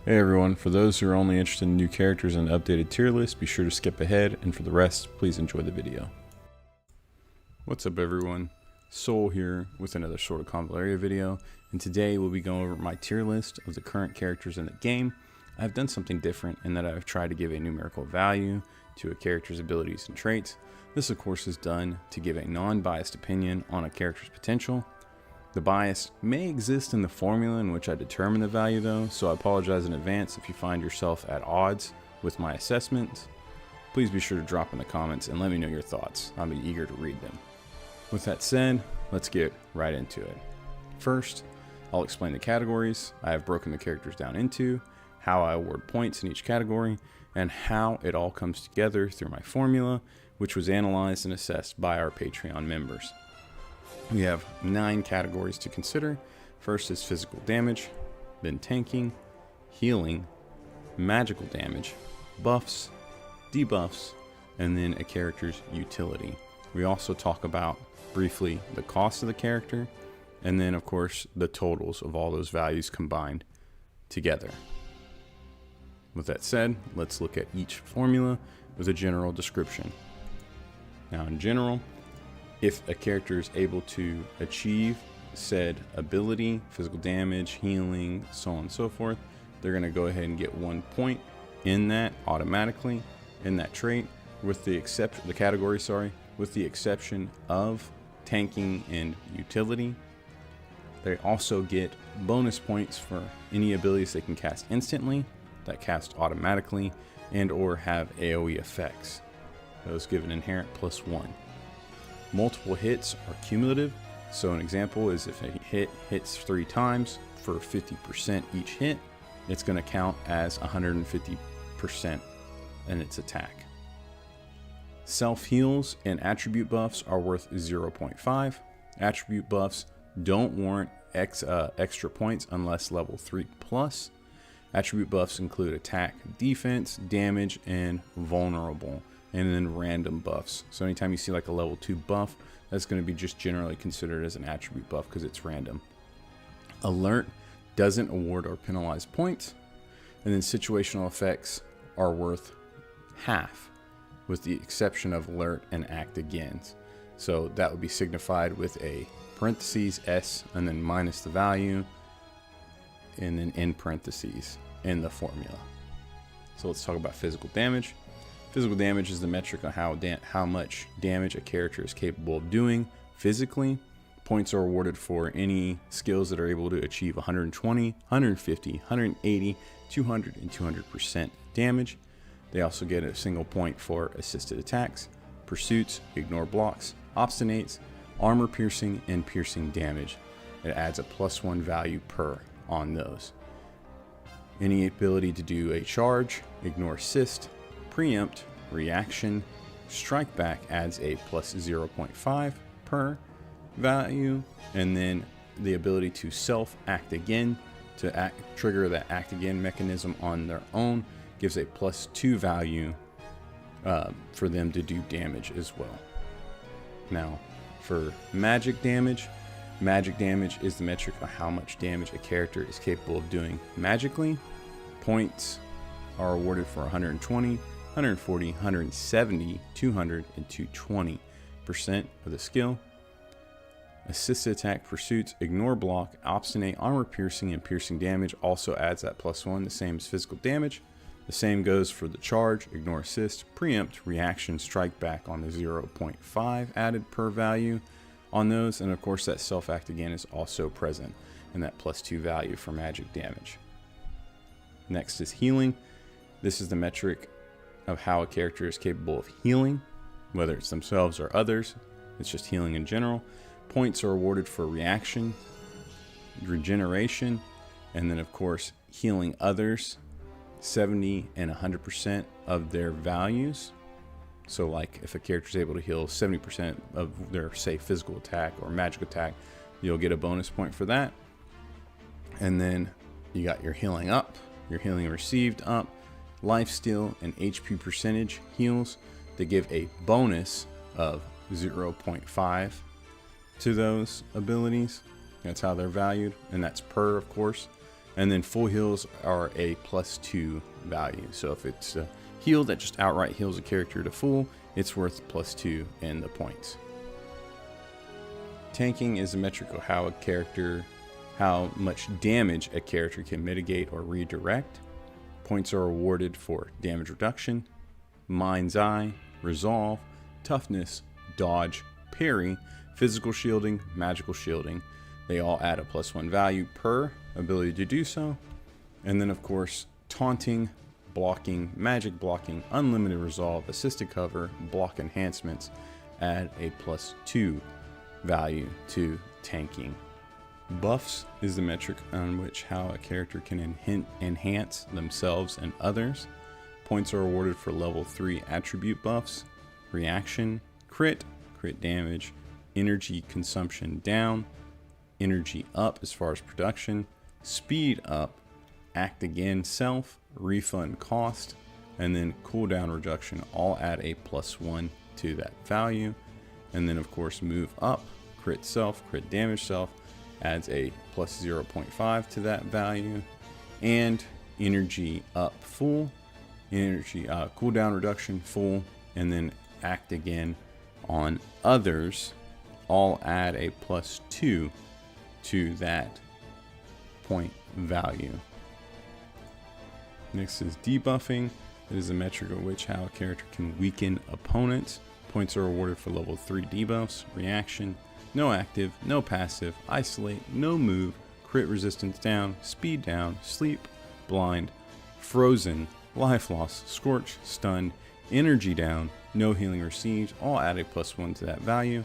Hey everyone, for those who are only interested in new characters and updated tier lists, be sure to skip ahead, and for the rest, please enjoy the video. What's up everyone, Soul here with another sort of Convallaria video, and today we'll be going over my tier list of the current characters in the game. I've done something different in that I've tried to give a numerical value to a character's abilities and traits. This of course is done to give a non-biased opinion on a character's potential. The bias may exist in the formula in which I determine the value though, so I apologize in advance if you find yourself at odds with my assessments. Please be sure to drop in the comments and let me know your thoughts. I'll be eager to read them. With that said, let's get right into it. First, I'll explain the categories I have broken the characters down into, how I award points in each category, and how it all comes together through my formula, which was analyzed and assessed by our Patreon members. We have 9 categories to consider. First is physical damage, then tanking, healing, magical damage, buffs, debuffs, and then a character's utility. We also talk about briefly the cost of the character, and then of course the totals of all those values combined together. With that said, let's look at each formula with a general description. Now in general, if a character is able to achieve said ability, physical damage, healing, so on and so forth, they're going to go ahead and get 1 point in that automatically in that trait, with the exception of tanking and utility. They also get bonus points for any abilities they can cast instantly, that cast automatically, and or have AoE effects. Those give an inherent +1. Multiple hits are cumulative, so an example is if a hit hits 3 times for 50% each hit, it's going to count as 150% in its attack. Self heals and attribute buffs are worth 0.5. Attribute buffs don't warrant extra points unless level 3+. Attribute buffs include attack, defense, damage, and vulnerable, and then random buffs. So anytime you see like a level 2 buff, that's going to be just generally considered as an attribute buff because it's random. Alert doesn't award or penalize points, and then situational effects are worth half, with the exception of alert and act again. So that would be signified with a parentheses S and then minus the value, and then in parentheses in the formula. So let's talk about physical damage. Physical damage is the metric on how much damage a character is capable of doing physically. Points are awarded for any skills that are able to achieve 120, 150, 180, 200, and 200% damage. They also get a single point for assisted attacks, pursuits, ignore blocks, obstinates, armor piercing, and piercing damage. It adds a +1 value per on those. Any ability to do a charge, ignore assist, preempt, reaction, strike back adds a +0.5 per value, and then the ability to self act again, to trigger that act again mechanism on their own, gives a +2 value for them to do damage as well. Now for magic damage is the metric of how much damage a character is capable of doing magically. Points are awarded for 120, 140, 170, 200, and 220% of the skill. Assisted attack, pursuits, ignore block, obstinate, armor piercing, and piercing damage also adds that +1, the same as physical damage. The same goes for the charge, ignore assist, preempt, reaction, strike back on the 0.5 added per value on those, and of course that self act again is also present in that +2 value for magic damage. Next is healing. This is the metric of how a character is capable of healing, whether it's themselves or others. It's just healing in general. Points are awarded for reaction, regeneration, and then of course healing others 70 and 100% of their values. So like if a character is able to heal 70% of their, say, physical attack or magic attack, you'll get a bonus point for that. And then you got your healing up, your healing received up, life steal, and HP percentage heals. They give a bonus of 0.5 to those abilities. That's how they're valued, and that's per, of course. And then full heals are a +2 value. So if it's a heal that just outright heals a character to full, it's worth +2 in the points. Tanking is a metric of how much damage a character can mitigate or redirect. Points are awarded for damage reduction, mind's eye, resolve, toughness, dodge, parry, physical shielding, magical shielding. They all add a +1 value per ability to do so. And then of course, taunting, blocking, magic blocking, unlimited resolve, assisted cover, block enhancements add a +2 value to tanking. Buffs is the metric on which how a character can enhance themselves and others. Points are awarded for level 3 attribute buffs, reaction, crit damage, energy consumption down, energy up as far as production, speed up, act again self, refund cost, and then cooldown reduction all add a +1 to that value. And then of course move up, crit self, crit damage self adds a +0.5 to that value. And energy up full, energy cooldown reduction full, and then act again on others all add a +2 to that point value. Next is debuffing. It is a metric of which how a character can weaken opponents. Points are awarded for level 3 debuffs, reaction, no active, no passive, isolate, no move, crit resistance down, speed down, sleep, blind, frozen, life loss, scorch, stunned, energy down, no healing received, all add a +1 to that value.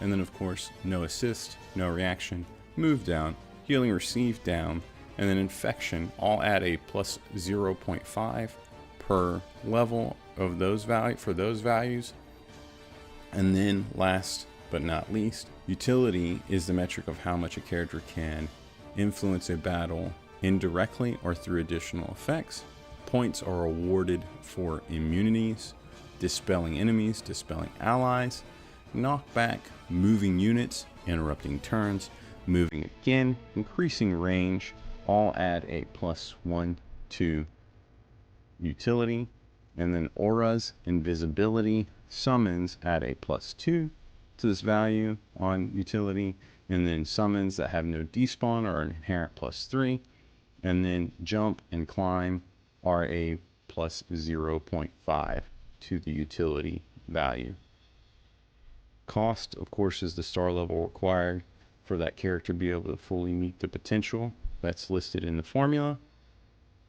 And then of course, no assist, no reaction, move down, healing received down, and then infection all add a +0.5 per level of those values. And then last but not least, utility is the metric of how much a character can influence a battle indirectly or through additional effects. Points are awarded for immunities, dispelling enemies, dispelling allies, knockback, moving units, interrupting turns, moving again, increasing range, all add a +1 to utility. And then auras, invisibility, summons add a +2 to this value on utility. And then summons that have no despawn are an inherent +3. And then jump and climb are a +0.5 to the utility value. Cost, of course, is the star level required for that character to be able to fully meet the potential that's listed in the formula.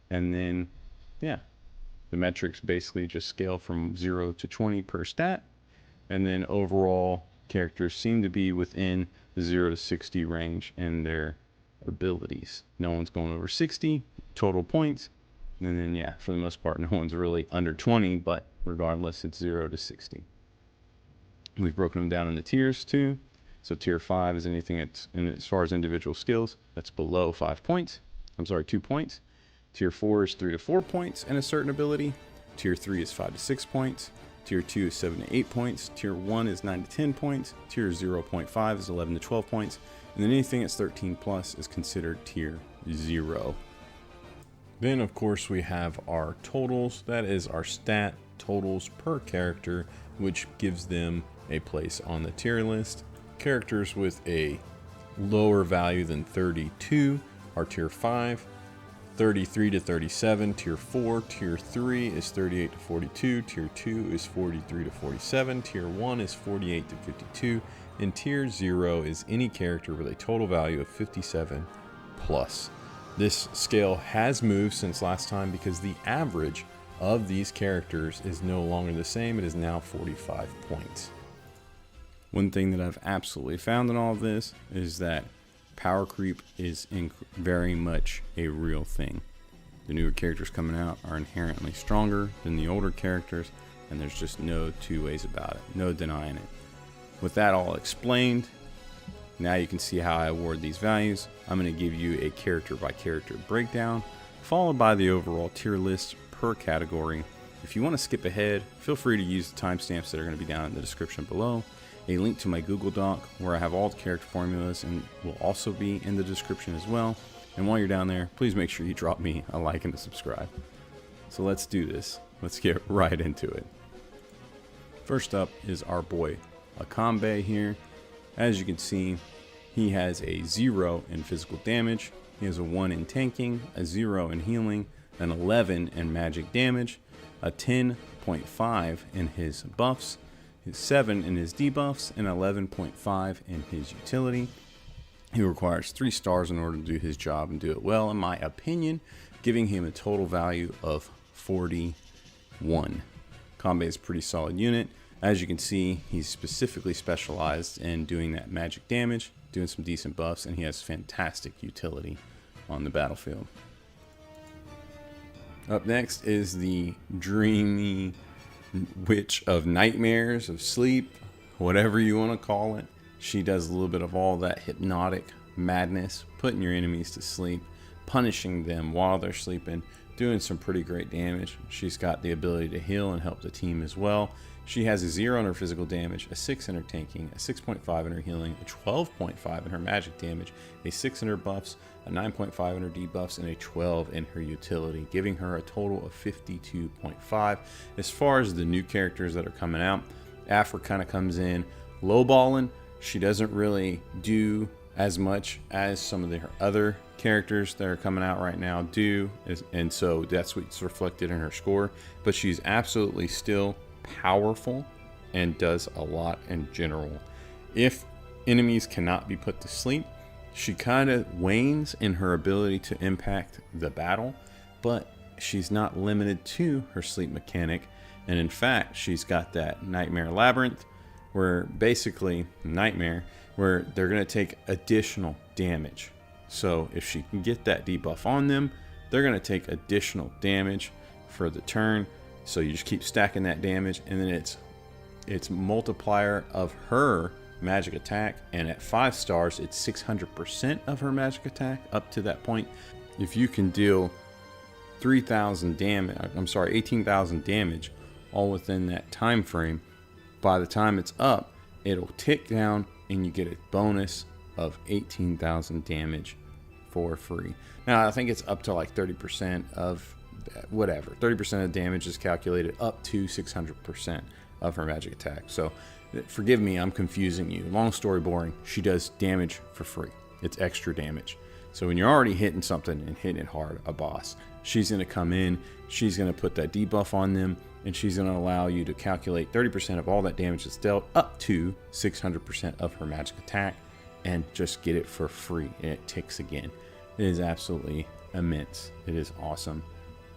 And then, yeah, the metrics basically just scale from 0 to 20 per stat. And then overall, characters seem to be within the 0 to 60 range in their abilities. No one's going over 60 total points. And then, yeah, for the most part, no one's really under 20, but regardless, it's 0 to 60. We've broken them down into tiers too. So tier 5 is anything that's, as far as individual skills, that's below 2 points. Tier 4 is 3 to 4 points in a certain ability. Tier 3 is 5 to 6 points. Tier 2 is 7 to 8 points. Tier 1 is 9 to 10 points. Tier 0.5 is 11 to 12 points. And then anything that's 13 plus is considered tier 0. Then of course we have our totals. That is our stat totals per character, which gives them a place on the tier list. Characters with a lower value than 32 are tier 5, 33 to 37, tier 4, tier 3 is 38 to 42, tier 2 is 43 to 47, tier 1 is 48 to 52, and tier 0 is any character with a total value of 57 plus. This scale has moved since last time because the average of these characters is no longer the same. It is now 45 points. One thing that I've absolutely found in all of this is that power creep is very much a real thing. The newer characters coming out are inherently stronger than the older characters, and there's just no two ways about it, no denying it. With that all explained, now you can see how I award these values. I'm going to give you a character by character breakdown, followed by the overall tier list per category. If you want to skip ahead, feel free to use the timestamps that are going to be down in the description below. A link to my Google Doc where I have all the character formulas and will also be in the description as well. And while you're down there, please make sure you drop me a like and a subscribe. So let's do this. Let's get right into it. First up is our boy Acambe here. As you can see, he has a 0 in physical damage. He has a 1 in tanking, a 0 in healing, an 11 in magic damage, a 10.5 in his buffs, his 7 in his debuffs, and 11.5 in his utility. He requires 3 stars in order to do his job and do it well, in my opinion, giving him a total value of 41. Acambe is a pretty solid unit. As you can see, he's specifically specialized in doing that magic damage, doing some decent buffs, and he has fantastic utility on the battlefield. Up next is the dreamy witch of nightmares, of sleep, whatever you want to call it. She does a little bit of all that hypnotic madness, putting your enemies to sleep, punishing them while they're sleeping, doing some pretty great damage. She's got the ability to heal and help the team as well. She has a 0 in her physical damage, a 6 in her tanking, a 6.5 in her healing, a 12.5 in her magic damage, a 6 in her buffs, a 9.5 in her debuffs, and a 12 in her utility, giving her a total of 52.5. As far as the new characters that are coming out, Afra kind of comes in lowballing. She doesn't really do as much as some of the other characters that are coming out right now do, and so that's what's reflected in her score. But she's absolutely still powerful and does a lot in general. If enemies cannot be put to sleep, she kind of wanes in her ability to impact the battle, but she's not limited to her sleep mechanic. And in fact, she's got that Nightmare Labyrinth, where basically Nightmare, where they're going to take additional damage. So if she can get that debuff on them, they're going to take additional damage for the turn. So you just keep stacking that damage, and then it's multiplier of her magic attack, and at 5 stars it's 600% of her magic attack up to that point. If you can deal 3,000 damage, 18,000 damage all within that time frame, by the time it's up, it'll tick down and you get a bonus of 18,000 damage for free. Now I think it's up to like 30% of whatever, 30% of damage is calculated up to 600% of her magic attack. So forgive me, I'm confusing you. Long story boring, she does damage for free. It's extra damage. So when you're already hitting something and hitting it hard, a boss, she's going to come in, she's going to put that debuff on them, and she's going to allow you to calculate 30% of all that damage that's dealt up to 600% of her magic attack, and just get it for free, and it ticks again. It is absolutely immense. It is awesome.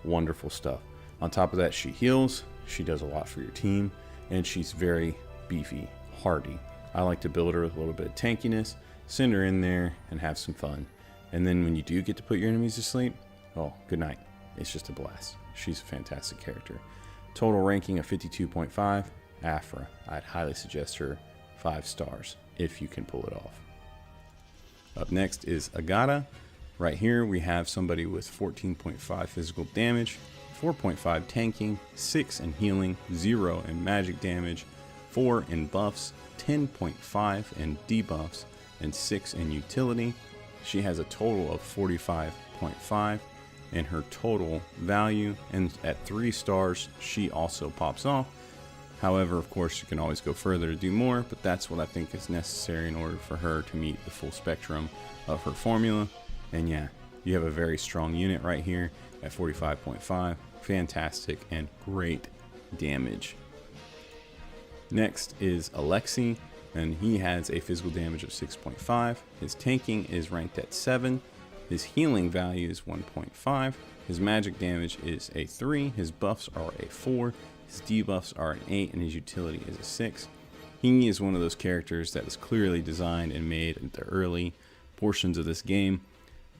Wonderful stuff. On top of that, she heals, she does a lot for your team, and she's very beefy, hardy. I like to build her with a little bit of tankiness, send her in there and have some fun. And then when you do get to put your enemies to sleep, oh, good night. It's just a blast. She's a fantastic character. Total ranking of 52.5. Afra, I'd highly suggest her 5 stars if you can pull it off. Up next is Agata. Right here we have somebody with 14.5 physical damage, 4.5 tanking, 6 in healing, 0 in magic damage, 4 in buffs, 10.5 in debuffs, and 6 in utility. She has a total of 45.5 in her total value, and at 3 stars she also pops off. However, of course, you can always go further to do more, but that's what I think is necessary in order for her to meet the full spectrum of her formula. And yeah, you have a very strong unit right here at 45.5. Fantastic and great damage. Next is Alexei, and he has a physical damage of 6.5. His tanking is ranked at 7. His healing value is 1.5. His magic damage is a 3. His buffs are a 4. His debuffs are an 8, and his utility is a 6. He is one of those characters that is clearly designed and made in the early portions of this game.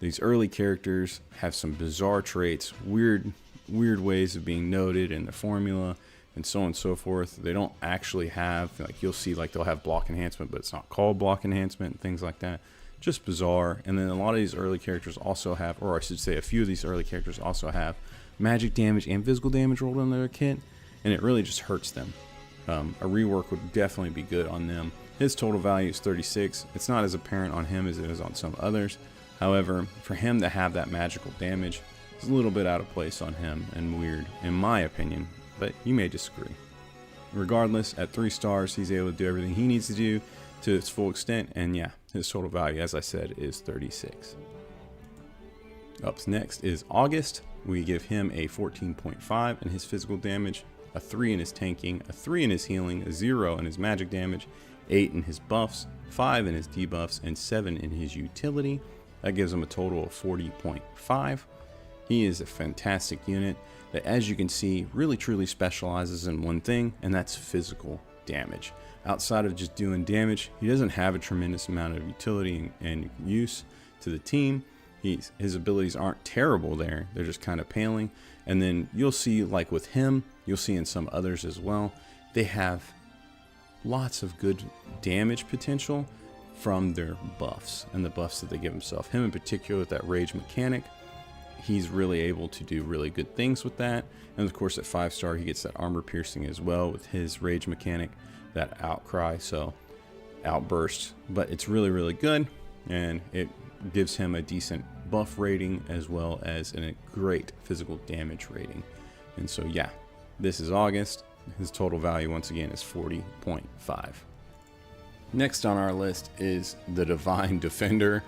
These early characters have some bizarre traits, weird ways of being noted in the formula, and so on and so forth. They don't actually have, like, you'll see, like, they'll have block enhancement, but it's not called block enhancement and things like that. Just bizarre. And then a lot of these early characters also have, or I should say a few of these early characters also have magic damage and physical damage rolled into their kit, and it really just hurts them. A rework would definitely be good on them. His total value is 36. It's not as apparent on him as it is on some others, However, for him to have that magical damage is a little bit out of place on him and weird, in my opinion, but you may disagree. Regardless, at 3 stars, he's able to do everything he needs to do to its full extent, and yeah, his total value, as I said, is 36. Up next is Auguste. We give him a 14.5 in his physical damage, a 3 in his tanking, a 3 in his healing, a 0 in his magic damage, 8 in his buffs, 5 in his debuffs, and 7 in his utility. That gives him a total of 40.5. He is a fantastic unit that, as you can see, really truly specializes in one thing, and that's physical damage. Outside of just doing damage, he doesn't have a tremendous amount of utility and use to the team. His abilities aren't terrible there, they're just kind of paling. And then you'll see, like with him, you'll see in some others as well, they have lots of good damage potential from their buffs and the buffs that they give himself. Him in particular with that rage mechanic, he's really able to do really good things with that. And of course at 5-star he gets that armor piercing as well with his rage mechanic, that outcry, so outburst. But it's really, really good, and it gives him a decent buff rating as well as a great physical damage rating. And so yeah, this is Auguste. His total value once again is 40.5. Next on our list is the Divine Defender.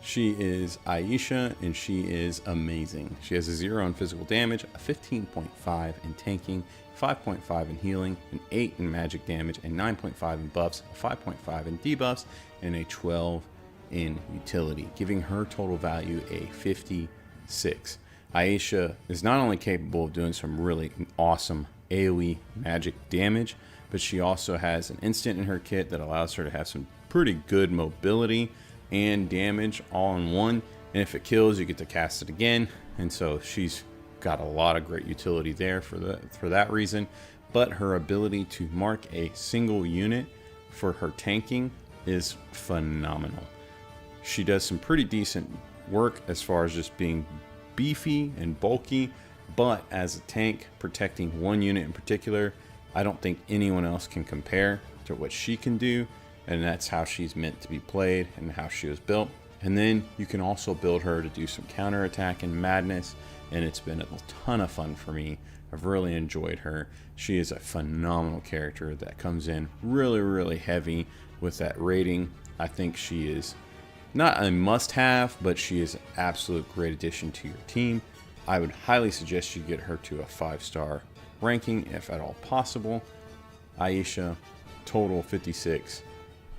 She is Ayishah, and she is amazing. She has a 0 in physical damage, a 15.5 in tanking, 5.5 in healing, an 8 in magic damage, and 9.5 in buffs, a 5.5 in debuffs, and a 12 in utility, giving her total value a 56. Ayishah is not only capable of doing some really awesome AoE magic damage, but she also has an instant in her kit that allows her to have some pretty good mobility and damage all in one. And if it kills, you get to cast it again. And so she's got a lot of great utility there for that reason. But her ability to mark a single unit for her tanking is phenomenal. She does some pretty decent work as far as just being beefy and bulky, but as a tank protecting one unit in particular, I don't think anyone else can compare to what she can do, and that's how she's meant to be played and how she was built. And then you can also build her to do some counterattack and madness, and it's been a ton of fun for me. I've really enjoyed her. She is a phenomenal character that comes in really, really heavy with that rating. I think she is not a must-have, but she is an absolute great addition to your team. I would highly suggest you get her to a 5-star ranking if at all possible. Ayishah, total 56.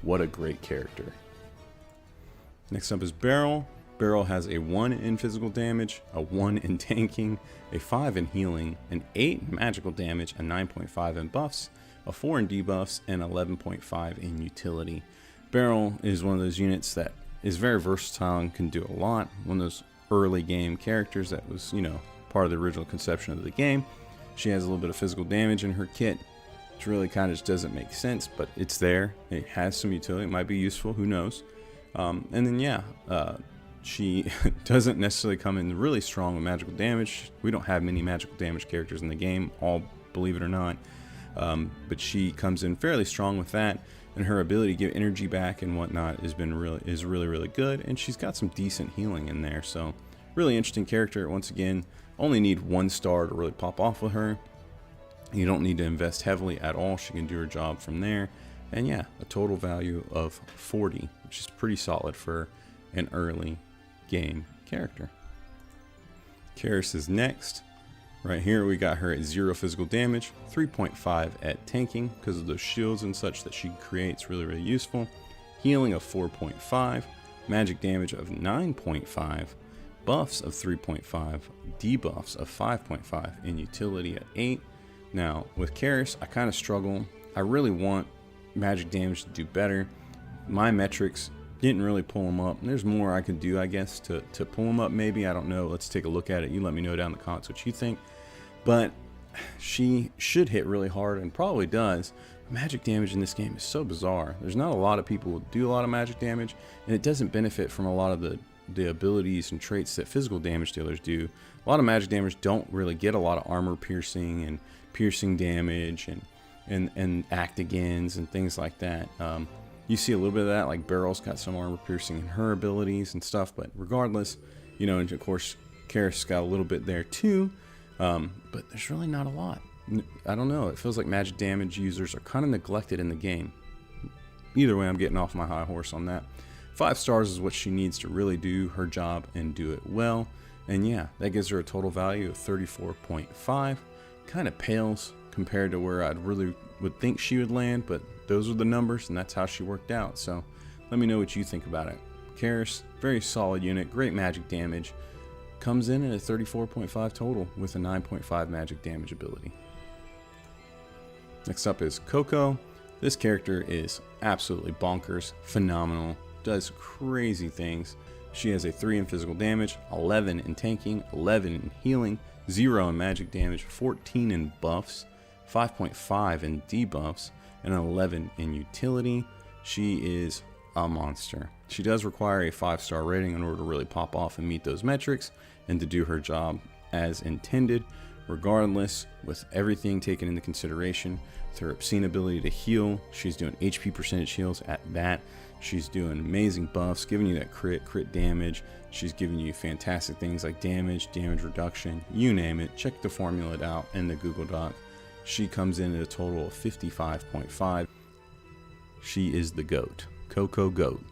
What a great character. Next up is Beryl. Beryl has a 1 in physical damage, a 1 in tanking, a 5 in healing, an 8 in magical damage, a 9.5 in buffs, a 4 in debuffs, and 11.5 in utility. Beryl is one of those units that is very versatile and can do a lot. One of those early game characters that was, part of the original conception of the game. She has a little bit of physical damage in her kit, which really kind of just doesn't make sense, but it's there. It has some utility. It might be useful. Who knows? And then, she doesn't necessarily come in really strong with magical damage. We don't have many magical damage characters in the game, all believe it or not. But she comes in fairly strong with that, and her ability to give energy back and whatnot is really, really good. And she's got some decent healing in there. So really interesting character. Once again, only need 1 star to really pop off with her. You don't need to invest heavily at all. She can do her job from there. And yeah, a total value of 40, which is pretty solid for an early game character. Caris is next. Right here we got her at 0 physical damage, 3.5 at tanking because of those shields and such that she creates, really, really useful. Healing of 4.5, magic damage of 9.5, buffs of 3.5, debuffs of 5.5, and utility at 8. Now with Caris, I kind of struggle. I really want magic damage to do better. My metrics didn't really pull them up. There's more I could do, I guess, to pull them up maybe. I don't know. Let's take a look at it. You let me know down in the comments what you think. But she should hit really hard and probably does. Magic damage in this game is so bizarre. There's not a lot of people who do a lot of magic damage, and it doesn't benefit from a lot of the abilities and traits that physical damage dealers do. A lot of magic damage don't really get a lot of armor piercing and piercing damage and act agains and things like that. You see a little bit of that, like Beryl's got some armor piercing in her abilities and stuff, but regardless, you know, and of course, Caris got a little bit there too, but there's really not a lot. I don't know, it feels like magic damage users are kind of neglected in the game. Either way, I'm getting off my high horse on that. 5 stars is what she needs to really do her job and do it well. And yeah, that gives her a total value of 34.5. Kind of pales compared to where I'd really would think she would land, but those are the numbers and that's how she worked out. So let me know what you think about it. Caris, very solid unit, great magic damage. Comes in at a 34.5 total with a 9.5 magic damage ability. Next up is Coco. This character is absolutely bonkers, phenomenal, does crazy things. She has a 3 in physical damage, 11 in tanking, 11 in healing, 0 in magic damage, 14 in buffs, 5.5 in debuffs, and an 11 in utility. She is a monster. She does require a 5-star rating in order to really pop off and meet those metrics and to do her job as intended. Regardless, with everything taken into consideration, with her obscene ability to heal, she's doing HP percentage heals at that. She's doing amazing buffs, giving you that crit damage. She's giving you fantastic things like damage reduction, you name it. Check the formula out in the Google Doc. She comes in at a total of 55.5. She is the GOAT. Coco GOAT.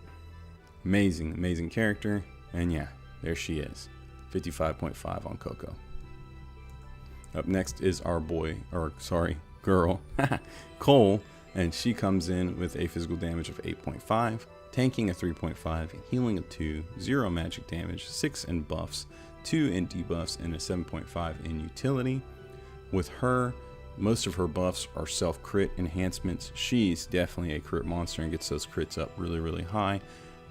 Amazing, amazing character. And yeah, there she is. 55.5 on Coco. Up next is our girl, Cole, and she comes in with a physical damage of 8.5, tanking a 3.5, healing a 2, 0 magic damage, 6 in buffs, 2 in debuffs, and a 7.5 in utility. With her, most of her buffs are self-crit enhancements. She's definitely a crit monster and gets those crits up really, really high.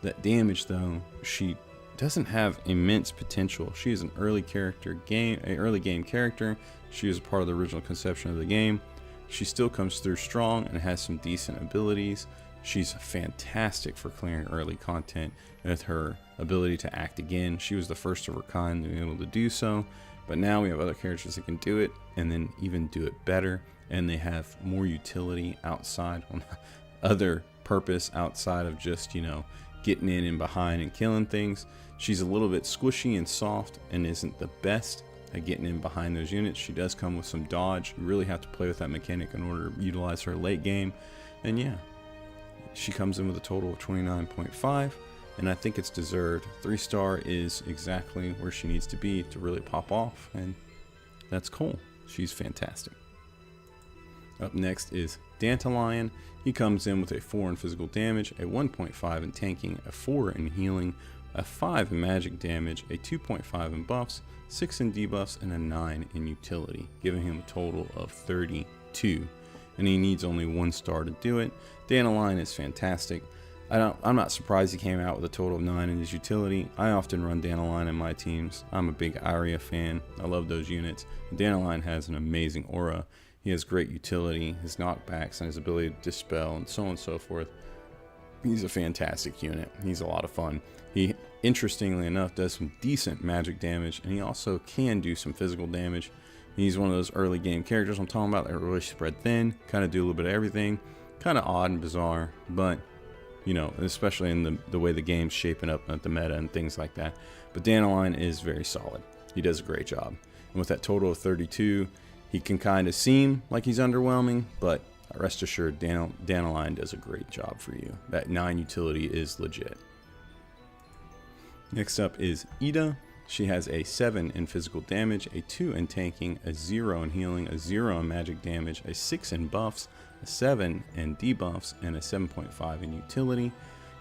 That damage, though, she doesn't have immense potential. She is an early game character. She is a part of the original conception of the game. She still comes through strong and has some decent abilities. She's fantastic for clearing early content with her ability to act again. She was the first of her kind to be able to do so, but now we have other characters that can do it and then even do it better, and they have more utility outside on other purpose outside of just, you know, getting in and behind and killing things. She's a little bit squishy and soft and isn't the best at getting in behind those units. She does come with some dodge. You really have to play with that mechanic in order to utilize her late game. And yeah, she comes in with a total of 29.5, and I think it's deserved. 3-star is exactly where she needs to be to really pop off, and that's Cole. She's fantastic. Up next is Dantalion. He comes in with a 4 in physical damage, a 1.5 in tanking, a 4 in healing, a 5 in magic damage, a 2.5 in buffs, 6 in debuffs, and a 9 in utility, giving him a total of 32. And he needs only 1 star to do it. Dantalion is fantastic. I'm not surprised he came out with a total of 9 in his utility. I often run Dantalion in my teams. I'm a big Ayishah fan. I love those units. Dantalion has an amazing aura. He has great utility, his knockbacks, and his ability to dispel, and so on and so forth. He's a fantastic unit. He's a lot of fun. He, interestingly enough, does some decent magic damage, and he also can do some physical damage. He's one of those early game characters I'm talking about that really spread thin, kind of do a little bit of everything, kind of odd and bizarre, but you know, especially in the way the game's shaping up at the meta and things like that. But Dantalion is very solid. He does a great job. And with that total of 32, he can kind of seem like he's underwhelming, but rest assured, Dantalion does a great job for you. That 9 utility is legit. Next up is Edda. She has a 7 in physical damage, a 2 in tanking, a 0 in healing, a 0 in magic damage, a 6 in buffs, a 7 in debuffs, and a 7.5 in utility.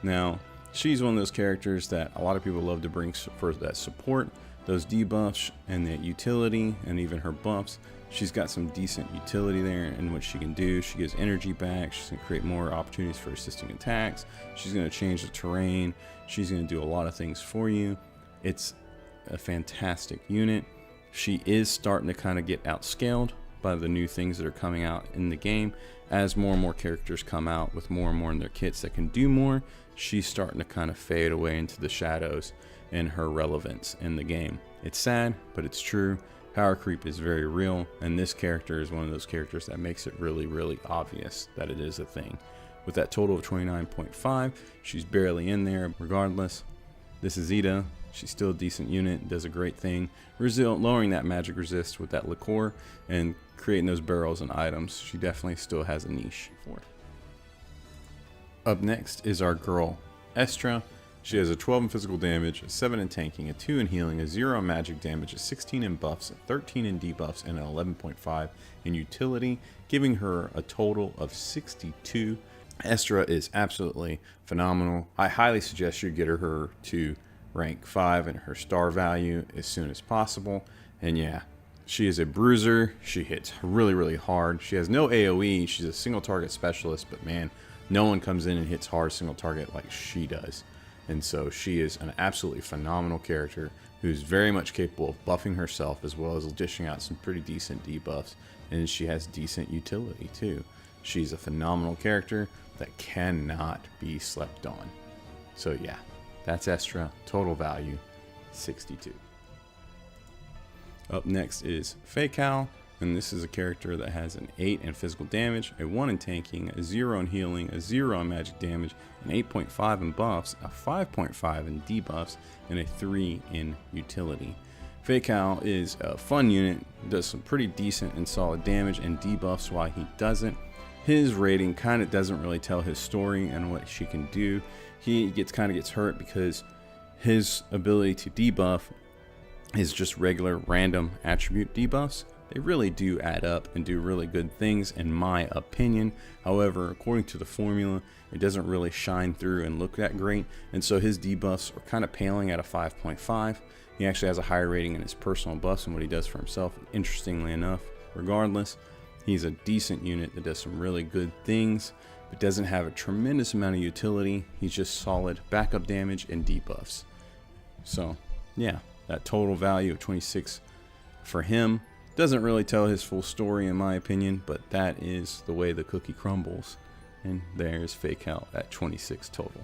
Now, she's one of those characters that a lot of people love to bring for that support, those debuffs and that utility, and even her buffs. She's got some decent utility there in what she can do. She gives energy back. She's going to create more opportunities for assisting attacks. She's going to change the terrain. She's going to do a lot of things for you. It's a fantastic unit. She is starting to kind of get outscaled by the new things that are coming out in the game. As more and more characters come out with more and more in their kits that can do more, she's starting to kind of fade away into the shadows in her relevance in the game. It's sad, but it's true. Power creep is very real, and this character is one of those characters that makes it really, really obvious that it is a thing. with that total of 29.5. She's barely in there regardless. This is Edda. She's still a decent unit, does a great thing. Lowering that magic resist with that liqueur and creating those barrels and items. She definitely still has a niche for it. Up next is our girl, Estra. She has a 12 in physical damage, a 7 in tanking, a 2 in healing, a 0 in magic damage, a 16 in buffs, a 13 in debuffs, and an 11.5 in utility, giving her a total of 62. Estra is absolutely phenomenal. I highly suggest you get her to rank 5 in her star value as soon as possible. And yeah, she is a bruiser. She hits really, really hard. She has no AoE. She's a single target specialist, but man, no one comes in and hits hard single target like she does. And so she is an absolutely phenomenal character who's very much capable of buffing herself as well as dishing out some pretty decent debuffs. And she has decent utility too. She's a phenomenal character that cannot be slept on. So yeah, that's Estra, total value 62. Up next is Faycal, and this is a character that has an 8 in physical damage, a 1 in tanking, a 0 in healing, a 0 in magic damage, an 8.5 in buffs, a 5.5 in debuffs, and a 3 in utility. Faycal is a fun unit, does some pretty decent and solid damage and debuffs while he doesn't. His rating kind of doesn't really tell his story and what she can do. He kind of gets hurt because his ability to debuff is just regular random attribute debuffs. They really do add up and do really good things in my opinion. However, according to the formula, it doesn't really shine through and look that great. And so his debuffs are kind of paling at a 5.5. He actually has a higher rating in his personal buffs and what he does for himself, interestingly enough. Regardless, he's a decent unit that does some really good things, but doesn't have a tremendous amount of utility. He's just solid backup damage and debuffs. So yeah, that total value of 26 for him doesn't really tell his full story in my opinion, but that is the way the cookie crumbles. And there's Faycal at 26 total.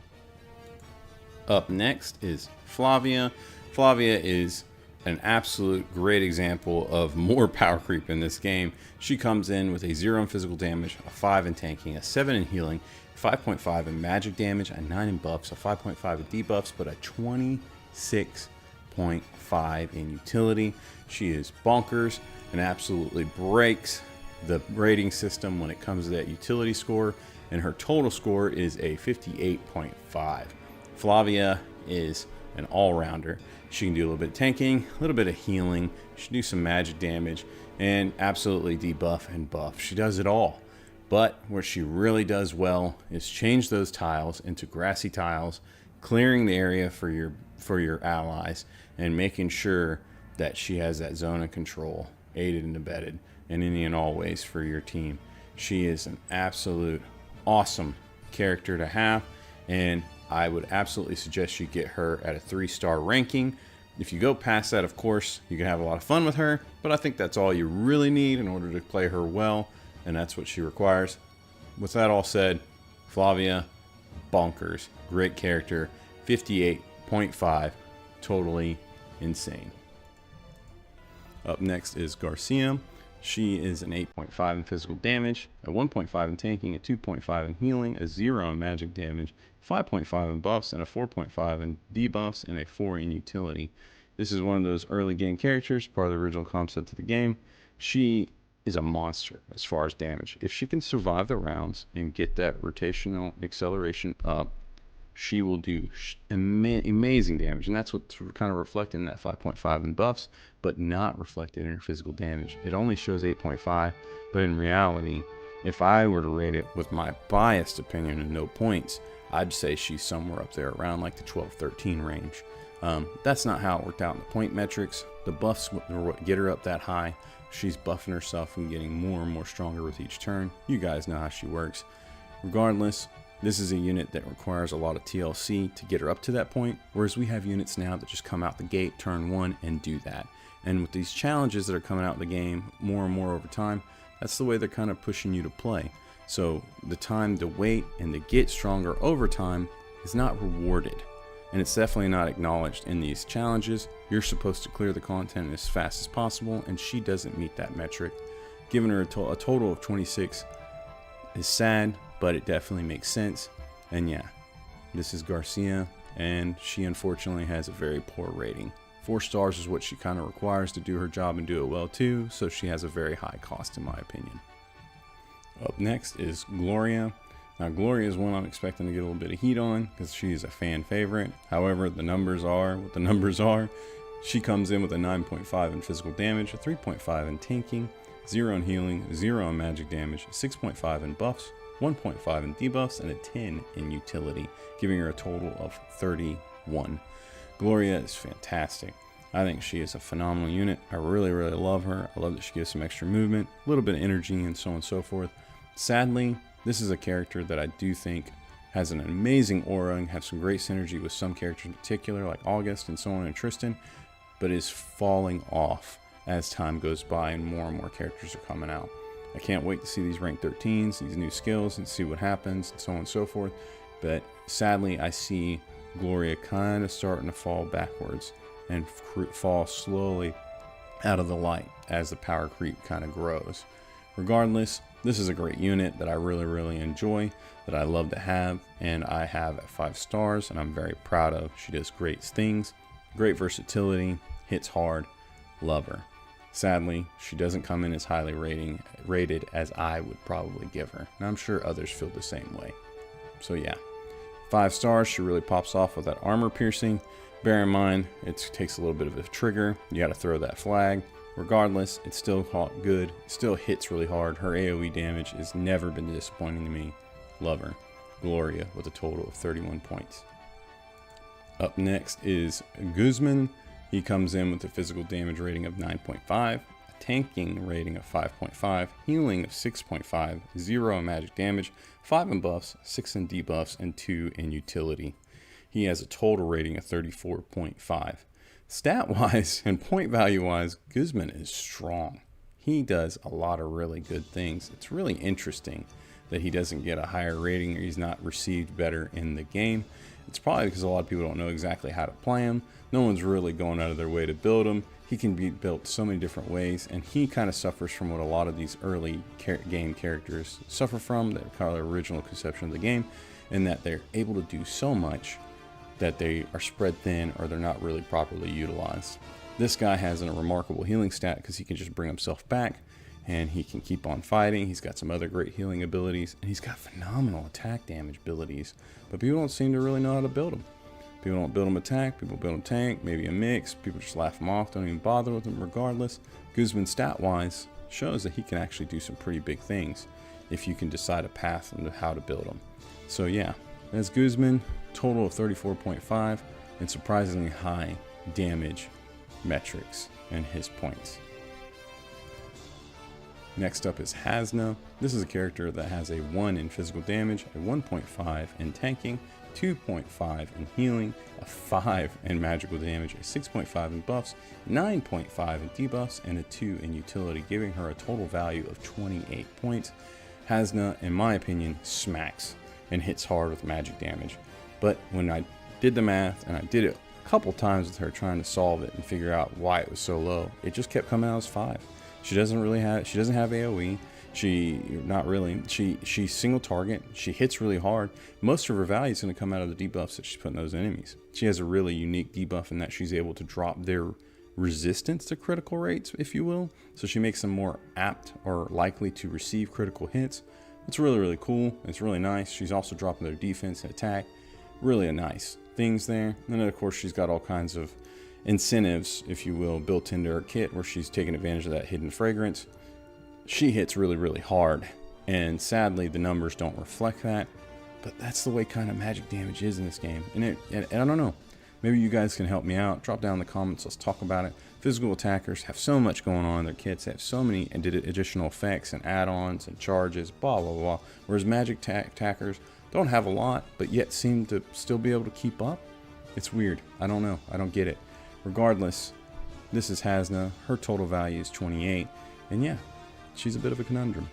Up next is Flavia. Flavia is an absolute great example of more power creep in this game. She comes in with a 0 in physical damage, a 5 in tanking, a 7 in healing, 5.5 in magic damage, a 9 in buffs, a 5.5 in debuffs, but a 26.5 in utility. She is bonkers and absolutely breaks the rating system when it comes to that utility score, and her total score is a 58.5. Flavia is an all-rounder. She can do a little bit of tanking, a little bit of healing, she can do some magic damage, and absolutely debuff and buff. She does it all. But where she really does well is change those tiles into grassy tiles, clearing the area for your allies, and making sure that she has that zone of control, aided and abetted, in any and all ways for your team. She is an absolute awesome character to have, and I would absolutely suggest you get her at a 3-star ranking. If you go past that, of course, you can have a lot of fun with her, but I think that's all you really need in order to play her well, and that's what she requires. With that all said, Flavia, bonkers, great character, 58.5, totally insane. Up next is Garcia. She is an 8.5 in physical damage, a 1.5 in tanking, a 2.5 in healing, a 0 in magic damage, 5.5 in buffs, and a 4.5 in debuffs, and a 4 in utility. This is one of those early game characters, part of the original concept of the game. She is a monster as far as damage. If she can survive the rounds and get that rotational acceleration up, she will do amazing damage, and that's what's kind of reflected in that 5.5 in buffs, but not reflected in her physical damage. It only shows 8.5, but in reality, if I were to rate it with my biased opinion and no points, I'd say she's somewhere up there around like the 12-13 range. That's not how it worked out in the point metrics. The buffs are what get her up that high. She's buffing herself and getting more and more stronger with each turn. You guys know how she works. Regardless, this is a unit that requires a lot of TLC to get her up to that point, whereas we have units now that just come out the gate turn 1 and do that. And with these challenges that are coming out of the game more and more over time, that's the way they're kind of pushing you to play. So the time to wait and to get stronger over time is not rewarded, and it's definitely not acknowledged in these challenges. You're supposed to clear the content as fast as possible, and she doesn't meet that metric. Giving her a total of 26 is sad, but it definitely makes sense. And yeah, this is Garcia, and she unfortunately has a very poor rating. 4 stars is what she kind of requires to do her job and do it well too, so she has a very high cost in my opinion. Up next is Gloria. Now Gloria is one I'm expecting to get a little bit of heat on because she's a fan favorite. However, the numbers are what the numbers are. She comes in with a 9.5 in physical damage, a 3.5 in tanking, 0 in healing, 0 in magic damage, 6.5 in buffs, 1.5 in debuffs, and a 10 in utility, giving her a total of 31. Gloria is fantastic. I think she is a phenomenal unit. I really love her. I love that she gives some extra movement, a little bit of energy, and so on and so forth. Sadly, this is a character that I do think has an amazing aura and has some great synergy with some characters in particular, like Auguste and so on, and Tristan, but is falling off as time goes by and more characters are coming out. I can't wait to see these rank 13s, these new skills, and see what happens, and so on and so forth. But sadly, I see Gloria kind of starting to fall backwards and fall slowly out of the light as the power creep kind of grows. Regardless, this is a great unit that I really enjoy, that I love to have, and I have at 5 stars, and I'm very proud of. She does great things, great versatility, hits hard, love her. Sadly, she doesn't come in as highly rated as I would probably give her, and I'm sure others feel the same way. So yeah, 5 stars. She really pops off with that armor piercing. Bear in mind, it takes a little bit of a trigger. You got to throw that flag. Regardless, it's still good. It still hits really hard. Her AoE damage has never been disappointing to me. Love her. Gloria with a total of 31 points. Up next is Guzman. He comes in with a physical damage rating of 9.5, a tanking rating of 5.5, healing of 6.5, 0 in magic damage, 5 in buffs, 6 in debuffs, and 2 in utility. He has a total rating of 34.5. Stat-wise and point value-wise, Guzman is strong. He does a lot of really good things. It's really interesting that he doesn't get a higher rating or he's not received better in the game. It's probably because a lot of people don't know exactly how to play him. No one's really going out of their way to build him. He can be built so many different ways, and he kind of suffers from what a lot of these early game characters suffer from, that kind of the original conception of the game, in that they're able to do so much that they are spread thin or they're not really properly utilized. This guy has a remarkable healing stat because he can just bring himself back and he can keep on fighting. He's got some other great healing abilities, and he's got phenomenal attack damage abilities, but people don't seem to really know how to build him. People don't build him attack, people build him tank, maybe a mix. People just laugh him off, don't even bother with him. Regardless, Guzman stat-wise shows that he can actually do some pretty big things if you can decide a path on how to build him. So yeah, that's Guzman, total of 34.5, and surprisingly high damage metrics and his points. Next up is Hasna. This is a character that has a 1 in physical damage, a 1.5 in tanking, 2.5 in healing, a 5 in magical damage, a 6.5 in buffs, 9.5 in debuffs, and a 2 in utility, giving her a total value of 28 points. Hasna, in my opinion, smacks and hits hard with magic damage. But when I did the math, and I did it a couple times with her trying to solve it and figure out why it was so low, it just kept coming out as 5. She doesn't have AoE. She's single target. She hits really hard. Most of her value is going to come out of the debuffs that she's putting those enemies. She has a really unique debuff in that she's able to drop their resistance to critical rates, if you will. So she makes them more apt or likely to receive critical hits. It's really cool. It's really nice. She's also dropping their defense and attack. Really nice things there. And then of course she's got all kinds of incentives, if you will, built into her kit where she's taking advantage of that hidden fragrance. She hits really hard, and sadly the numbers don't reflect that, but that's the way kind of magic damage is in this game. And I don't know, maybe you guys can help me out. Drop down in the comments, let's talk about it. Physical attackers have so much going on in their kits. They have so many additional effects and add-ons and charges, blah blah blah, whereas magic attackers don't have a lot but yet seem to still be able to keep up. It's weird. I don't know, I don't get it. Regardless, this is Hasna. Her total value is 28, and yeah, she's a bit of a conundrum.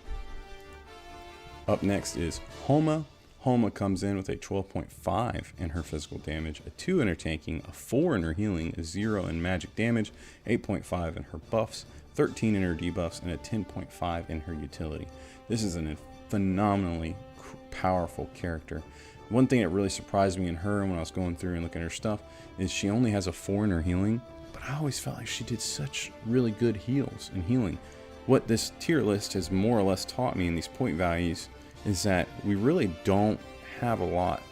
Up next is Homa. Homa comes in with a 12.5 in her physical damage, a 2 in her tanking, a 4 in her healing, a 0 in magic damage, 8.5 in her buffs, 13 in her debuffs, and a 10.5 in her utility. This is a phenomenally powerful character. One thing that really surprised me in her when I was going through and looking at her stuff is she only has a 4 in her healing, but I always felt like she did such really good heals and healing. What this tier list has more or less taught me in these point values is that we really don't have a lot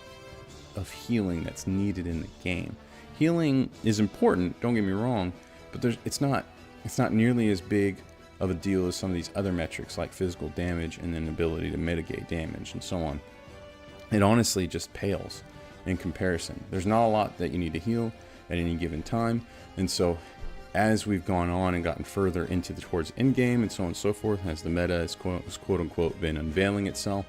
of healing that's needed in the game. Healing is important, don't get me wrong, but it's not nearly as big of a deal as some of these other metrics like physical damage and then ability to mitigate damage and so on. It honestly just pales in comparison. There's not a lot that you need to heal at any given time, and so as we've gone on and gotten further into towards end game and so on and so forth, as the meta has quote unquote been unveiling itself,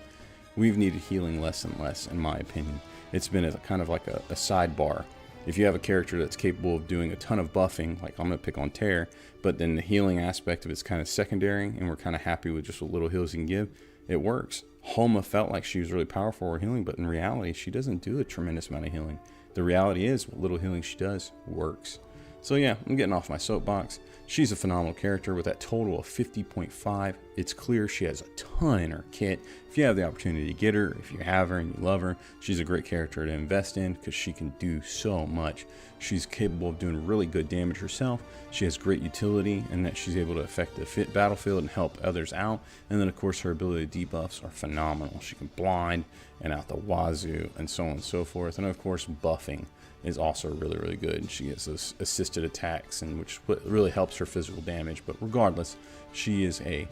we've needed healing less and less, in my opinion. It's been a kind of like a sidebar. If you have a character that's capable of doing a ton of buffing, like I'm going to pick on Tear, but then the healing aspect of it's kind of secondary and we're kind of happy with just what little heals you can give, it works. Homa felt like she was really powerful for healing, but in reality, she doesn't do a tremendous amount of healing. The reality is, what little healing she does works. So yeah, I'm getting off my soapbox. She's a phenomenal character with that total of 50.5. It's clear she has a ton in her kit. If you have the opportunity to get her, if you have her and you love her, she's a great character to invest in because she can do so much. She's capable of doing really good damage herself. She has great utility in that she's able to affect the battlefield and help others out. And then of course her ability debuffs are phenomenal. She can blind and out the wazoo and so on and so forth. And of course buffing is also really good. She gets those assisted attacks, and which really helps her physical damage. But regardless, she is a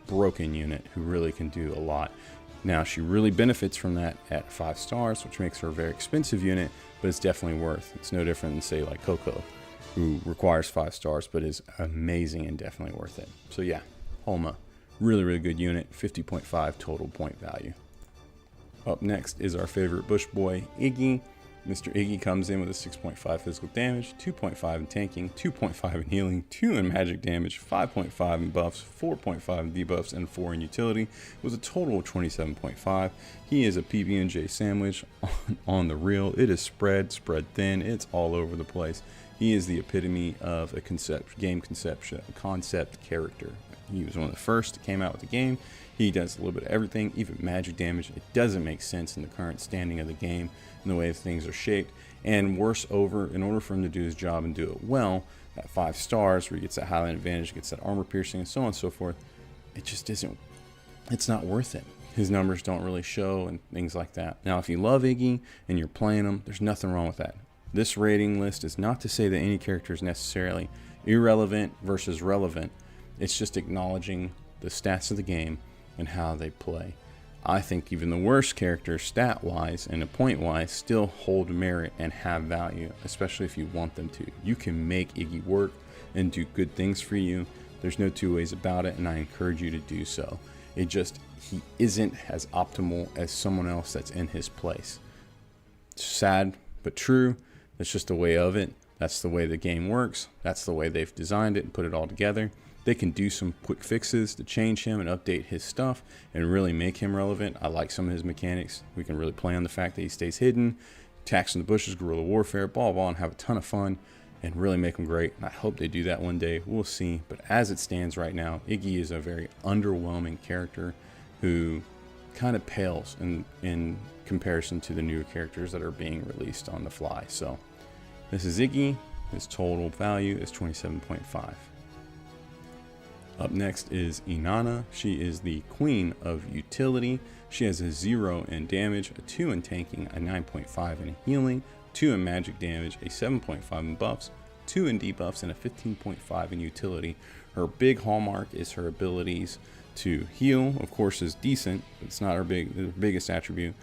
broken unit who really can do a lot. Now she really benefits from that at 5 stars, which makes her a very expensive unit, but it's definitely worth. It's no different than say like Coco, who requires 5 stars but is amazing and definitely worth it. So yeah, Homa, really good unit, 50.5 total point value. Up next is our favorite bush boy, Iggy. Mr. Iggy comes in with a 6.5 physical damage, 2.5 in tanking, 2.5 in healing, 2 in magic damage, 5.5 in buffs, 4.5 in debuffs, and 4 in utility, with a total of 27.5. He is a PB&J sandwich on the real. It is spread thin. It's all over the place. He is the epitome of a concept character. He was one of the first that came out with the game. He does a little bit of everything, even magic damage. It doesn't make sense in the current standing of the game and the way things are shaped. And worse over, in order for him to do his job and do it well, at 5 stars, where he gets that highlight advantage, gets that armor piercing, and so on and so forth, it just isn't, it's not worth it. His numbers don't really show and things like that. Now, if you love Iggy and you're playing him, there's nothing wrong with that. This rating list is not to say that any character is necessarily irrelevant versus relevant. It's just acknowledging the stats of the game and how they play. I think even the worst characters, stat-wise and point-wise, still hold merit and have value, especially if you want them to. You can make Iggy work and do good things for you. There's no two ways about it, and I encourage you to do so. He isn't as optimal as someone else that's in his place. Sad, but true. That's just the way of it. That's the way the game works. That's the way they've designed it and put it all together. They can do some quick fixes to change him and update his stuff and really make him relevant. I like some of his mechanics. We can really play on the fact that he stays hidden, attacks in the bushes, guerrilla warfare, blah, and have a ton of fun and really make him great. And I hope they do that one day. We'll see. But as it stands right now, Iggy is a very underwhelming character who kind of pales in comparison to the newer characters that are being released on the fly. So this is Iggy. His total value is 27.5. Up next is Inanna. She is the queen of utility. She has a 0 in damage, a 2 in tanking, a 9.5 in healing, 2 in magic damage, a 7.5 in buffs, 2 in debuffs, and a 15.5 in utility. Her big hallmark is her abilities to heal, of course, is decent, but it's not her biggest attribute.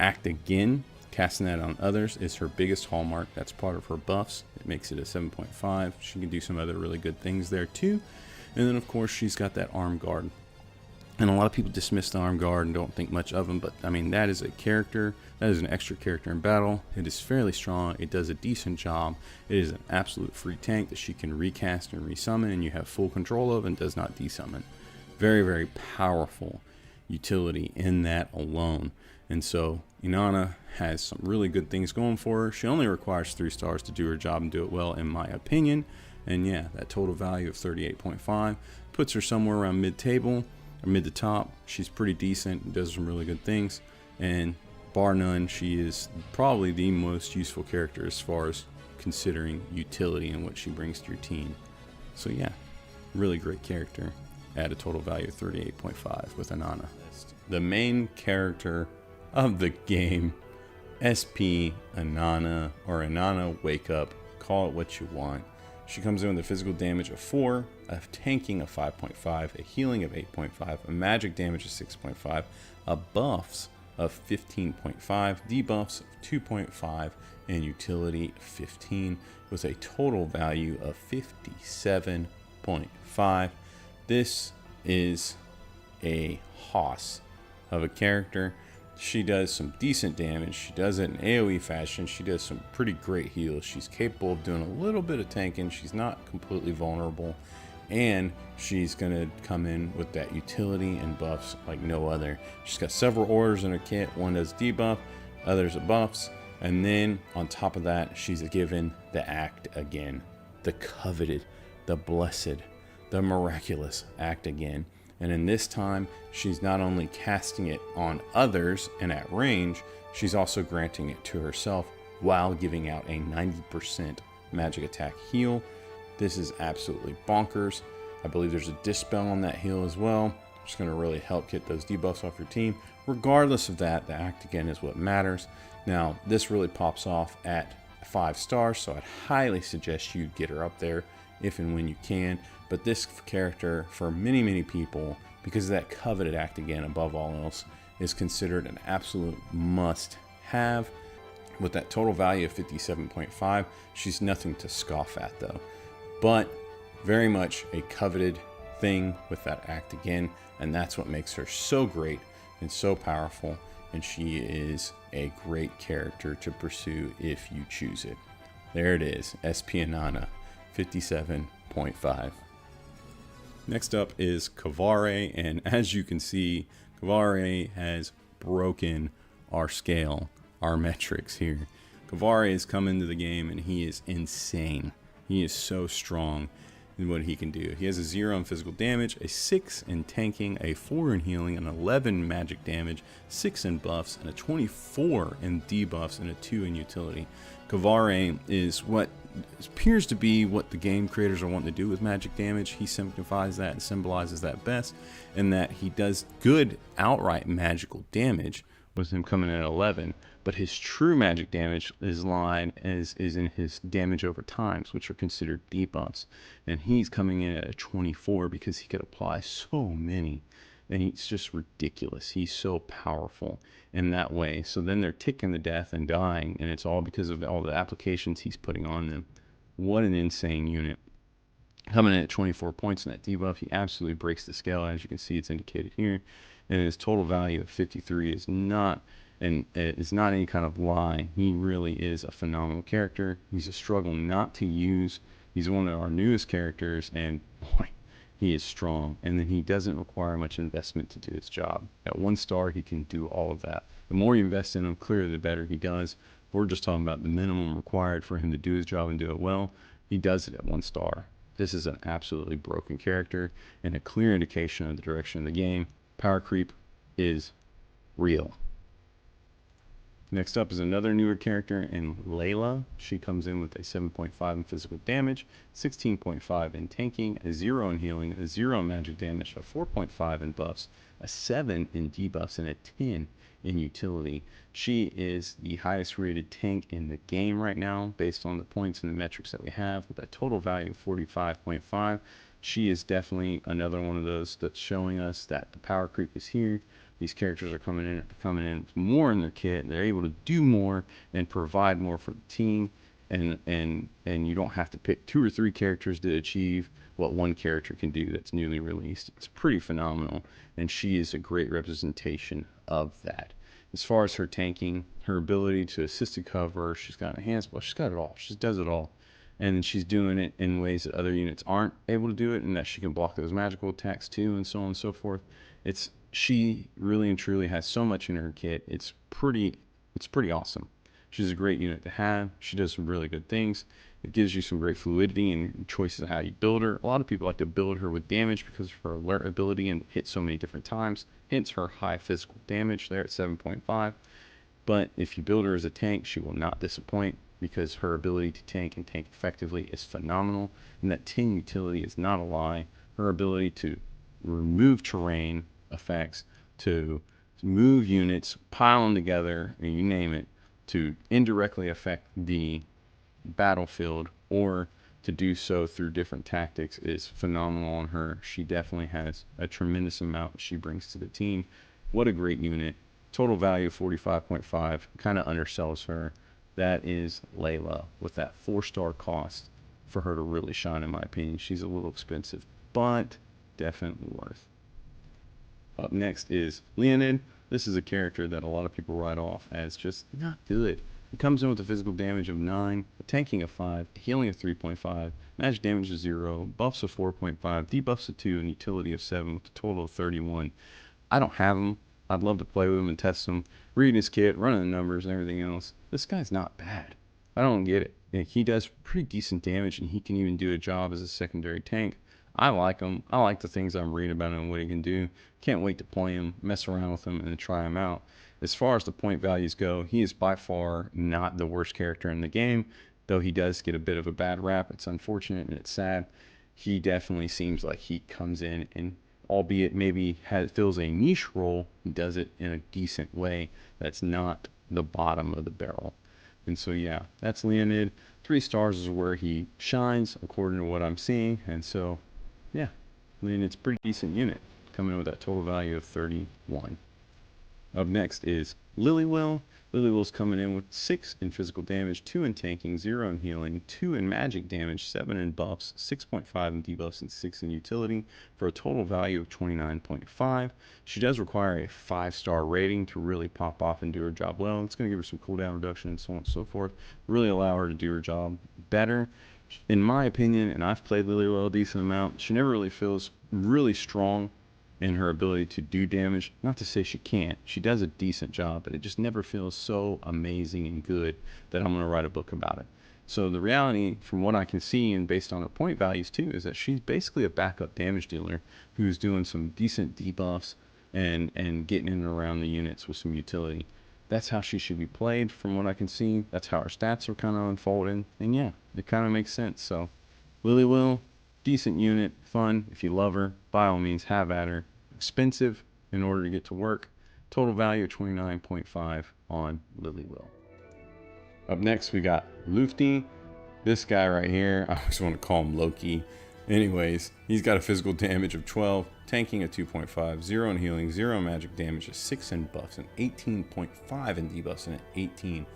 Act again, casting that on others, is her biggest hallmark. That's part of her buffs. It makes it a 7.5. She can do some other really good things there too. And then of course she's got that arm guard, and a lot of people dismiss the arm guard and don't think much of him, but I mean, that is a character, that is an extra character in battle. It is fairly strong. It does a decent job. It is an absolute free tank that she can recast and resummon, and you have full control of, and does not desummon. Very powerful utility in that alone. And so Inanna has some really good things going for her. She only requires 3 stars to do her job and do it well, in my opinion. And yeah, that total value of 38.5 puts her somewhere around mid-table. mid to top. She's pretty decent, does some really good things, and bar none, she is probably the most useful character as far as considering utility and what she brings to your team. So yeah, really great character at a total value of 38.5 with Inanna. The main character of the game, SP Inanna, or Inanna Wake Up, call it what you want. She comes in with a physical damage of 4, a tanking of 5.5, a healing of 8.5, a magic damage of 6.5, a buffs of 15.5, debuffs of 2.5, and utility 15, with a total value of 57.5. This is a hoss of a character. She does some decent damage. She does it in AoE fashion. She does some pretty great heals. She's capable of doing a little bit of tanking. She's not completely vulnerable. And she's going to come in with that utility and buffs like no other. She's got several orders in her kit. One does debuff, others are buffs. And then on top of that, she's given the act again. The coveted, the blessed, the miraculous act again. And in this time, she's not only casting it on others and at range, she's also granting it to herself while giving out a 90% magic attack heal. This is absolutely bonkers. I believe there's a dispel on that heal as well. It's going to really help get those debuffs off your team. Regardless of that, the act again is what matters. Now, this really pops off at 5 stars, so I'd highly suggest you get her up there if and when you can. But this character, for many, many people, because of that coveted act again above all else, is considered an absolute must-have. With that total value of 57.5, she's nothing to scoff at though. But very much a coveted thing with that act again, and that's what makes her so great and so powerful, and she is a great character to pursue if you choose it. There it is, SP Inanna, 57.5. Next up is Kvare, and as you can see, Kvare has broken our scale, our metrics here. Kvare has come into the game and he is insane. He is so strong in what he can do. He has a 0 in physical damage, a 6 in tanking, a 4 in healing, an 11 magic damage, 6 in buffs, and a 24 in debuffs, and a 2 in utility. Kvare is what appears to be what the game creators are wanting to do with magic damage. He signifies that and symbolizes that best, in that he does good outright magical damage with him coming in at 11, but his true magic damage is in his damage over times, which are considered debuffs, and he's coming in at a 24 because he could apply so many, and it's just ridiculous. He's so powerful in that way. So then they're ticking to death and dying, and it's all because of all the applications he's putting on them. What an insane unit. Coming in at 24 points in that debuff, he absolutely breaks the scale. As you can see, it's indicated here, and his total value of 53 is not, and it's not any kind of lie. He really is a phenomenal character. He's a struggle not to use. He's one of our newest characters, and boy, he is strong. And then he doesn't require much investment to do his job. At 1 star, he can do all of that. The more you invest in him, clearly the better he does. We're just talking about the minimum required for him to do his job and do it well. He does it at 1 star. This is an absolutely broken character and a clear indication of the direction of the game. Power creep is real. Next up is another newer character in Layla. She comes in with a 7.5 in physical damage, 16.5 in tanking, a 0 in healing, a 0 in magic damage, a 4.5 in buffs, a 7 in debuffs, and a 10 in utility. She is the highest rated tank in the game right now based on the points and the metrics that we have, with a total value of 45.5. She is definitely another one of those that's showing us that the power creep is here. These characters are coming in with more in their kit. They're able to do more and provide more for the team, and you don't have to pick 2 or 3 characters to achieve what one character can do that's newly released. It's pretty phenomenal, and she is a great representation of that. As far as her tanking, her ability to assist a cover, she's got a hand spell, she's got it all. She does it all. And she's doing it in ways that other units aren't able to do it, and that she can block those magical attacks too, and so on and so forth. She really and truly has so much in her kit. It's pretty awesome. She's a great unit to have. She does some really good things. It gives you some great fluidity and choices of how you build her. A lot of people like to build her with damage because of her alert ability and hit so many different times. Hence her high physical damage there at 7.5. But if you build her as a tank, she will not disappoint because her ability to tank and tank effectively is phenomenal. And that 10 utility is not a lie. Her ability to remove terrain effects, to move units, pile them together, and you name it, to indirectly affect the battlefield or to do so through different tactics is phenomenal on her. She definitely has a tremendous amount she brings to the team. What a great unit. Total value 45.5, kind of undersells her. That is Layla with that 4-star cost for her to really shine, in my opinion. She's a little expensive, but definitely worth. Up next is Leonide. This is a character that a lot of people write off as just not good. It comes in with a physical damage of 9, a tanking of 5, a healing of 3.5, magic damage of 0, buffs of 4.5, debuffs of 2, and utility of 7 with a total of 31. I don't have him. I'd love to play with him and test him, reading his kit, running the numbers and everything else. This guy's not bad. I don't get it. He does pretty decent damage, and he can even do a job as a secondary tank. I like him. I like the things I'm reading about him and what he can do. Can't wait to play him, mess around with him, and try him out. As far as the point values go, he is by far not the worst character in the game, though he does get a bit of a bad rap. It's unfortunate and it's sad. He definitely seems like he comes in and, albeit maybe fills a niche role, he does it in a decent way that's not the bottom of the barrel. And so yeah, that's Leonide. 3 stars is where he shines according to what I'm seeing. And so yeah, Leonide's a pretty decent unit, coming in with that total value of 31. Up next is Lilywell. Lilywell's coming in with 6 in physical damage, 2 in tanking, 0 in healing, 2 in magic damage, 7 in buffs, 6.5 in debuffs, and 6 in utility for a total value of 29.5. She does require a 5-star rating to really pop off and do her job well. It's going to give her some cooldown reduction and so on and so forth. Really allow her to do her job better. In my opinion, and I've played Lilywell a decent amount, she never really feels really strong in her ability to do damage. Not to say she can't. She does a decent job, but it just never feels so amazing and good that I'm going to write a book about it. So the reality, from what I can see and based on her point values too, is that she's basically a backup damage dealer who's doing some decent debuffs and getting in and around the units with some utility. That's how she should be played from what I can see. That's how her stats are kind of unfolding. And yeah, it kind of makes sense. So Lilywell, decent unit, fun. If you love her, by all means, have at her. Expensive in order to get to work. Total value of 29.5 on Lilywell. Up next, we got Lufty. This guy right here, I always want to call him Loki. Anyways, he's got a physical damage of 12, tanking of 2.5, 0 in healing, 0 magic damage, a 6 in buffs, and 18.5 in debuffs, and an 18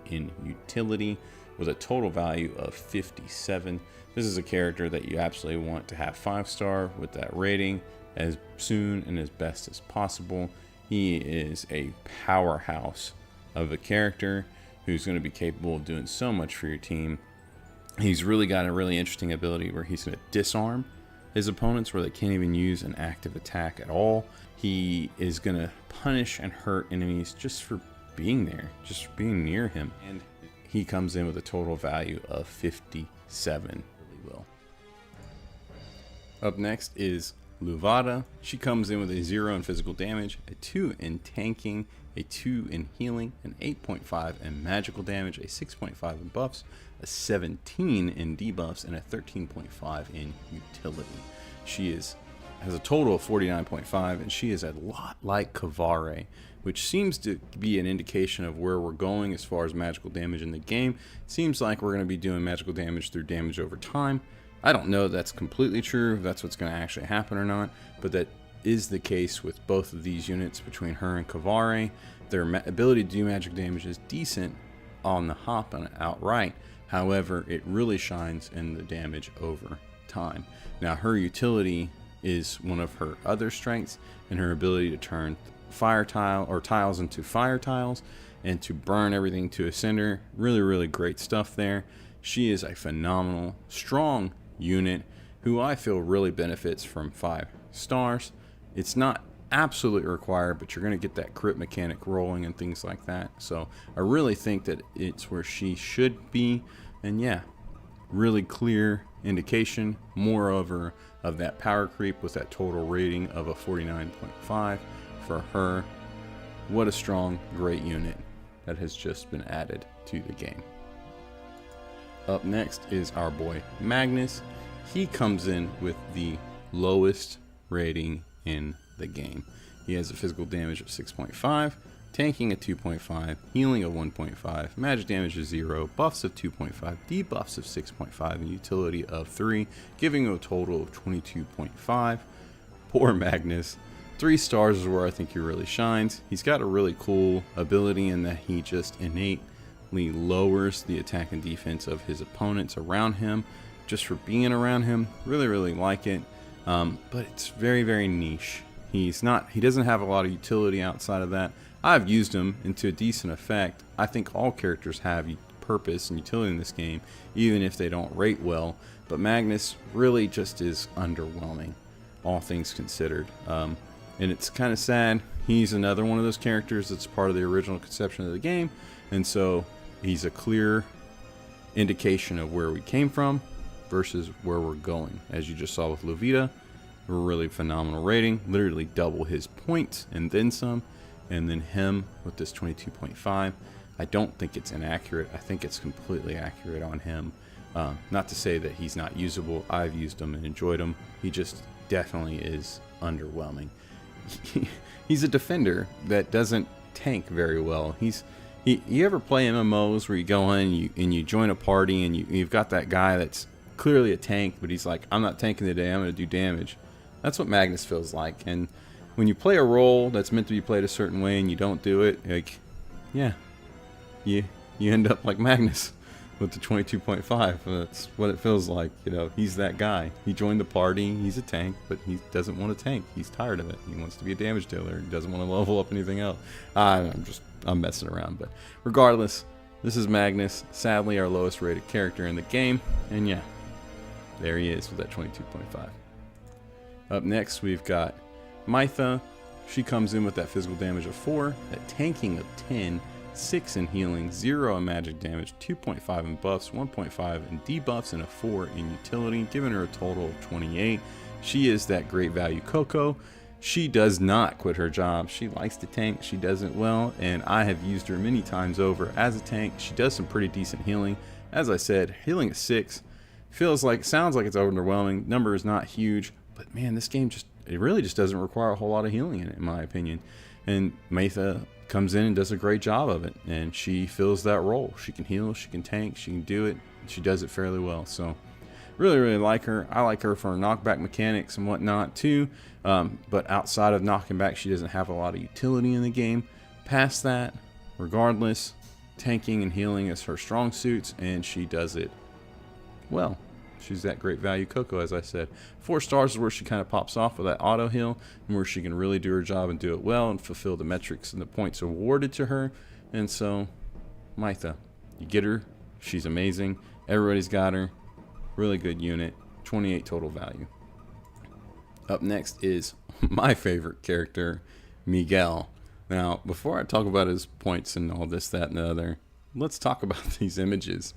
in utility, with a total value of 57. This is a character that you absolutely want to have 5-star with that rating as soon and as best as possible. He is a powerhouse of a character who's going to be capable of doing so much for your team. He's really got a really interesting ability where he's going to disarm his opponents where they can't even use an active attack at all. He is going to punish and hurt enemies just for being there, just being near him. And he comes in with a total value of 57. Really will. Up next is Luvada. She comes in with a 0 in physical damage, a 2 in tanking, a 2 in healing, an 8.5 in magical damage, a 6.5 in buffs, a 17 in debuffs, and a 13.5 in utility. She has a total of 49.5, and she is a lot like Kvare, which seems to be an indication of where we're going as far as magical damage in the game. It seems like we're going to be doing magical damage through damage over time. I don't know if that's completely true, if that's what's going to actually happen or not, but that is the case with both of these units between her and Kvare. Their ability to do magic damage is decent on the hop and outright. However, it really shines in the damage over time. Now, her utility is one of her other strengths, and her ability to turn fire tile or tiles into fire tiles and to burn everything to a cinder. Really, really great stuff there. She is a phenomenal, strong unit who I feel really benefits from 5 stars. It's not absolutely required, but you're going to get that crit mechanic rolling and things like that. So I really think that it's where she should be. And yeah, really clear indication, moreover, of that power creep with that total rating of a 49.5 for her. What a strong, great unit that has just been added to the game. Up next is our boy Magnus. He comes in with the lowest rating in the game. He has a physical damage of 6.5, tanking of 2.5, healing of 1.5, magic damage of 0, buffs of 2.5, debuffs of 6.5, and utility of 3, giving a total of 22.5. Poor Magnus. 3 stars is where I think he really shines. He's got a really cool ability in that he just innately lowers the attack and defense of his opponents around him just for being around him. Really like it. But it's very niche. He doesn't have a lot of utility outside of that. I've used him into a decent effect. I think all characters have purpose and utility in this game, even if they don't rate well. But Magnus really just is underwhelming, all things considered. And it's kind of sad. He's another one of those characters that's part of the original conception of the game, and so he's a clear indication of where we came from versus where we're going. As you just saw with Rawiyah, a really phenomenal rating, literally double his points and then some, and then him with this 22.5. I don't think it's inaccurate. I think it's completely accurate on him. Not to say that he's not usable. I've used him and enjoyed him. He just definitely is underwhelming. He's a defender that doesn't tank very well. You ever play MMOs where you go in and you join a party and you've got that guy that's clearly a tank, but he's like, I'm not tanking today, I'm going to do damage. That's what Magnus feels like. And when you play a role that's meant to be played a certain way and you don't do it, like, yeah, you end up like Magnus with the 22.5. That's what it feels like. You know, he's that guy. He joined the party, he's a tank, but he doesn't want to tank. He's tired of it. He wants to be a damage dealer. He doesn't want to level up anything else. I'm messing around, but regardless, this is Magnus, sadly our lowest rated character in the game, and yeah, there he is with that 22.5. Up next, we've got Mytha. She comes in with that physical damage of 4, that tanking of 10, 6 in healing, 0 in magic damage, 2.5 in buffs, 1.5 in debuffs, and a 4 in utility, giving her a total of 28. She is that great value Coco. She does not quit her job. She likes to tank. She does it well, and I have used her many times over as a tank. She does some pretty decent healing. As I said, healing at 6 sounds like it's underwhelming. Number is not huge, but man, this game it really just doesn't require a whole lot of healing in it, in my opinion. And Mytha comes in and does a great job of it, and she fills that role. She can heal, she can tank, she can do it. She does it fairly well. So really like her. I like her for her knockback mechanics and whatnot too. But outside of knocking back, she doesn't have a lot of utility in the game. Past that, regardless, tanking and healing is her strong suits, and she does it well. She's that great value Coco, as I said. 4 stars is where she kind of pops off with that auto heal, and where she can really do her job and do it well and fulfill the metrics and the points awarded to her. And so, Mytha, you get her. She's amazing. Everybody's got her. Really good unit. 28 total value. Up next is my favorite character, Miguel. Now, before I talk about his points and all this, that, and the other, let's talk about these images.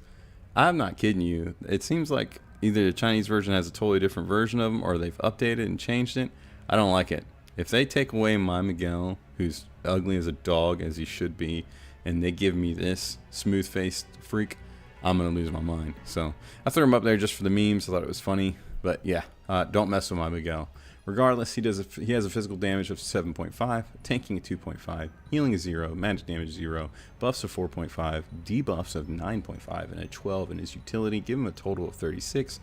I'm not kidding you. It seems like either the Chinese version has a totally different version of them or they've updated and changed it. I don't like it. If they take away my Miguel, who's ugly as a dog as he should be, and they give me this smooth-faced freak, I'm going to lose my mind. So I threw him up there just for the memes. I thought it was funny. But yeah, don't mess with my Miguel. Regardless, he has a physical damage of 7.5, tanking of 2.5, healing is 0, magic damage 0, buffs of 4.5, debuffs of 9.5, and a 12 in his utility. Give him a total of 36.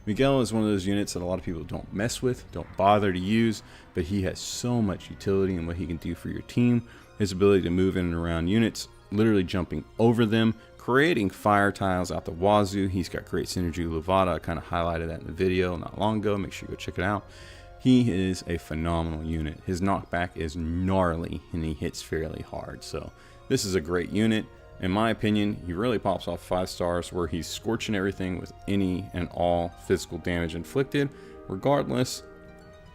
Miguel is one of those units that a lot of people don't mess with, don't bother to use, but he has so much utility in what he can do for your team. His ability to move in and around units, literally jumping over them, creating fire tiles out the wazoo. He's got great synergy with Levada. I kind of highlighted that in the video not long ago. Make sure you go check it out. He is a phenomenal unit. His knockback is gnarly and he hits fairly hard. So this is a great unit. In my opinion, he really pops off 5 stars where he's scorching everything with any and all physical damage inflicted. Regardless,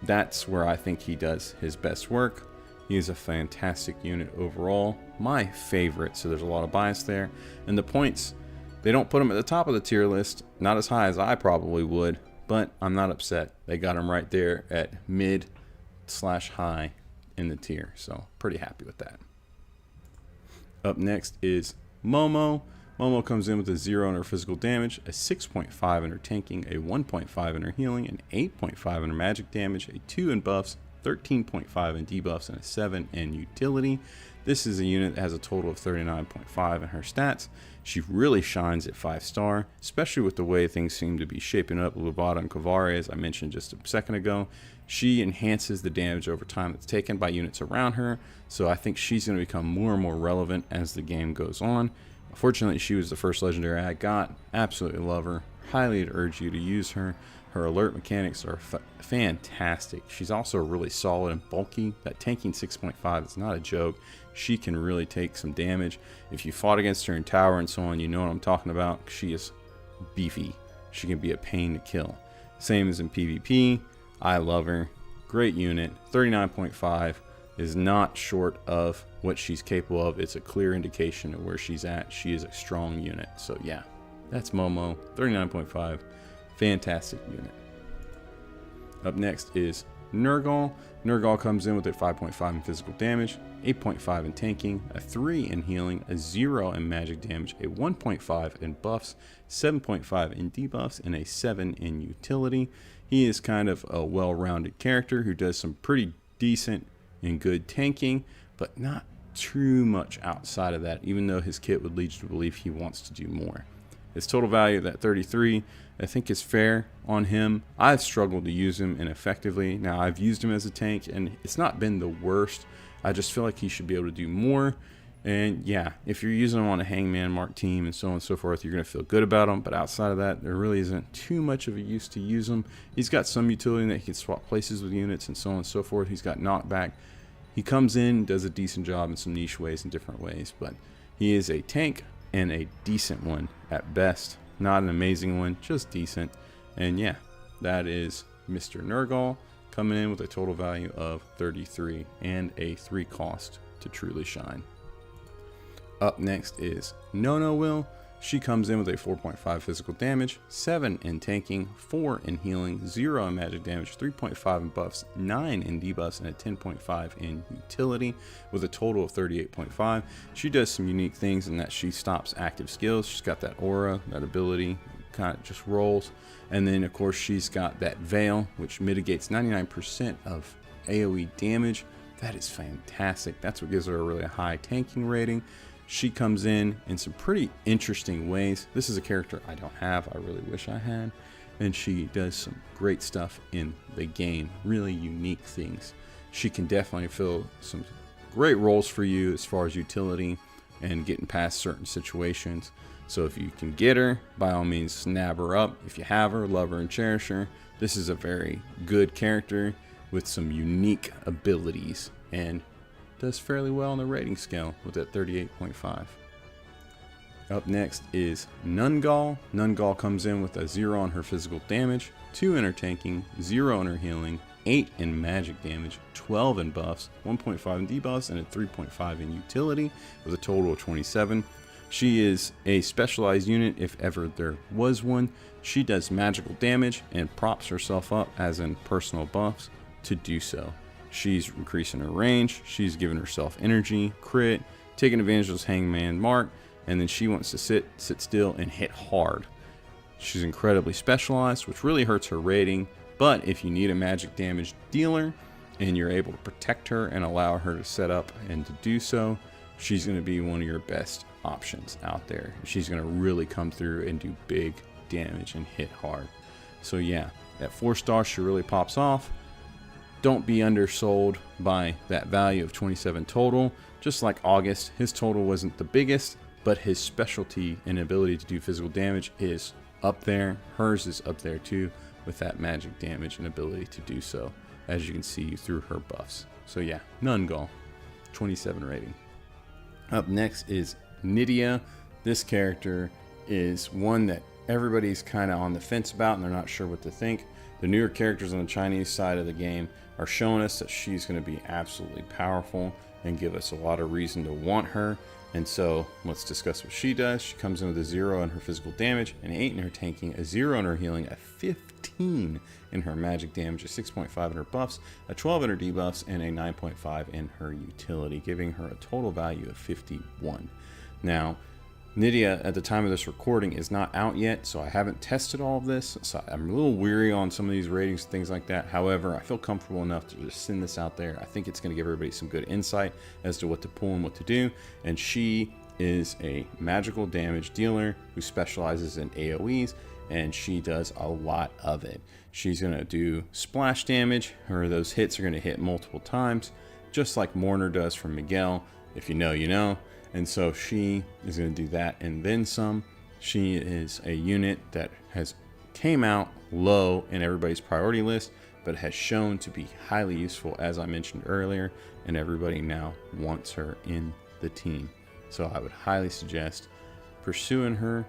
That's where I think he does his best work. He is a fantastic unit overall. My favorite, so there's a lot of bias there. And the points, they don't put him at the top of the tier list, not as high as I probably would, but I'm not upset. They got him right there at mid/high in the tier, so pretty happy with that. Up next is Momo. Momo comes in with a 0 in her physical damage, a 6.5 in her tanking, a 1.5 in her healing, an 8.5 in her magic damage, a 2 in buffs, 13.5 in debuffs, and a 7 in utility. This is a unit that has a total of 39.5 in her stats. She really shines at 5-star, especially with the way things seem to be shaping up with Agata and Kvare, as I mentioned just a second ago. She enhances the damage over time that's taken by units around her, so I think she's going to become more and more relevant as the game goes on. Fortunately, she was the first legendary I got. Absolutely love her. Highly urge you to use her. Her alert mechanics are fantastic. She's also really solid and bulky. That tanking 6.5 is not a joke. She can really take some damage. If you fought against her in tower and so on, you know what I'm talking about. She is beefy. She can be a pain to kill. Same as in PvP. I love her. Great unit. 39.5 is not short of what she's capable of. It's a clear indication of where she's at. She is a strong unit. So yeah, that's Momo. 39.5. Fantastic unit. Up next is Nergal. Nergal comes in with a 5.5 in physical damage, 8.5 in tanking, a 3 in healing, a 0 in magic damage, a 1.5 in buffs, 7.5 in debuffs, and a 7 in utility. He is kind of a well-rounded character who does some pretty decent and good tanking, but not too much outside of that, even though his kit would lead you to believe he wants to do more. His total value at 33, I think, is fair on him. I've struggled to use him ineffectively. Now, I've used him as a tank, and it's not been the worst. I just feel like he should be able to do more. And yeah, if you're using him on a Hangman Mark team and so on and so forth, you're going to feel good about him. But outside of that, there really isn't too much of a use to use him. He's got some utility in that he can swap places with units and so on and so forth. He's got knockback. He comes in, does a decent job in some niche ways and different ways. But he is a tank and a decent one at best. Not an amazing one, just decent. And yeah, that is Mr. Nergal coming in with a total value of 33 and a 3 cost to truly shine. Up next is No Will. She comes in with a 4.5 physical damage, 7 in tanking, 4 in healing, 0 in magic damage, 3.5 in buffs, 9 in debuffs, and a 10.5 in utility with a total of 38.5. She does some unique things in that she stops active skills. She's got that aura, that ability, kind of just rolls. And then, of course, she's got that veil, which mitigates 99% of AoE damage. That is fantastic. That's what gives her a really high tanking rating. She comes in some pretty interesting ways. This is a character I don't have. I really wish I had. And she does some great stuff in the game. Really unique things. She can definitely fill some great roles for you as far as utility and getting past certain situations. So if you can get her, by all means, snap her up. If you have her, love her and cherish her. This is a very good character with some unique abilities and does fairly well on the rating scale with that 38.5. Up next is Nungal. Nungal comes in with a 0 on her physical damage, 2 in her tanking, 0 in her healing, 8 in magic damage, 12 in buffs, 1.5 in debuffs, and a 3.5 in utility with a total of 27. She is a specialized unit if ever there was one. She does magical damage and props herself up as in personal buffs to do so. She's increasing her range, she's giving herself energy, crit, taking advantage of this Hangman Mark, and then she wants to sit still and hit hard. She's incredibly specialized, which really hurts her rating, but if you need a magic damage dealer and you're able to protect her and allow her to set up and to do so, she's going to be one of your best options out there. She's going to really come through and do big damage and hit hard. So yeah, at 4-star, she really pops off. Don't be undersold by that value of 27 total. Just like Auguste, his total wasn't the biggest, but his specialty and ability to do physical damage is up there. Hers is up there too, with that magic damage and ability to do so, as you can see through her buffs. So yeah, Nungal, 27 rating. Up next is Nydia. This character is one that everybody's kind of on the fence about and they're not sure what to think. The newer characters on the Chinese side of the game are showing us that she's going to be absolutely powerful and give us a lot of reason to want her. And so let's discuss what she does. She comes in with a 0 in her physical damage, an 8 in her tanking, a 0 in her healing, a 15 in her magic damage, a 6.5 in her buffs, a 12 in her debuffs, and a 9.5 in her utility, giving her a total value of 51. Now, Nydia at the time of this recording is not out yet, so I haven't tested all of this, so I'm a little weary on some of these ratings and things like that. However, I feel comfortable enough to just send this out there. I think it's going to give everybody some good insight as to what to pull and what to do. And she is a magical damage dealer who specializes in AoEs, and she does a lot of it. She's going to do splash damage, or those hits are going to hit multiple times, just like Mourner does from Miguel. If you know, you know. And so she is going to do that and then some. She is a unit that came out low in everybody's priority list, but has shown to be highly useful, as I mentioned earlier, and everybody now wants her in the team. So I would highly suggest pursuing her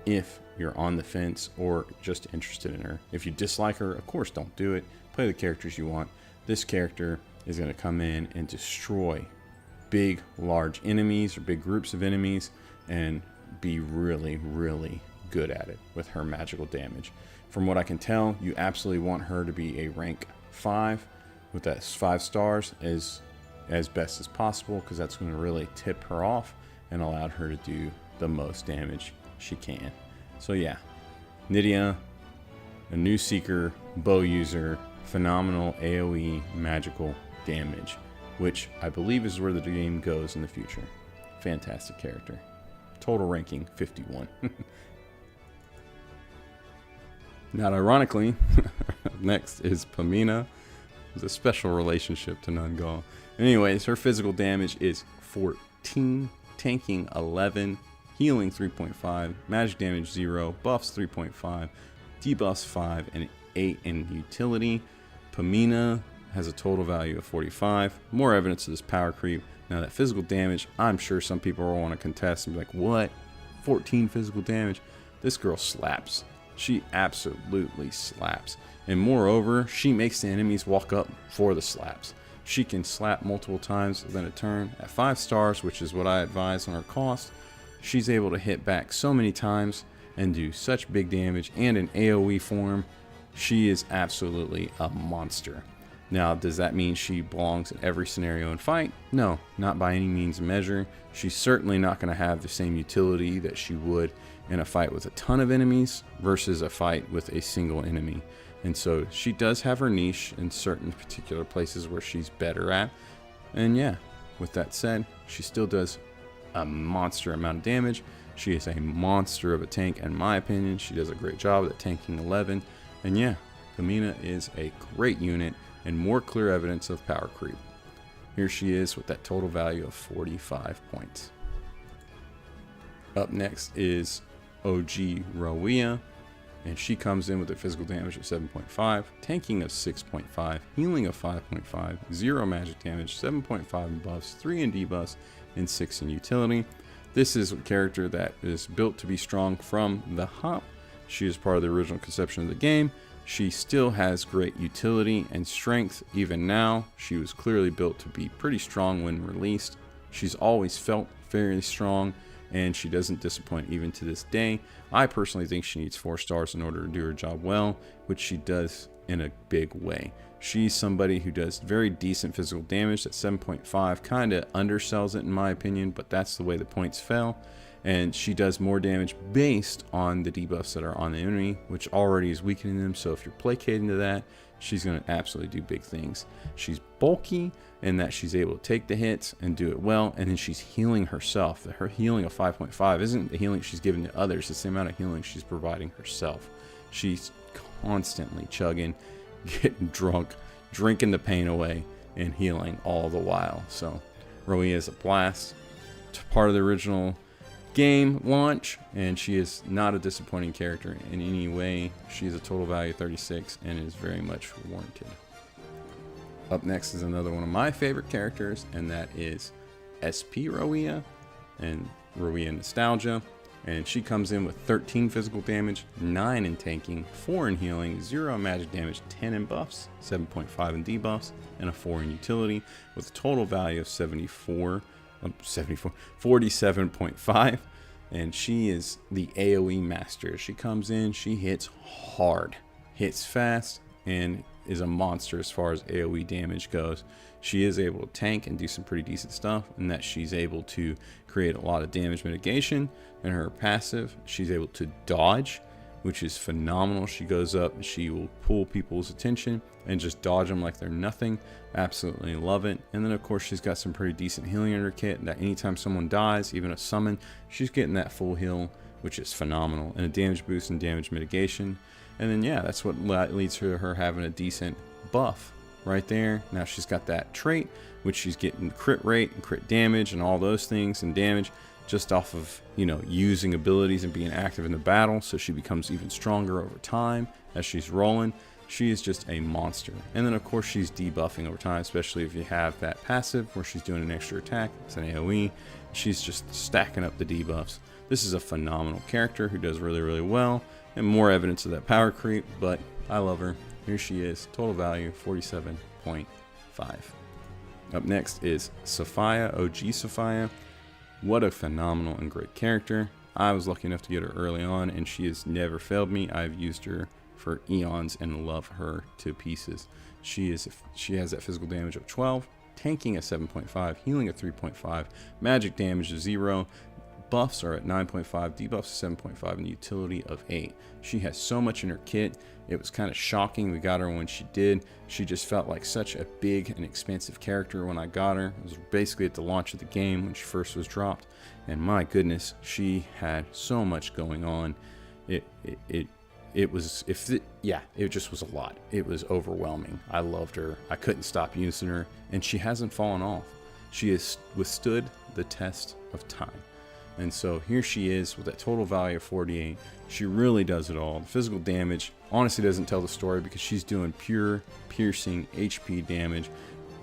if you're on the fence or just interested in her. If you dislike her, of course, don't do it. Play the characters you want. This character is going to come in and destroy big, large enemies or big groups of enemies and be really, really good at it with her magical damage. From what I can tell, you absolutely want her to be a rank 5 with that 5 stars as best as possible, because that's going to really tip her off and allow her to do the most damage she can. So yeah, Nydia, a new seeker, bow user, phenomenal AoE magical damage, which I believe is where the game goes in the future. Fantastic character. Total ranking 51. Not ironically, next is Pamina. There's a special relationship to Nungal. Anyways, her physical damage is 14, tanking 11, healing 3.5, magic damage 0, buffs 3.5, debuffs 5, and 8 in utility. Pamina has a total value of 45. More evidence of this power creep. Now that physical damage, I'm sure some people will want to contest and be like, what? 14 physical damage? This girl slaps. She absolutely slaps. And moreover, she makes the enemies walk up for the slaps. She can slap multiple times within a turn. At 5 stars, which is what I advise on her cost, she's able to hit back so many times and do such big damage, and in AoE form, she is absolutely a monster. Now, does that mean she belongs in every scenario and fight? No, not by any means and measure. She's certainly not going to have the same utility that she would in a fight with a ton of enemies versus a fight with a single enemy. And so she does have her niche in certain particular places where she's better at. And yeah, with that said, she still does a monster amount of damage. She is a monster of a tank, in my opinion. She does a great job at tanking 11. And yeah, Pamina is a great unit and more clear evidence of power creep. Here she is with that total value of 45 points. Up next is OG Rawiyah, and she comes in with a physical damage of 7.5, tanking of 6.5, healing of 5.5, 0 magic damage, 7.5 in buffs, 3 in debuffs, and 6 in utility. This is a character that is built to be strong from the hop. She is part of the original conception of the game. She still has great utility and strength even now. She was clearly built to be pretty strong when released. She's always felt very strong, and she doesn't disappoint even to this day. I personally think she needs 4 stars in order to do her job well, which she does in a big way. She's somebody who does very decent physical damage. That 7.5 kind of undersells it in my opinion, but that's the way the points fell. And she does more damage based on the debuffs that are on the enemy, which already is weakening them. So if you're placating to that, she's going to absolutely do big things. She's bulky in that she's able to take the hits and do it well, and then she's healing herself. Her healing of 5.5 isn't the healing she's giving to others, it's the amount of healing she's providing herself. She's constantly chugging, getting drunk, drinking the pain away, and healing all the while. So Rawiyah is a blast. Part of the original game launch, and she is not a disappointing character in any way. She is a total value 36 and is very much warranted. Up next is another one of my favorite characters, and that is SP Rawiyah and Rawiyah Nostalgia. And she comes in with 13 physical damage, 9 in tanking, 4 in healing, 0 in magic damage, 10 in buffs, 7.5 in debuffs, and a 4 in utility, with a total value of 47.5. And she is the AoE master. She comes in, she hits hard, hits fast, and is a monster as far as AoE damage goes. She is able to tank and do some pretty decent stuff, and that she's able to create a lot of damage mitigation. In her passive, she's able to dodge, which is phenomenal. She goes up and she will pull people's attention and just dodge them like they're nothing. Absolutely love it. And then of course she's got some pretty decent healing in her kit, that anytime someone dies, even a summon, she's getting that full heal, which is phenomenal, and a damage boost and damage mitigation. And then yeah, that's what leads to her having a decent buff right there. Now she's got that trait, which she's getting crit rate and crit damage and all those things, and damage just off of, you know, using abilities and being active in the battle. So she becomes even stronger over time as she's rolling. She is just a monster. And then of course she's debuffing over time, especially if you have that passive where she's doing an extra attack. It's an AoE. She's just stacking up the debuffs. This is a phenomenal character who does really, really well, and more evidence of that power creep, but I love her. Here she is, total value 47.5. Up next is Safiyyah OG Safiyyah. What a phenomenal and great character. I was lucky enough to get her early on, and she has never failed me. I've used her for eons and love her to pieces. She has that physical damage of 12, tanking at 7.5, healing at 3.5, magic damage of 0, buffs are at 9.5, debuffs at 7.5, and utility of 8. She has so much in her kit. It was kind of shocking we got her when she did. She just felt like such a big and expansive character when I got her. It was basically at the launch of the game when she first was dropped, and my goodness, she had so much going on. It just was a lot. It was overwhelming. I loved her. I couldn't stop using her, and she hasn't fallen off. She has withstood the test of time. And so here she is with that total value of 48. She really does it all. The physical damage honestly doesn't tell the story because she's doing pure piercing HP damage.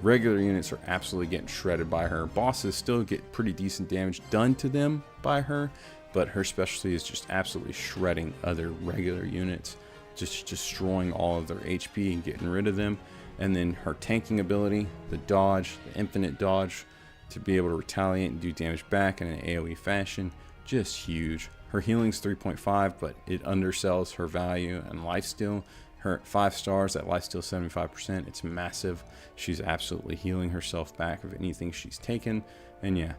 Regular units are absolutely getting shredded by her. Bosses still get pretty decent damage done to them by her, but her specialty is just absolutely shredding other regular units, just destroying all of their HP and getting rid of them. And then her tanking ability, the dodge, the infinite dodge, to be able to retaliate and do damage back in an AoE fashion, just huge. Her healing's 3.5, but it undersells her value and lifesteal. Her 5 stars, that lifesteal 75%, it's massive. She's absolutely healing herself back of anything she's taken. And yeah,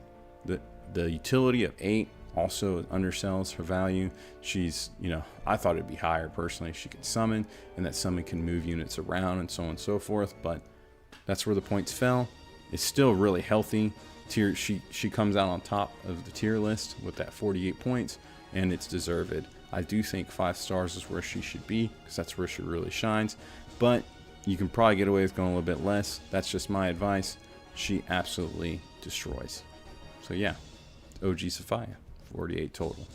the utility of 8 also undersells her value. She's, you know, I thought it'd be higher personally. She can summon, and that summon can move units around and so on and so forth, but that's where the points fell. It's still really healthy. She comes out on top of the tier list with that 48 points, and it's deserved. I do think 5 stars is where she should be, because that's where she really shines, but you can probably get away with going a little bit less. That's just my advice. She absolutely destroys. So yeah, OG Safiyyah, 48 total.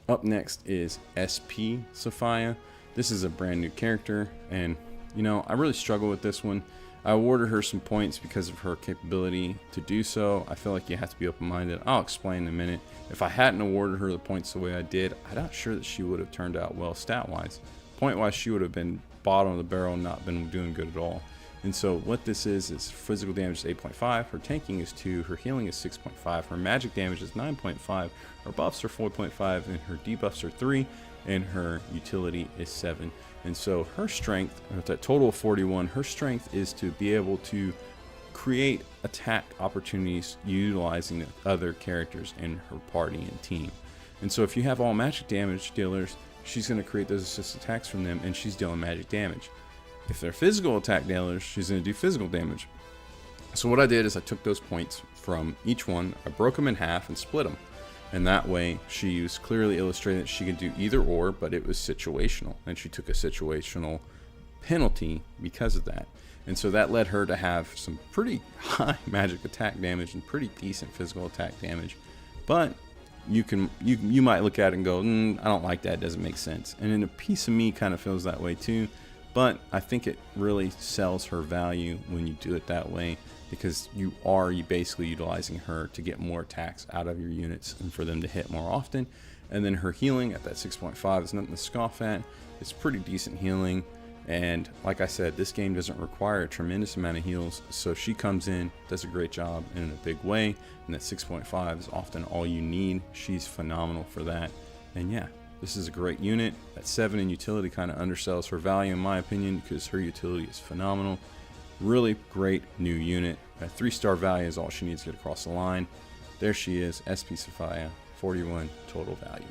Up next is SP Safiyyah. This is a brand new character, and you know, I really struggle with this one. I awarded her some points because of her capability to do so. I feel like you have to be open-minded. I'll explain in a minute. If I hadn't awarded her the points the way I did, I'm not sure that she would have turned out well stat-wise. Point-wise, she would have been bottom of the barrel and not been doing good at all. And so what this is physical damage is 8.5, her tanking is 2, her healing is 6.5, her magic damage is 9.5, her buffs are 4.5, and her debuffs are 3, and her utility is 7. And so her strength, with that total of 41, her strength is to be able to create attack opportunities utilizing other characters in her party and team. And so if you have all magic damage dealers, she's going to create those assist attacks from them, and she's dealing magic damage. If they're physical attack dealers, she's going to do physical damage. So what I did is I took those points from each one, I broke them in half and split them. And that way she was clearly illustrating that she could do either or, but it was situational. And she took a situational penalty because of that. And so that led her to have some pretty high magic attack damage and pretty decent physical attack damage. But you might look at it and go, I don't like that, it doesn't make sense. And then a piece of me kind of feels that way too. but I think it really sells her value when you do it that way, because you basically utilizing her to get more attacks out of your units and for them to hit more often. And then her healing at that 6.5 is nothing to scoff at. It's pretty decent healing. And like I said, this game doesn't require a tremendous amount of heals, so she comes in, does a great job in a big way, and that 6.5 is often all you need. She's phenomenal for that. And yeah, this is a great unit. That 7 in utility kind of undersells her value in my opinion, because her utility is phenomenal. Really great new unit. A 3-star value is all she needs to get across the line. There she is, SP Safiyyah, 41 total value.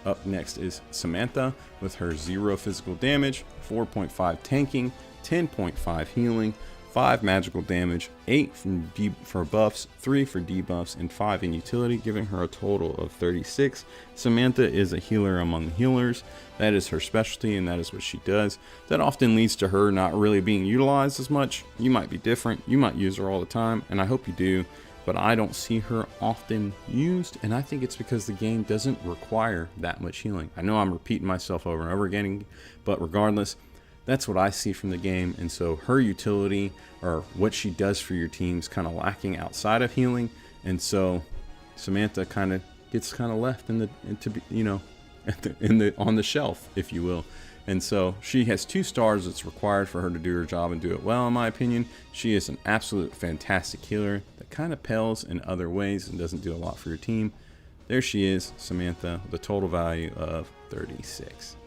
Up next is Samantha with her 0 physical damage, 4.5 tanking, 10.5 healing, 5 magical damage, 8 for buffs, 3 for debuffs, and 5 in utility, giving her a total of 36. Samantha is a healer among healers. That is her specialty, and that is what she does. That often leads to her not really being utilized as much. You might be different. You might use her all the time, and I hope you do. But I don't see her often used, and I think it's because the game doesn't require that much healing. I know I'm repeating myself over and over again, but regardless, that's what I see from the game. And so her utility, or what she does for your team, is kind of lacking outside of healing. And so Samantha kind of gets left in the on the shelf, if you will. And so she has 2 stars that's required for her to do her job and do it well, in my opinion. She is an absolute fantastic healer that kind of pales in other ways and doesn't do a lot for your team. There she is, Samantha, with a total value of 36.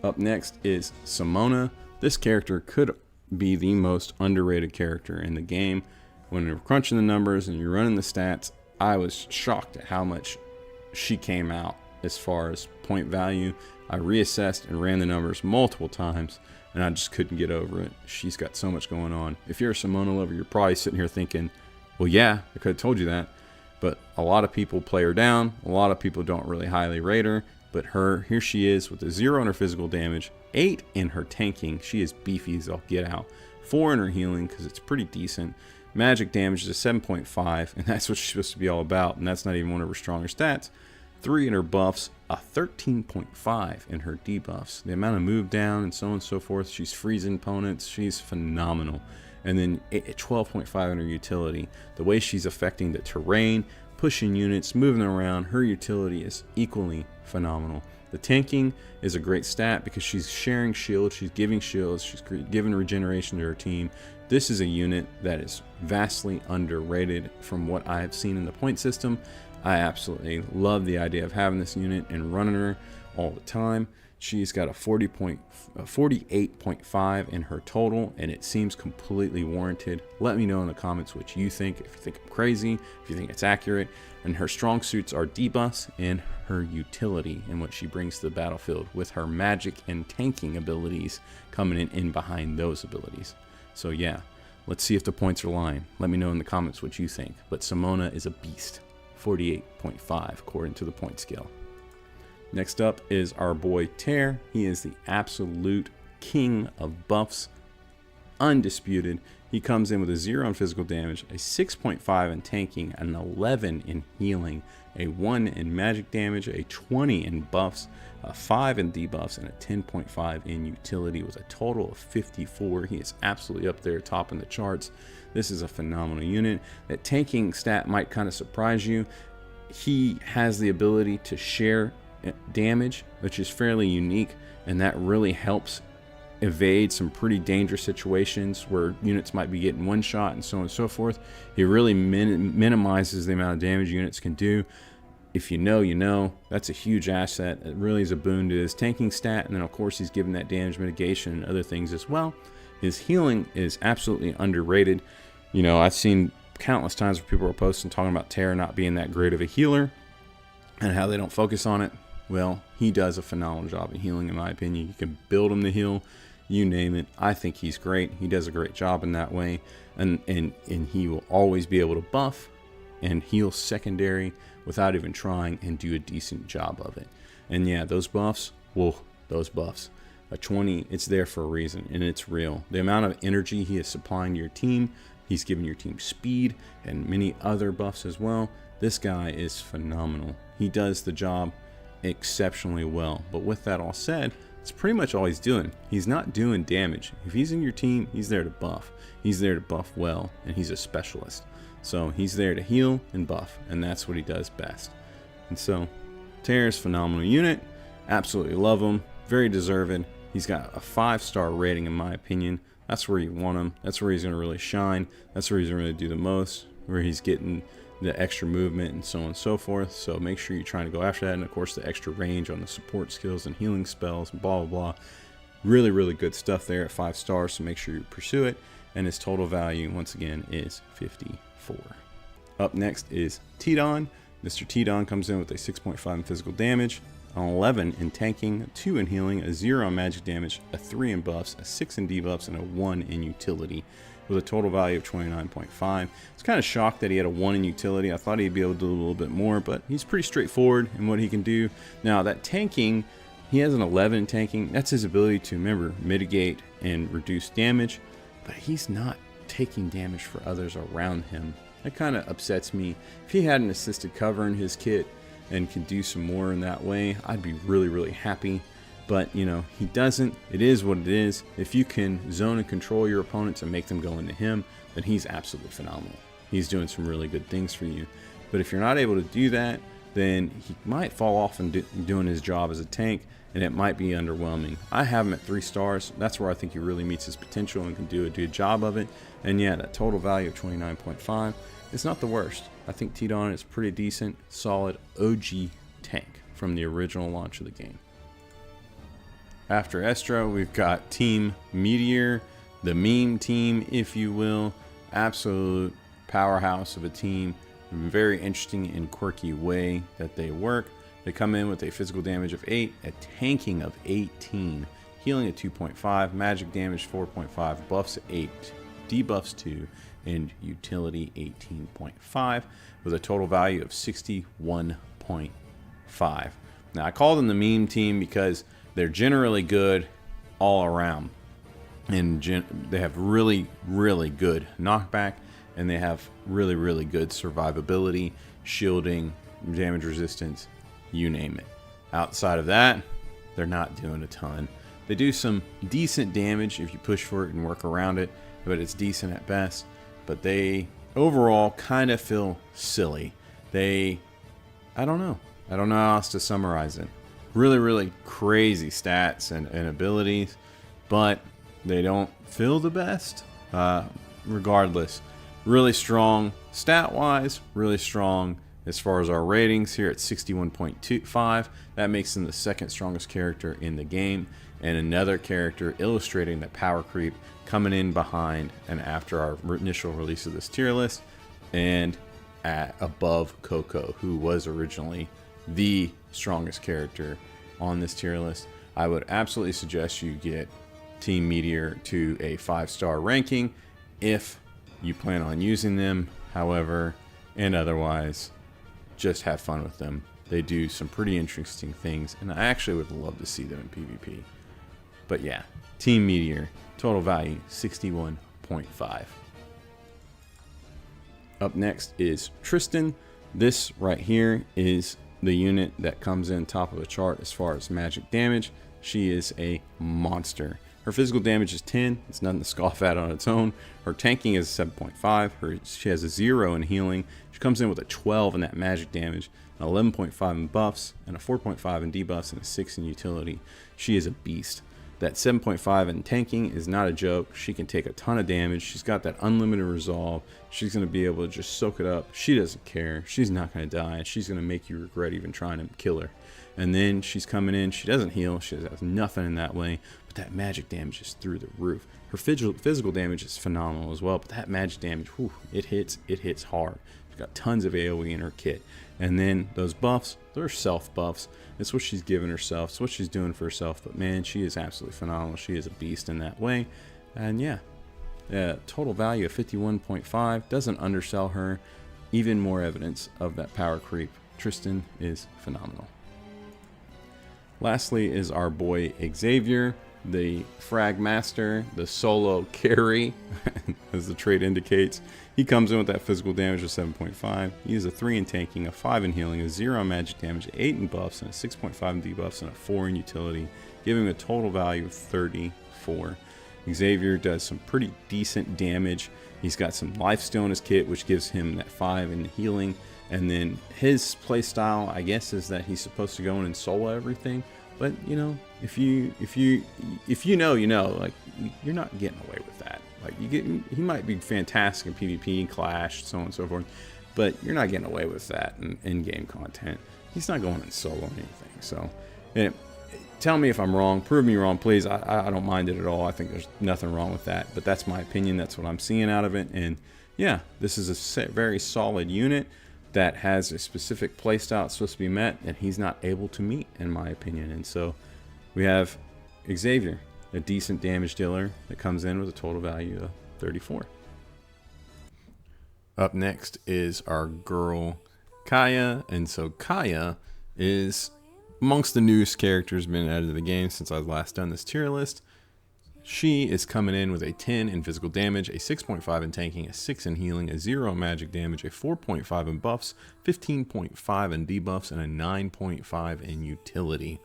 Up next is Simona. This character could be the most underrated character in the game. When you're crunching the numbers and you're running the stats, I was shocked at how much she came out as far as point value. I reassessed and ran the numbers multiple times, and I just couldn't get over it. She's got so much going on. If you're a Simona lover, you're probably sitting here thinking, well, yeah, I could have told you that. But a lot of people play her down. A lot of people don't really highly rate her. But here she is with a 0 in her physical damage, 8 in her tanking. She is beefy as all get out. 4 in her healing, because it's pretty decent. Magic damage is a 7.5, and that's what she's supposed to be all about. And that's not even one of her stronger stats. 3 in her buffs, a 13.5 in her debuffs. The amount of move down and so on and so forth. She's freezing opponents. She's phenomenal. And then 12.5 in her utility. The way she's affecting the terrain, pushing units, moving around, her utility is equally phenomenal. The tanking is a great stat because she's sharing shields, she's giving regeneration to her team. This is a unit that is vastly underrated from what I have seen in the point system. I absolutely love the idea of having this unit and running her all the time. She's got a 48.5 in her total, and it seems completely warranted. Let me know in the comments what you think, if you think I'm crazy, if you think it's accurate. And her strong suits are debuffs and her utility and what she brings to the battlefield, with her magic and tanking abilities coming in behind those abilities. So yeah, let's see if the points are lying. Let me know in the comments what you think. But Simona is a beast. 48.5 according to the point scale. Next up is our boy Tear. He is the absolute king of buffs, undisputed. He comes in with a 0 in physical damage, a 6.5 in tanking, an 11 in healing, a 1 in magic damage, a 20 in buffs, a 5 in debuffs, and a 10.5 in utility, with a total of 54. He is absolutely up there topping the charts. This is a phenomenal unit. That tanking stat might kind of surprise you. He has the ability to share damage, which is fairly unique, and that really helps evade some pretty dangerous situations where units might be getting one shot and so on and so forth. He really minimizes the amount of damage units can do. If you know, you know. That's a huge asset. It really is a boon to his tanking stat, and then of course he's given that damage mitigation and other things as well. His healing is absolutely underrated. You know, I've seen countless times where people are posting talking about Terra not being that great of a healer and how they don't focus on it. Well, he does a phenomenal job in healing, in my opinion. You can build him to heal, you name it. I think he's great. He does a great job in that way, and he will always be able to buff and heal secondary without even trying, and do a decent job of it. And yeah, those buffs, a 20, it's there for a reason, and it's real. The amount of energy he is supplying to your team, he's giving your team speed and many other buffs as well. This guy is phenomenal. He does the job exceptionally well. But with that all said, It's pretty much all he's doing. He's not doing damage. If he's in your team, he's there to buff. He's there to buff well, and he's a specialist. So he's there to heal and buff, and that's what he does best. And so, Terra's phenomenal unit. Absolutely love him. Very deserved. He's got a 5-star rating in my opinion. That's where you want him. That's where he's going to really shine. That's where he's going to do the most. Where he's getting the extra movement and so on and so forth. So make sure you're trying to go after that. And of course the extra range on the support skills and healing spells and blah, blah, blah. Really, really good stuff there at 5 stars. So make sure you pursue it. And his total value, once again, is 54. Up next is Tidon. Mr. Tidon comes in with a 6.5 in physical damage, an 11 in tanking, 2 in healing, a 0 in magic damage, a 3 in buffs, a 6 in debuffs, and a 1 in utility, with a total value of 29.5. I was kind of shocked that he had a 1 in utility. I thought he'd be able to do a little bit more, but he's pretty straightforward in what he can do. Now, that tanking, he has an 11 in tanking. That's his ability to, remember, mitigate and reduce damage, but he's not taking damage for others around him. That kind of upsets me. If he had an assisted cover in his kit and could do some more in that way, I'd be really, really happy. But, you know, he doesn't. It is what it is. If you can zone and control your opponents and make them go into him, then he's absolutely phenomenal. He's doing some really good things for you. But if you're not able to do that, then he might fall off and doing his job as a tank, and it might be underwhelming. I have him at 3 stars. That's where I think he really meets his potential and can do a good job of it. And yeah, that total value of 29.5 is not the worst. I think Tidon is pretty decent, solid OG tank from the original launch of the game. After Estra, we've got Team Meteor, the meme team, if you will. Absolute powerhouse of a team. Very interesting and quirky way that they work. They come in with a physical damage of 8, a tanking of 18, healing at 2.5, magic damage 4.5, buffs at 8, debuffs 2, and utility 18.5, with a total value of 61.5. Now, I call them the meme team because they're generally good all around, and they have really, really good knockback, and they have really, really good survivability, shielding, damage resistance, you name it. Outside of that, they're not doing a ton. They do some decent damage if you push for it and work around it, but it's decent at best. But they overall kind of feel silly. I don't know how else to summarize it. Really, really crazy stats and abilities, but they don't feel the best. Regardless, really strong stat-wise, really strong as far as our ratings here at 61.25. That makes them the 2nd strongest character in the game, and another character illustrating that power creep coming in behind and after our initial release of this tier list, and at above Coco, who was originally the strongest character on this tier list. I would absolutely suggest you get Team Meteor to a 5-star ranking if you plan on using them. However, and otherwise, just have fun with them. They do some pretty interesting things, and I actually would love to see them in PvP. But yeah, Team Meteor, total value 61.5. Up next is Tristan. This right here is the unit that comes in top of the chart as far as magic damage. She is a monster. Her physical damage is 10. It's nothing to scoff at on its own. Her tanking is 7.5. She has a 0 in healing. She comes in with a 12 in that magic damage, an 11.5 in buffs, and a 4.5 in debuffs, and a 6 in utility. She is a beast. That 7.5 in tanking is not a joke. She can take a ton of damage. She's got that unlimited resolve. She's going to be able to just soak it up. She doesn't care. She's not going to die. She's going to make you regret even trying to kill her. And then she's coming in. She doesn't heal. She has nothing in that way. But that magic damage is through the roof. Her physical damage is phenomenal as well. But that magic damage, whew, it hits hard. She's got tons of AoE in her kit. And then those buffs, they're self buffs. It's what she's giving herself. It's what she's doing for herself. But man, she is absolutely phenomenal. She is a beast in that way. And yeah, total value of 51.5 doesn't undersell her. Even more evidence of that power creep. Tristan is phenomenal. Lastly is our boy Xavier. the Frag Master, the solo carry, as the trait indicates. He comes in with that physical damage of 7.5. He has a 3 in tanking, a 5 in healing, a 0 in magic damage, 8 in buffs, and a 6.5 in debuffs, and a 4 in utility, giving him a total value of 34. Xavier does some pretty decent damage. He's got some life still in his kit, which gives him that 5 in healing. And then his playstyle, I guess, is that he's supposed to go in and solo everything. But you know, if you know, you know, like you're not getting away with that. Like he might be fantastic in PvP, Clash, so on and so forth, but you're not getting away with that in game content. He's not going in solo or anything. So, tell me if I'm wrong. Prove me wrong, please. I don't mind it at all. I think there's nothing wrong with that. But that's my opinion. That's what I'm seeing out of it. And yeah, this is a very solid unit that has a specific playstyle it's supposed to be met, and he's not able to meet, in my opinion. And so we have Xavier, a decent damage dealer that comes in with a total value of 34. Up next is our girl Kaya, and so Kaya is amongst the newest characters been added to the game since I've last done this tier list. She is coming in with a 10 in physical damage, a 6.5 in tanking, a 6 in healing, a 0 in magic damage, a 4.5 in buffs, 15.5 in debuffs, and a 9.5 in utility.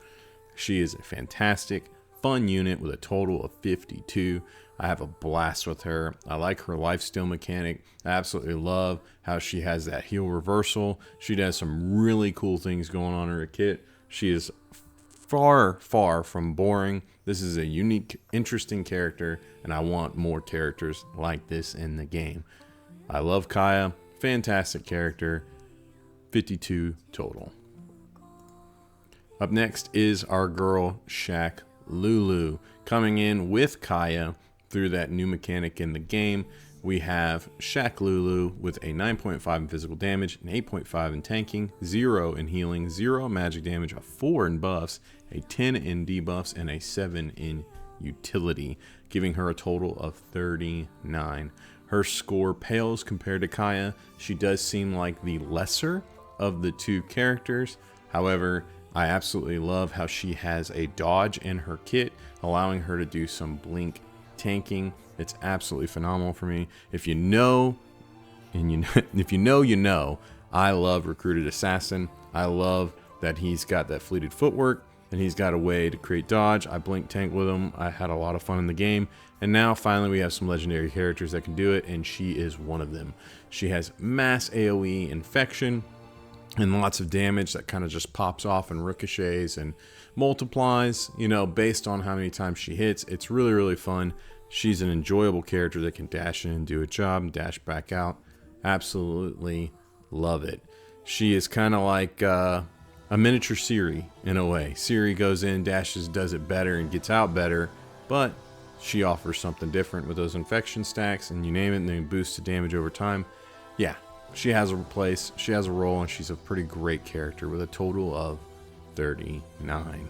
She is a fantastic, fun unit with a total of 52. I have a blast with her. I like her lifesteal mechanic. I absolutely love how she has that heal reversal. She does some really cool things going on in her kit. She is far from boring. This is a unique, interesting character, and I want more characters like this in the game. I love Kaya. Fantastic character. 52 total. Up next is our girl Shaq Lulu, coming in with Kaya through that new mechanic in the game. We have Shaq Lulu with a 9.5 in physical damage, an 8.5 in tanking, 0 in healing, 0 magic damage, a 4 in buffs, a 10 in debuffs, and a 7 in utility, giving her a total of 39. Her score pales compared to Kaya. She does seem like the lesser of the two characters. However, I absolutely love how she has a dodge in her kit, allowing her to do some blink tanking. It's absolutely phenomenal for me. If you know, and you know, if you know, you know, I love Recruited Assassin. I love that he's got that fleeted footwork and he's got a way to create dodge. I blink tank with him. I had a lot of fun in the game. And now finally we have some legendary characters that can do it, and she is one of them. She has mass AoE infection and lots of damage that kind of just pops off and ricochets and multiplies, you know, based on how many times she hits. It's really fun. She's an enjoyable character that can dash in and do a job and dash back out. Absolutely love it. She is kind of like a miniature Siri in a way. Siri goes in, dashes, does it better, and gets out better, but she offers something different with those infection stacks, and you name it, and then boosts the damage over time. Yeah, she has a place, she has a role, and she's a pretty great character with a total of 39.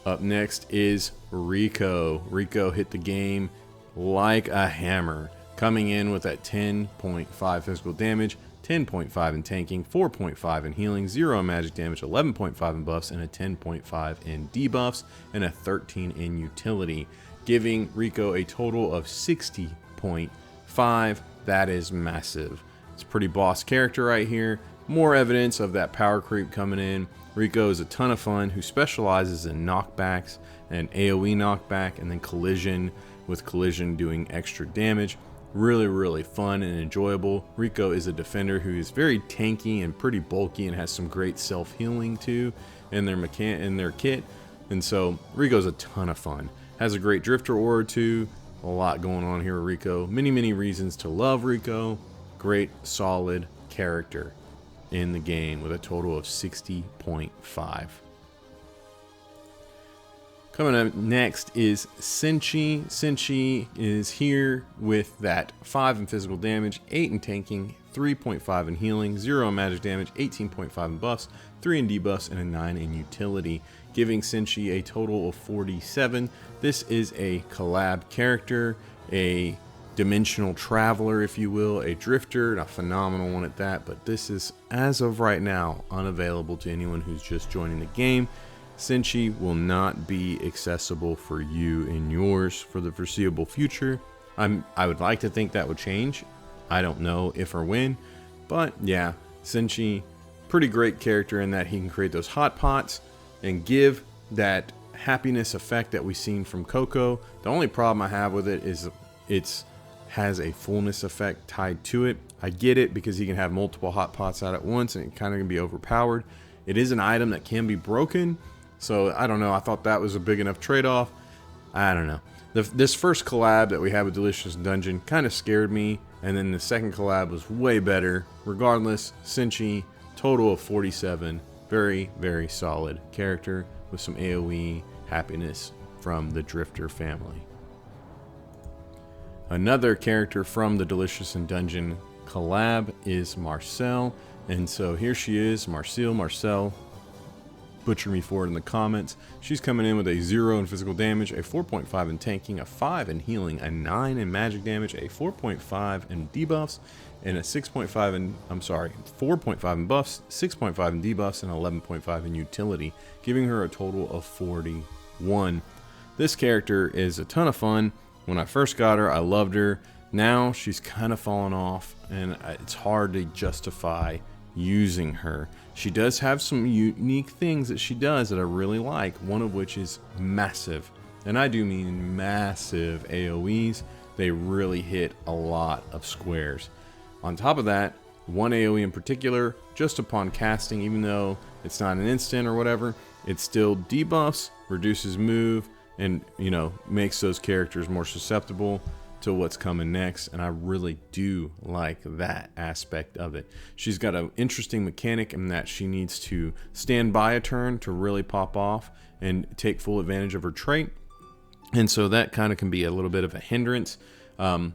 Up next is Rico. Rico hit the game like a hammer, coming in with that 10.5 physical damage, 10.5 in tanking, 4.5 in healing, 0 in magic damage, 11.5 in buffs, and a 10.5 in debuffs, and a 13 in utility, giving Rico a total of 60.5. That is massive. It's a pretty boss character right here. More evidence of that power creep coming in. Rico is a ton of fun, who specializes in knockbacks and AoE knockback, and then collision, with collision doing extra damage. Really fun and enjoyable. Rico is a defender who is very tanky and pretty bulky and has some great self-healing too in their kit. And so Rico's a ton of fun. Has a great drifter aura too. A lot going on here with Rico. Many reasons to love Rico. Great solid character in the game with a total of 60.5. Coming up next is Senshi. Senshi is here with that 5 in physical damage, 8 in tanking, 3.5 in healing, 0 in magic damage, 18.5 in buffs, 3 in debuffs, and a 9 in utility, giving Senshi a total of 47. This is a collab character, a dimensional traveler, if you will, a drifter, a phenomenal one at that, but this is, as of right now, unavailable to anyone who's just joining the game. Senshi will not be accessible for you and yours for the foreseeable future. I would like to think that would change. I don't know if or when, but yeah, Senshi, pretty great character in that he can create those hot pots and give that happiness effect that we've seen from Coco. The only problem I have with it is it's has a fullness effect tied to it. I get it because he can have multiple hot pots out at once and it kind of can be overpowered. It is an item that can be broken, so I don't know. I thought that was a big enough trade-off. I don't know. This first collab that we had with Delicious Dungeon kind of scared me, and then the second collab was way better. Regardless, Senshi, total of 47. Very, very solid character with some AoE happiness from the Drifter family. Another character from the Delicious and Dungeon collab is Marcel. And so here she is, Marcel. Butcher me for it in the comments. She's coming in with a 0 in physical damage, a 4.5 in tanking, a 5 in healing, a 9 in magic damage, a 4.5 in debuffs, and a 6.5 in, 4.5 in buffs, 6.5 in debuffs, and 11.5 in utility, giving her a total of 41. This character is a ton of fun. When I first got her, I loved her. Now she's kind of fallen off, and it's hard to justify using her. She does have some unique things that she does that I really like, one of which is massive, and I do mean massive AoEs. They really hit a lot of squares. On top of that, one AoE in particular, just upon casting, even though it's not an instant or whatever, it still debuffs, reduces move, and makes those characters more susceptible to what's coming next, and I really do like that aspect of it. She's got an interesting mechanic in that she needs to stand by a turn to really pop off and take full advantage of her trait, and so that kind of can be a little bit of a hindrance. In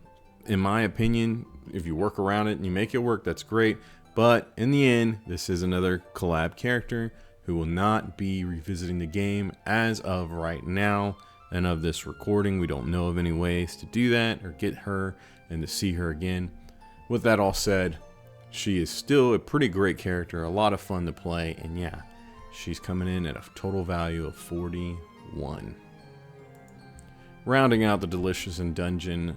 my opinion, if you work around it and you make it work, that's great, but in the end, this is another collab character who will not be revisiting the game as of right now. And of this recording, we don't know of any ways to do that or get her and to see her again. With that all said, she is still a pretty great character, a lot of fun to play, and yeah, she's coming in at a total value of 41. Rounding out the Delicious and Dungeon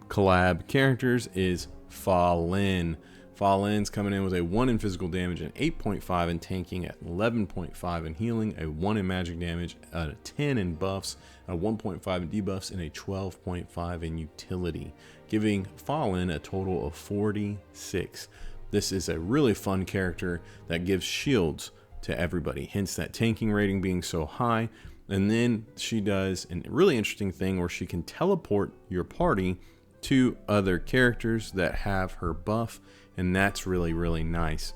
collab characters is Fallen. Fallen's coming in with a 1 in physical damage, an 8.5 in tanking, at 11.5 in healing, a 1 in magic damage, a 10 in buffs, a 1.5 in debuffs, and a 12.5 in utility, giving Fallen a total of 46. This is a really fun character that gives shields to everybody, hence that tanking rating being so high. And then she does a really interesting thing where she can teleport your party to other characters that have her buff, and that's really, really nice.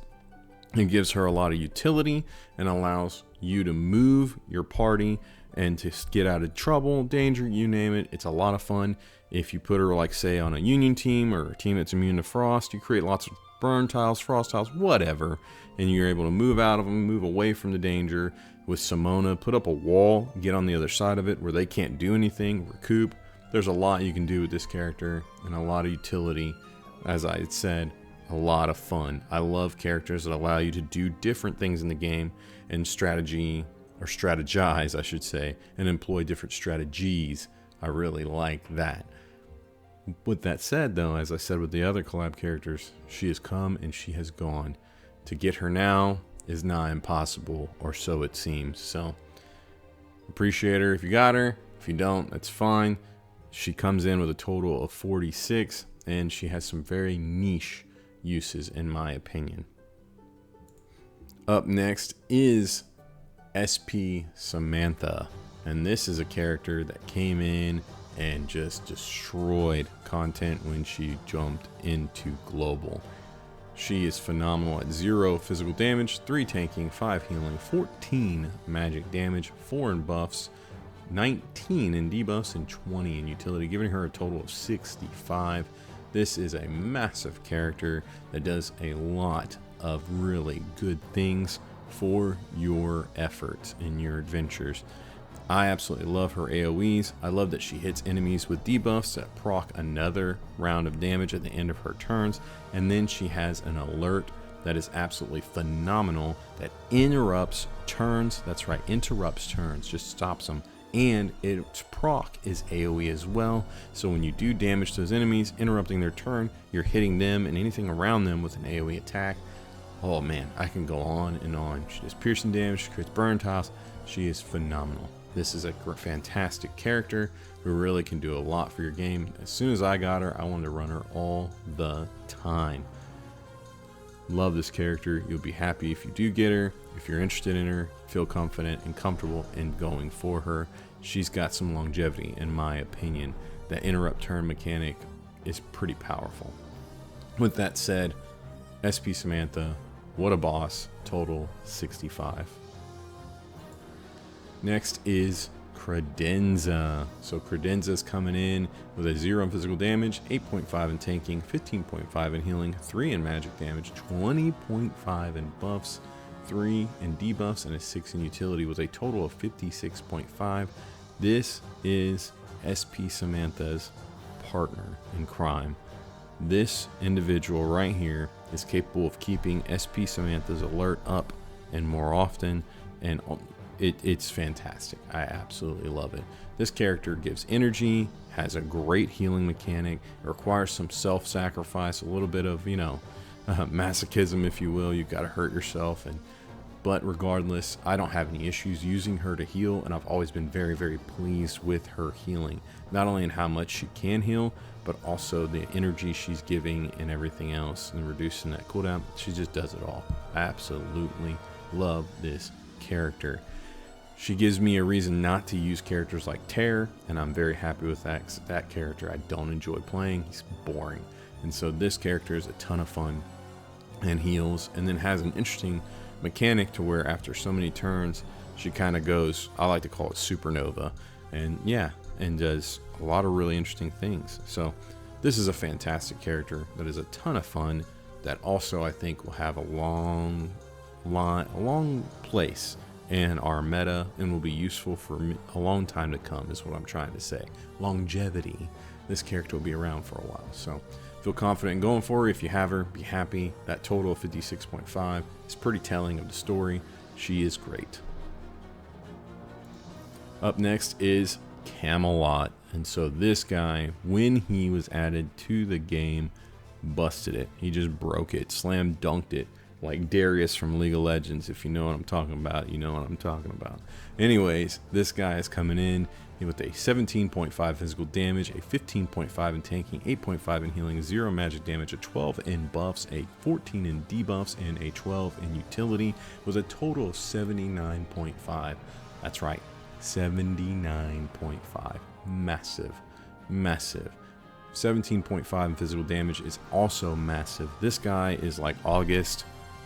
It gives her a lot of utility and allows you to move your party and to get out of trouble, danger, you name it. It's a lot of fun. If you put her, like, say, on a union team or a team that's immune to frost, you create lots of burn tiles, frost tiles, whatever, and you're able to move out of them, move away from the danger. With Simona, put up a wall, get on the other side of it where they can't do anything, recoup. There's a lot you can do with this character and a lot of utility. As I had said, a lot of fun. I love characters that allow you to do different things in the game and strategize, I should say, and employ different strategies. I really like that. With that said, though, as I said with the other collab characters, she has come and she has gone. To get her now is not impossible, or so it seems. So, appreciate her if you got her. If you don't, that's fine. She comes in with a total of 46, and she has some very niche uses, in my opinion. Up next is SP Samantha, and this is a character that came in and just destroyed content when she jumped into global. She is phenomenal at 0 physical damage, 3 tanking, 5 healing, 14 magic damage, 4 in buffs, 19 in debuffs, and 20 in utility, giving her a total of 65. This is a massive character that does a lot of really good things for your efforts in your adventures. I absolutely love her AoEs. I love that she hits enemies with debuffs that proc another round of damage at the end of her turns, and then she has an alert that is absolutely phenomenal that interrupts turns. That's right, interrupts turns, just stops them. And its proc is AoE as well, so when you do damage to those enemies, interrupting their turn, you're hitting them and anything around them with an AoE attack. Oh man, I can go on and on. She does piercing damage, she creates burn tiles. She is phenomenal. This is a fantastic character who really can do a lot for your game. As soon as I got her, I wanted to run her all the time. Love this character. You'll be happy if you do get her. If you're interested in her, feel confident and comfortable in going for her. She's got some longevity, in my opinion. That interrupt turn mechanic is pretty powerful. With that said, SP Samantha, what a boss. Total 65. Next is Credenza. So Credenza's coming in with a 0 in physical damage, 8.5 in tanking, 15.5 in healing, 3 in magic damage, 20.5 in buffs, 3 in debuffs, and a 6 in utility with a total of 56.5. This is SP Samantha's partner in crime. This individual right here is capable of keeping SP Samantha's alert up and more often, and it's fantastic. I absolutely love it. This character gives energy, has a great healing mechanic, it requires some self-sacrifice, a little bit of, masochism, if you will. You've got to hurt yourself, but regardless, I don't have any issues using her to heal, and I've always been very, very pleased with her healing. Not only in how much she can heal, but also the energy she's giving and everything else, and reducing that cooldown. She just does it all. I absolutely love this character. She gives me a reason not to use characters like Terror, and I'm very happy with that. 'Cause that character I don't enjoy playing. He's boring. And so this character is a ton of fun and heals, and then has an interesting mechanic to where after so many turns, she kind of goes, I like to call it supernova, and does a lot of really interesting things. So this is a fantastic character that is a ton of fun, that also I think will have a long place in our meta and will be useful for a long time to come, is what I'm trying to say. Longevity. This character will be around for a while, so feel confident in going for her. If you have her, be happy. That total of 56.5 is pretty telling of the story. She is great. Up next is Camelot, and so this guy, when he was added to the game, busted it. He just broke it, slam dunked it, like Darius from League of Legends. If you know what I'm talking about, you know what I'm talking about. Anyways, this guy is coming in with a 17.5 physical damage, a 15.5 in tanking, 8.5 in healing, 0 magic damage, a 12 in buffs, a 14 in debuffs, and a 12 in utility, with a total of 79.5. That's right, 79.5. Massive, massive. 17.5 in physical damage is also massive. This guy is like Auguste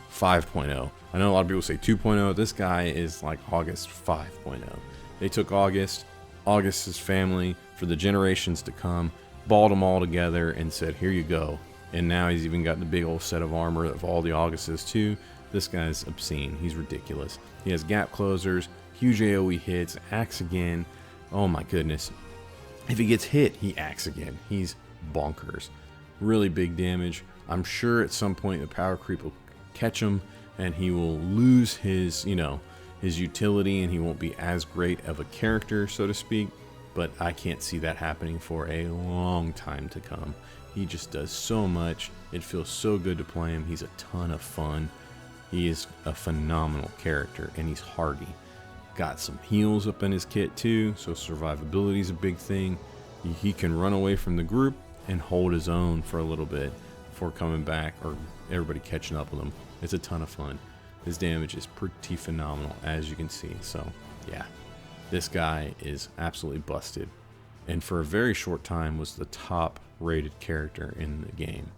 5.0. I know a lot of people say 2.0. This guy is like Auguste 5.0. They took Auguste's family for the generations to come, balled them all together and said, here you go. And now he's even got the big old set of armor of all the Augustes too. This guy's obscene. He's ridiculous. He has gap closers, huge AoE hits, axe again. Oh my goodness. If he gets hit, he axe again. He's bonkers. Really big damage. I'm sure at some point the power creep will catch him and he will lose his, his utility, and he won't be as great of a character, so to speak. But I can't see that happening for a long time to come. He just does so much. It feels so good to play him. He's a ton of fun. He is a phenomenal character, and he's hardy. Got some heals up in his kit too, so survivability is a big thing. He can run away from the group and hold his own for a little bit before coming back, or everybody catching up with him. It's a ton of fun. His damage is pretty phenomenal, as you can see. So yeah, this guy is absolutely busted, and for a very short time was the top rated character in the game.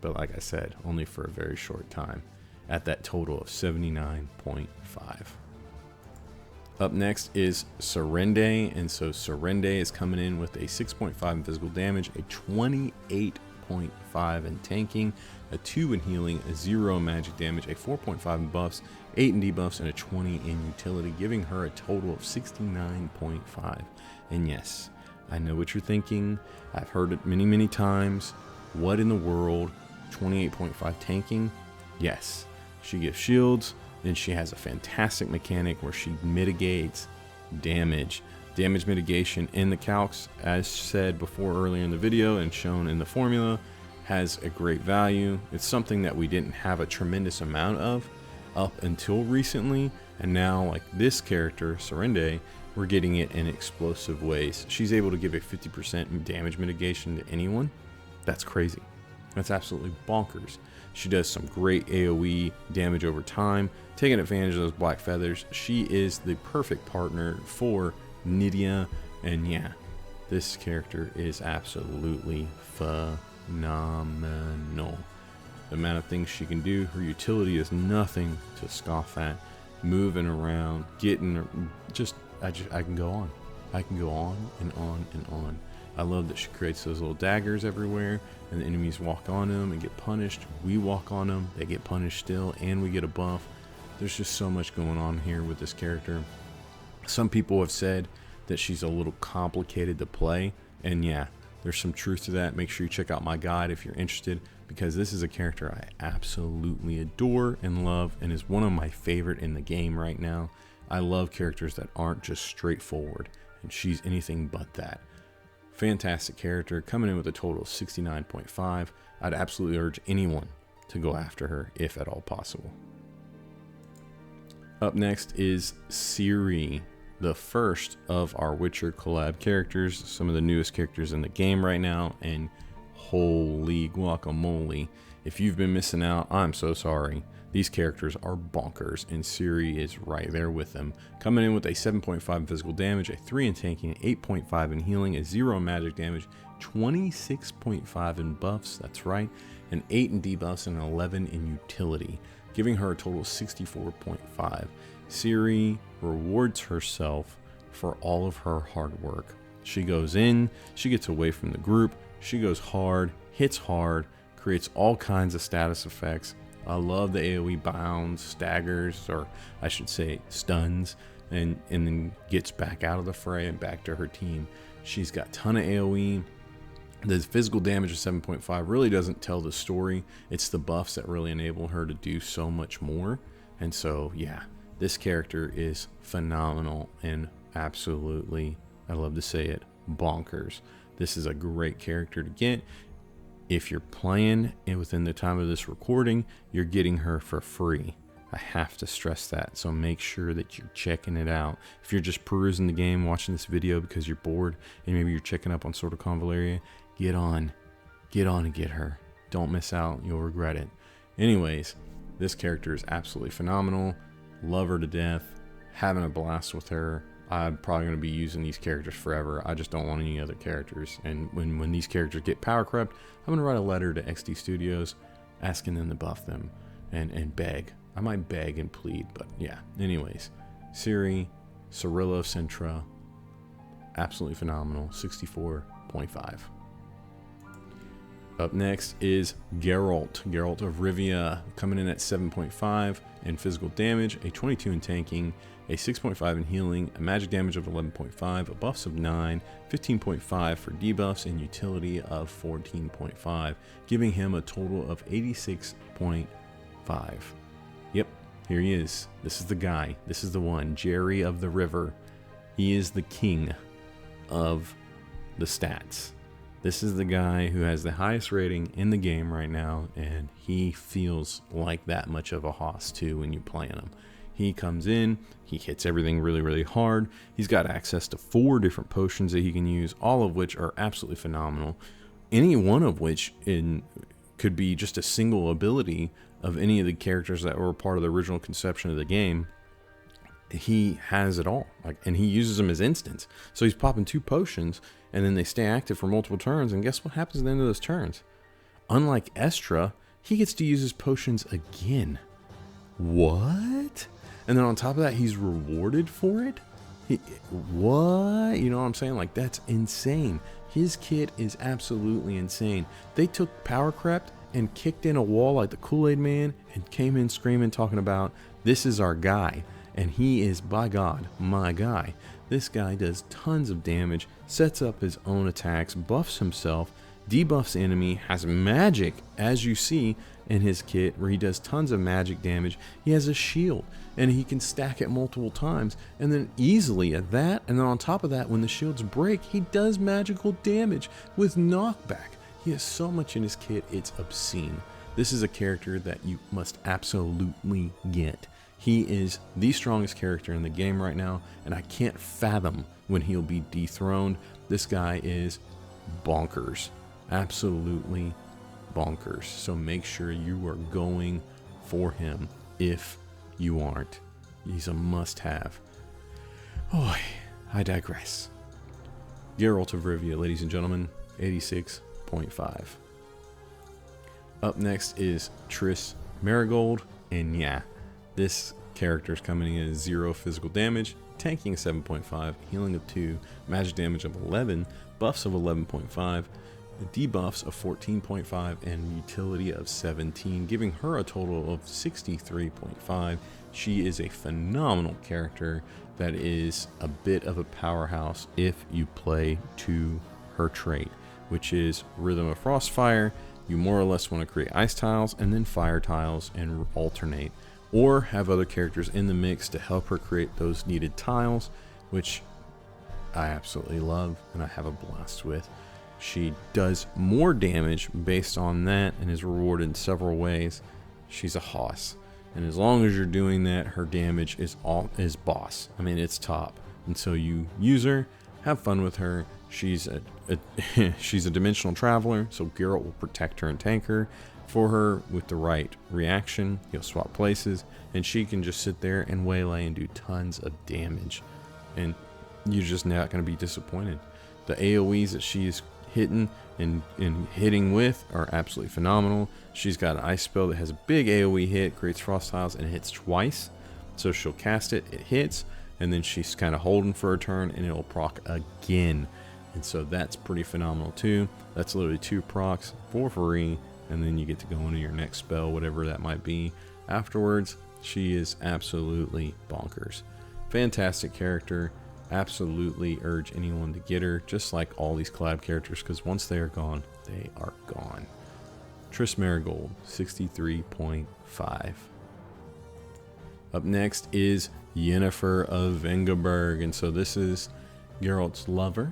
But like I said, only for a very short time, at that total of 79.5. Up next is Serende, and so Serende is coming in with a 6.5 in physical damage, a 28.5 in tanking, a 2 in healing, a 0 magic damage, a 4.5 in buffs, 8 in debuffs, and a 20 in utility, giving her a total of 69.5. And yes, I know what you're thinking. I've heard it many, many times. What in the world? 28.5 tanking? Yes, she gives shields, And she has a fantastic mechanic where she mitigates damage. Damage mitigation in the calcs, as said before earlier in the video and shown in the formula, has a great value. It's something that we didn't have a tremendous amount of up until recently, and now, like this character, Serende, we're getting it in explosive ways. She's able to give a 50% damage mitigation to anyone. That's crazy. That's absolutely bonkers. She does some great AoE damage over time, taking advantage of those black feathers. She is the perfect partner for Nydia, and yeah, this character is absolutely phenomenal. The amount of things she can do, her utility is nothing to scoff at. Moving around, getting just I can go on. I can go on and on and on. I love that she creates those little daggers everywhere, and the enemies walk on them and get punished. We walk on them, they get punished still, and we get a buff. There's just so much going on here with this character. Some people have said that she's a little complicated to play, and yeah, there's some truth to that. Make sure you check out my guide if you're interested, because this is a character I absolutely adore and love, and is one of my favorite in the game right now. I love characters that aren't just straightforward, and she's anything but that. Fantastic character, coming in with a total of 69.5. I'd absolutely urge anyone to go after her if at all possible. Up next is Ciri, the first of our Witcher collab characters, some of the newest characters in the game right now, and holy guacamole, if you've been missing out, I'm so sorry. These characters are bonkers, and Ciri is right there with them. Coming in with a 7.5 in physical damage, a 3 in tanking, 8.5 in healing, a 0 in magic damage, 26.5 in buffs, that's right, an 8 in debuffs, and an 11 in utility, giving her a total of 64.5. Ciri rewards herself for all of her hard work. She goes in, she gets away from the group, she goes hard, hits hard, creates all kinds of status effects. I love the AoE bounds, staggers, or I should say stuns, and then gets back out of the fray and back to her team. She's got a ton of AoE. The physical damage of 7.5 really doesn't tell the story. It's the buffs that really enable her to do so much more. And so, yeah, this character is phenomenal and absolutely, I love to say it, bonkers. This is a great character to get. If you're playing and within the time of this recording, you're getting her for free. I have to stress that, so make sure that you're checking it out. If you're just perusing the game, watching this video because you're bored, and maybe you're checking up on sort of Convallaria, get on and get her. Don't miss out, you'll regret it. Anyways, this character is absolutely phenomenal. Love her to death, having a blast with her. I'm probably going to be using these characters forever. I just don't want any other characters. And when these characters get power crept, I'm going to write a letter to XD Studios asking them to buff them and beg. I might beg and plead, but yeah. Anyways, Ciri, Cirilla of Cintra, absolutely phenomenal, 64.5. Up next is Geralt of Rivia, coming in at 7.5 in physical damage, a 22 in tanking, a 6.5 in healing, a magic damage of 11.5, a buffs of 9, 15.5 for debuffs, and utility of 14.5, giving him a total of 86.5. Yep, here he is. This is the guy. This is the one, Jerry of the River. He is the king of the stats. This is the guy who has the highest rating in the game right now, and he feels like that much of a hoss too when you play him. He comes in, he hits everything really, really hard. He's got access to 4 different potions that he can use, all of which are absolutely phenomenal. Any one of which could be just a single ability of any of the characters that were part of the original conception of the game. He has it all, and he uses them as instants. So he's popping 2 potions, and then they stay active for multiple turns, and guess what happens at the end of those turns? Unlike Estra, he gets to use his potions again. What? And then on top of that, he's rewarded for it? What? You know what I'm saying? Like, that's insane. His kit is absolutely insane. They took power crept and kicked in a wall like the Kool-Aid Man and came in screaming, talking about, this is our guy. And he is, by God, my guy. This guy does tons of damage, sets up his own attacks, buffs himself, debuffs enemy, has magic, as you see in his kit, where he does tons of magic damage. He has a shield, and he can stack it multiple times, and then easily at that, and then on top of that, when the shields break, he does magical damage with knockback. He has so much in his kit, it's obscene. This is a character that you must absolutely get. He is the strongest character in the game right now, and I can't fathom when he'll be dethroned. This guy is bonkers. Absolutely bonkers. So make sure you are going for him if you aren't. He's a must-have. Oh, I digress. Geralt of Rivia, ladies and gentlemen, 86.5. Up next is Triss Marigold, and yeah, this character is coming in at 0 physical damage, tanking 7.5, healing of 2, magic damage of 11, buffs of 11.5, debuffs of 14.5, and utility of 17, giving her a total of 63.5. She is a phenomenal character that is a bit of a powerhouse if you play to her trait, which is Rhythm of Frostfire. You more or less want to create ice tiles and then fire tiles and alternate, or have other characters in the mix to help her create those needed tiles, which I absolutely love and I have a blast with. She does more damage based on that and is rewarded in several ways. She's a hoss, and as long as you're doing that, her damage is boss. I mean, it's top. And so you use her, have fun with her. She's she's a dimensional traveler, so Geralt will protect her and tank her for her with the right reaction. He'll swap places, and she can just sit there and waylay and do tons of damage, and you're just not going to be disappointed. The AoEs that she's hitting and hitting with are absolutely phenomenal. She's got an ice spell that has a big AoE hit, creates frost tiles, and hits twice. So she'll cast it, it hits, and then she's kind of holding for a turn, and it'll proc again. And so that's pretty phenomenal too. That's literally 2 procs for free, and then you get to go into your next spell, whatever that might be afterwards. She is absolutely bonkers. Fantastic character. Absolutely urge anyone to get her, just like all these collab characters, because once they are gone, they are gone. Triss Marigold, 63.5. Up next is Yennefer of Vengerberg, and so this is Geralt's lover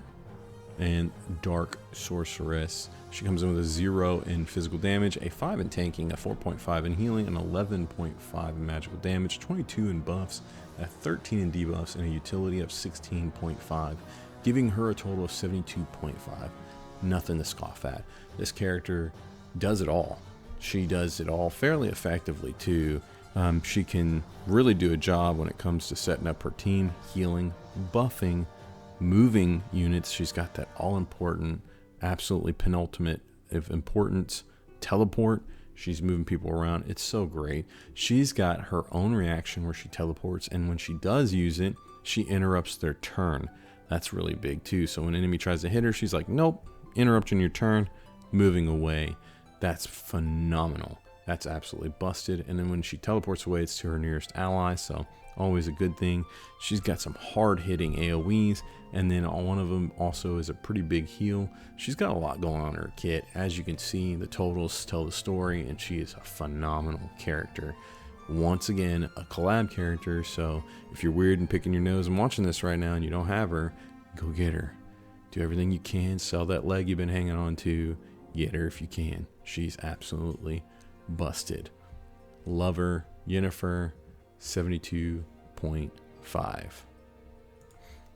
and dark sorceress. She comes in with a 0 in physical damage, a 5 in tanking, a 4.5 in healing, and 11.5 in magical damage, 22 in buffs, a 13 in debuffs, and a utility of 16.5, giving her a total of 72.5. Nothing to scoff at. This character does it all. She does it all fairly effectively too. She can really do a job when it comes to setting up her team, healing, buffing, moving units. She's got that all-important, absolutely penultimate of importance, teleport. She's moving people around. It's so great. She's got her own reaction where she teleports, and when she does use it, she interrupts their turn. That's really big too. So when an enemy tries to hit her, she's like, nope, interrupting your turn, moving away. That's phenomenal. That's absolutely busted. And then when she teleports away, it's to her nearest ally, so always a good thing. She's got some hard-hitting AoEs, and then one of them also is a pretty big heal. She's got a lot going on in her kit. As you can see, the totals tell the story, and she is a phenomenal character. Once again, a collab character, so if you're weird and picking your nose and watching this right now and you don't have her, go get her. Do everything you can, sell that leg you've been hanging on to, get her if you can. She's absolutely busted. Lover, Yennefer, 72.5.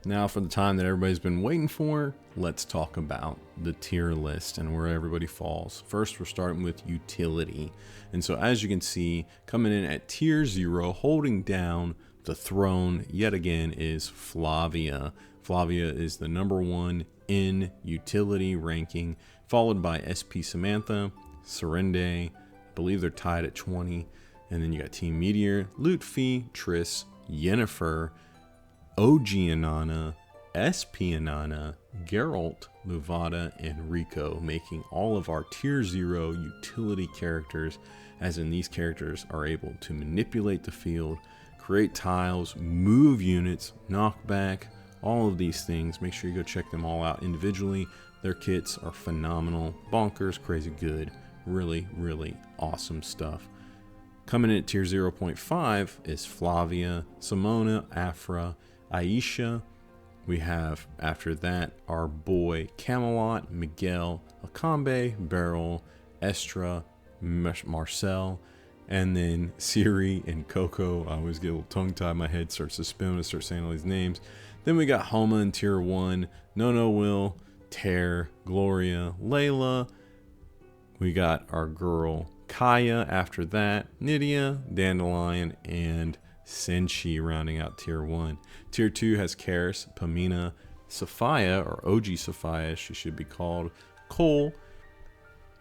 Now for the time that everybody's been waiting for, let's talk about the tier list and where everybody falls. First, we're starting with utility. And so as you can see, coming in at tier 0, holding down the throne yet again is Flavia. Flavia is the #1 in utility ranking, followed by SP Samantha, Serende, I believe they're tied at 20. And then you got Team Meteor, Lutfi, Triss, Yennefer, OG Inanna, SP Inanna, Geralt, Luvada, and Rico, making all of our tier 0 utility characters, as in these characters are able to manipulate the field, create tiles, move units, knock back, all of these things. Make sure you go check them all out individually. Their kits are phenomenal, bonkers, crazy good, really, really awesome stuff. Coming in at tier 0.5 is Flavia, Simona, Afra, Ayishah. We have, after that, our boy Camelot, Miguel, Acambe, Beryl, Estra, Marcel, and then Siri and Coco. I always get a little tongue-tied, my head starts to spin when I start saying all these names. Then we got Homa in tier 1, No Will, Tear, Gloria, Layla. We got our girl Kaya after that, Nydia, Dantalion, and Senshi rounding out tier 1. Tier 2 has Caris, Pamina, Safiyyah, or OG Safiyyah, she should be called, Cole,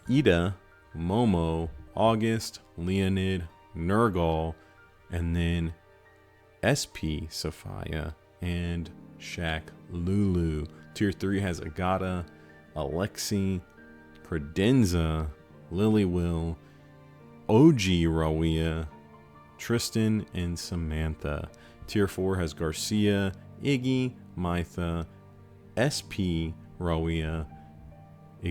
Edda, Momo, Auguste, Leonide, Nergal, and then SP Safiyyah and Shaq Lulu. Tier 3 has Agata, Alexei, Credenza, Lily Will, OG Rawiyah, Tristan, and Samantha. Tier 4 has Garcia, Iggy, Mitha, SP Rawiyah,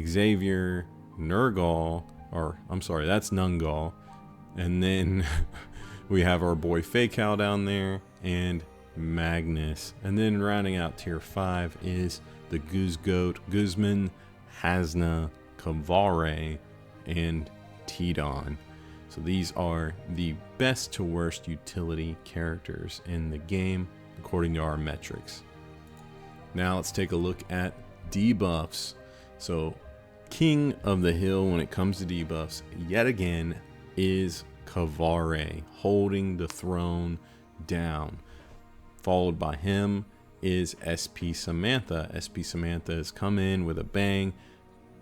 Xavier, Nergal, or I'm sorry, that's Nungal. And then we have our boy Faycal down there and Magnus. And then rounding out tier 5 is the Goose Goat, Guzman, Hasna, Kvare, and Tidon. So these are the best to worst utility characters in the game according to our metrics. Now let's take a look at debuffs. So king of the hill when it comes to debuffs yet again is Kvare, holding the throne down. Followed by him is SP Samantha. SP Samantha has come in with a bang.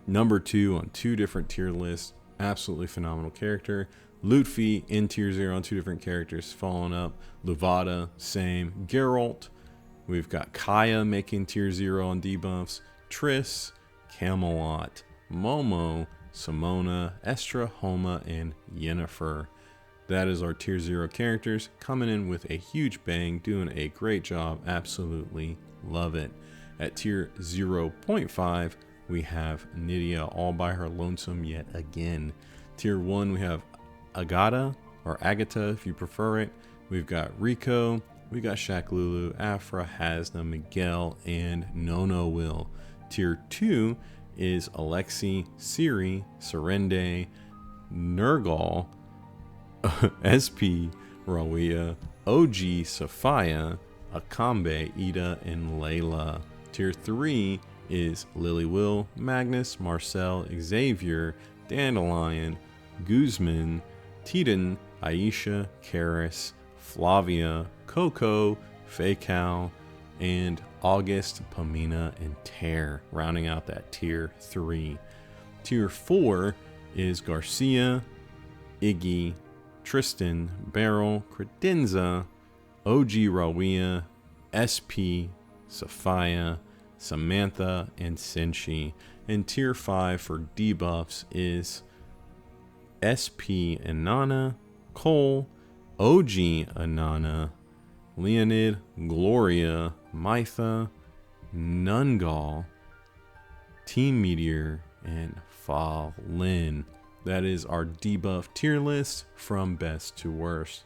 Number 2 on 2 different tier lists. Absolutely phenomenal character. Lutfi in tier 0 on 2 different characters. Following up, Luvada, same. Geralt. We've got Kaya making tier 0 on debuffs. Triss, Camelot, Momo, Simona, Estra, Homa, and Yennefer. That is our tier 0 characters coming in with a huge bang, doing a great job. Absolutely love it. At tier 0.5, we have Nydia all by her lonesome yet again. Tier 1, we have Agata, or Agata if you prefer it. We've got Rico, we got Shaq Lulu, Afra, Hasna, Miguel, and No Will. Tier 2 is Alexei, Siri, Serende, Nergal, SP, Rawiyah, OG, Safiyyah, Acambe, Edda, and Layla. Tier 3 is Lily Will, Magnus, Marcel, Xavier, Dantalion, Guzman, Tidon, Ayishah, Caris, Flavia, Coco, Faycal, and Auguste, Pamina, and Tear, rounding out that tier 3. Tier 4 is Garcia, Iggy, Tristan, Beryl, Credenza, OG Rawiyah, SP, Safiyyah, Samantha, and Senshi. And tier 5 for debuffs is SP Inanna, Cole, OG Inanna, Leonide, Gloria, Mitha, Nungal, Team Meteor, and Fallen. That is our debuff tier list from best to worst.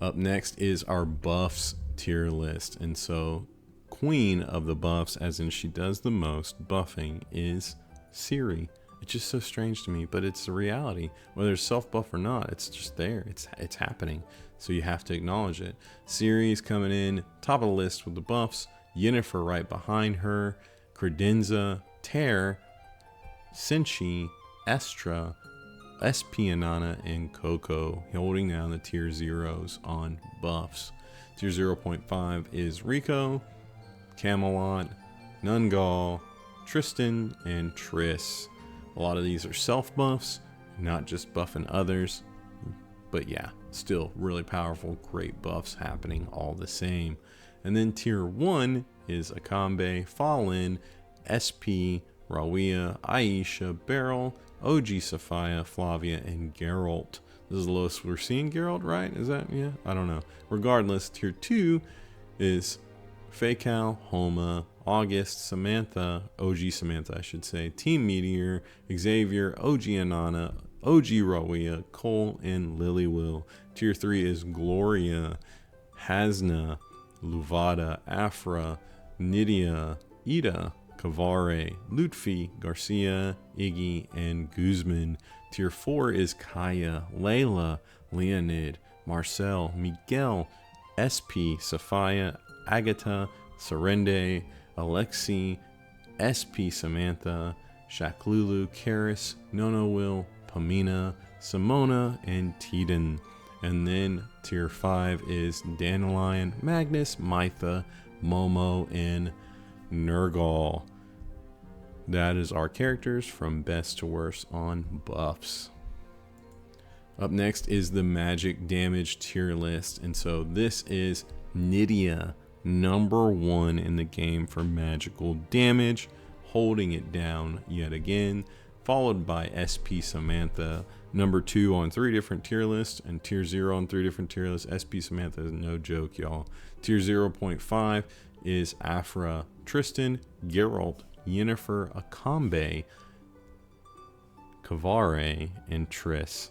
Up next is our buffs tier list. And so queen of the buffs, as in she does the most buffing, is Siri. It's just so strange to me, but it's the reality. Whether it's self-buff or not, it's just there. It's happening. So you have to acknowledge it. Siri's coming in top of the list with the buffs. Yennefer right behind her. Credenza, Tear, Senshi, Estra, SP Inanna, and Coco, holding down the tier 0s on buffs. Tier 0.5 is Rico, Camelot, Nungal, Tristan, and Triss. A lot of these are self buffs, not just buffing others, but yeah, still really powerful, great buffs happening all the same. And then tier 1 is Acambe, Fallen, SP, Rawiyah, Ayishah, Beryl, OG Safiyyah, Flavia, and Geralt. This is the lowest we're seeing Geralt, right? Is that, yeah? I don't know. Regardless, tier 2 is Faycal, Homa, Auguste, Samantha, OG Samantha I should say, Team Meteor, Xavier, OG Inanna, OG Rawiyah, Cole, and Lily Will. Tier 3 is Gloria, Hasna, Luvada, Afra, Nydia, Edda, Kvare, Lutfi, Garcia, Iggy, and Guzman. Tier 4 is Kaya, Layla, Leonide, Marcel, Miguel, SP, Safiyyah, Agata, Serende, Alexei, SP Samantha, Shaklulu, Caris, Nono Will, Pamina, Simona, and Tiden. And then tier 5 is Dantalion, Magnus, Mitha, Momo, and Nergal. That is our characters from best to worst on buffs. Up next is the magic damage tier list. And so this is Nydia, number 1 in the game for magical damage, holding it down yet again, followed by SP Samantha, number 2 on 3 different tier lists, and tier 0 on 3 different tier lists. SP Samantha is no joke, y'all. Tier 0.5 is Afra, Tristan, Geralt, Yennefer, Acambe, Kvare, and Triss.